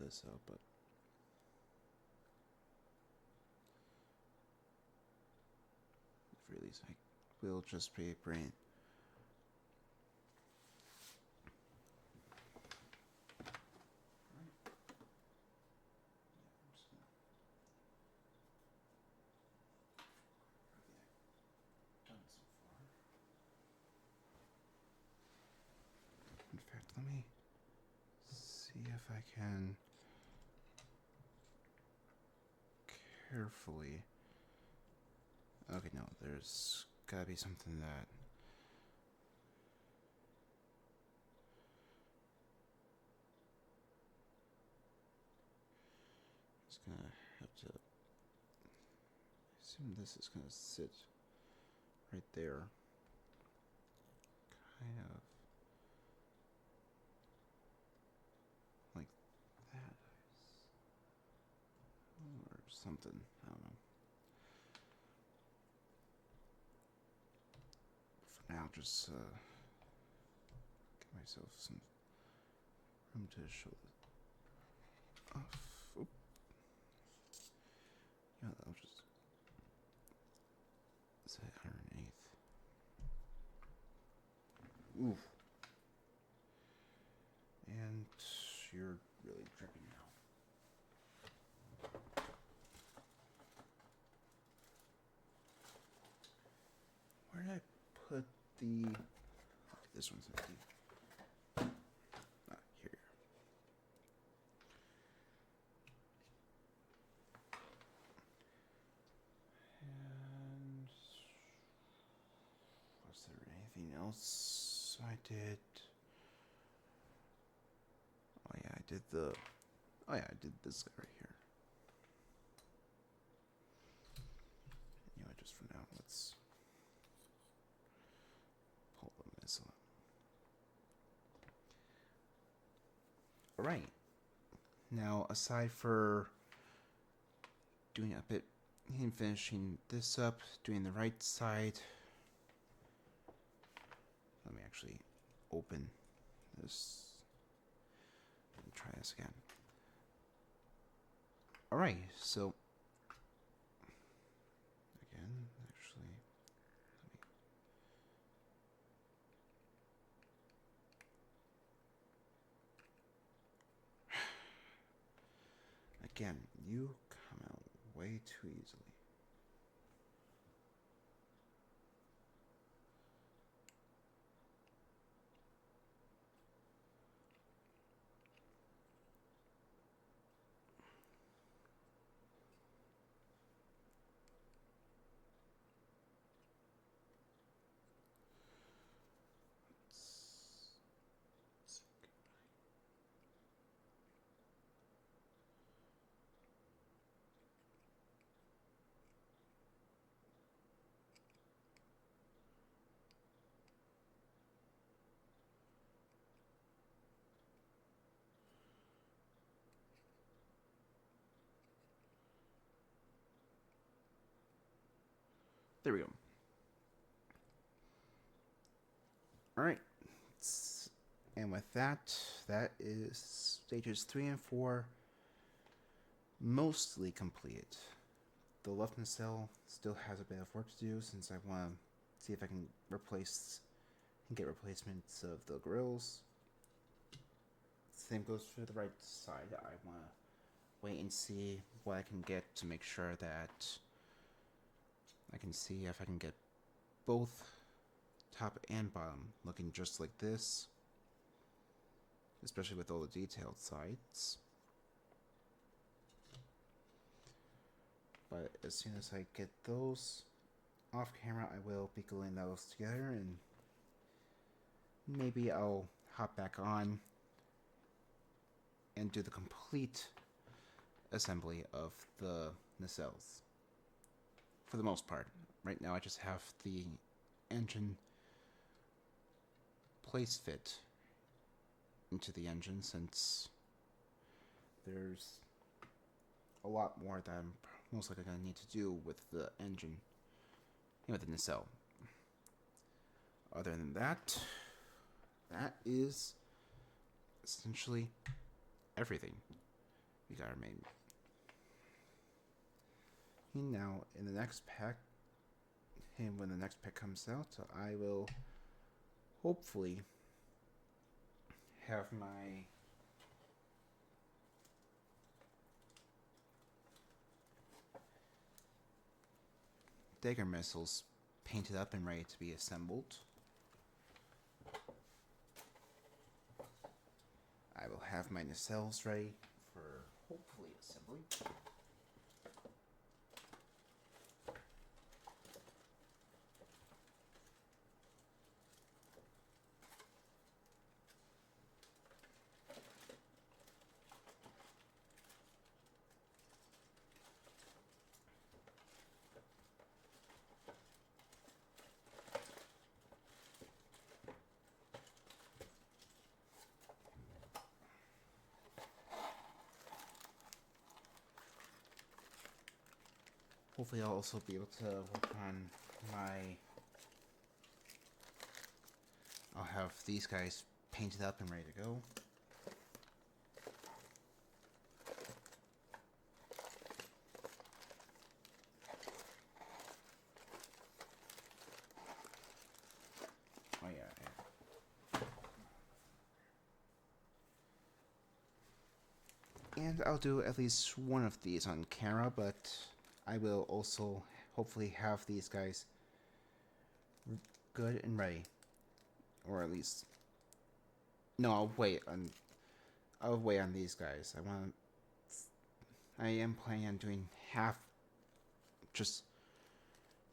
this up, but really, I will just be brain. In fact, let me see if I can carefully. Okay, no, there's gotta be something that. Just gonna have to. I assume this is gonna sit right there. Kind of. Like that. Or something. I don't know. For now, just give myself some room to show this off. Oop. Yeah, I'll just say underneath. Oof. And you're really dripping now. Where did I put the... Okay, this one's empty. Ah, here. And... was there anything else I did? Oh yeah, I did the... Oh yeah, I did this guy right here. Anyway, just for now, let's pull the missile out. Alright. Now, aside for doing a bit and finishing this up, doing the right side, let me actually open this and try this again. Alright, so again, actually, again, you come out way too easily. There we go. Alright. And with that, that is stages 3 and 4 mostly complete. The left nacelle still has a bit of work to do since I want to see if I can get replacements of the grills. Same goes for the right side. I want to wait and see what I can get to make sure that I can see if I can get both top and bottom looking just like this, especially with all the detailed sides. But as soon as I get those off camera, I will be gluing those together, and maybe I'll hop back on and do the complete assembly of the nacelles. For the most part. Right now I just have the engine place fit into the engine, since there's a lot more that I'm most likely going to need to do with the engine, with the nacelle. Other than that, that is essentially everything. We got our main. Now, in the next pack, and when the next pack comes out, I will hopefully have my dagger missiles painted up and ready to be assembled. I will have my nacelles ready for hopefully assembly. Hopefully I'll also be able to work on my... I'll have these guys painted up and ready to go. Oh yeah. And I'll do at least one of these on camera, but I will also hopefully have these guys good and ready. Or at least... No, I'll wait on these guys. I am planning on doing half just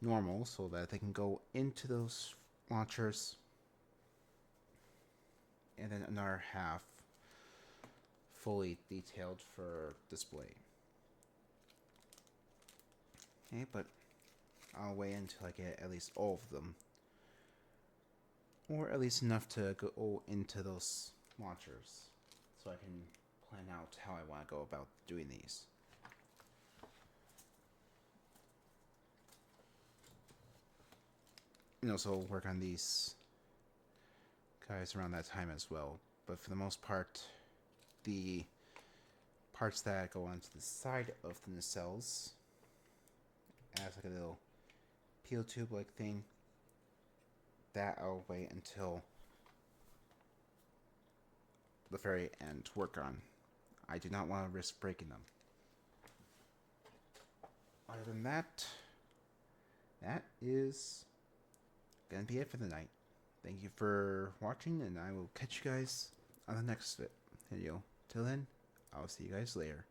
normal so that they can go into those launchers, and then another half fully detailed for display. Okay, but I'll wait until I get at least all of them, or at least enough to go into those launchers, so I can plan out how I want to go about doing these. And also work on these guys around that time as well. But for the most part, the parts that go onto the side of the nacelles as like a little peel tube like thing, that I'll wait until the very end to work on. I do not want to risk breaking them. Other than that, that is gonna be it for the night. Thank you for watching, and I will catch you guys on the next video. Till then, I'll see you guys later.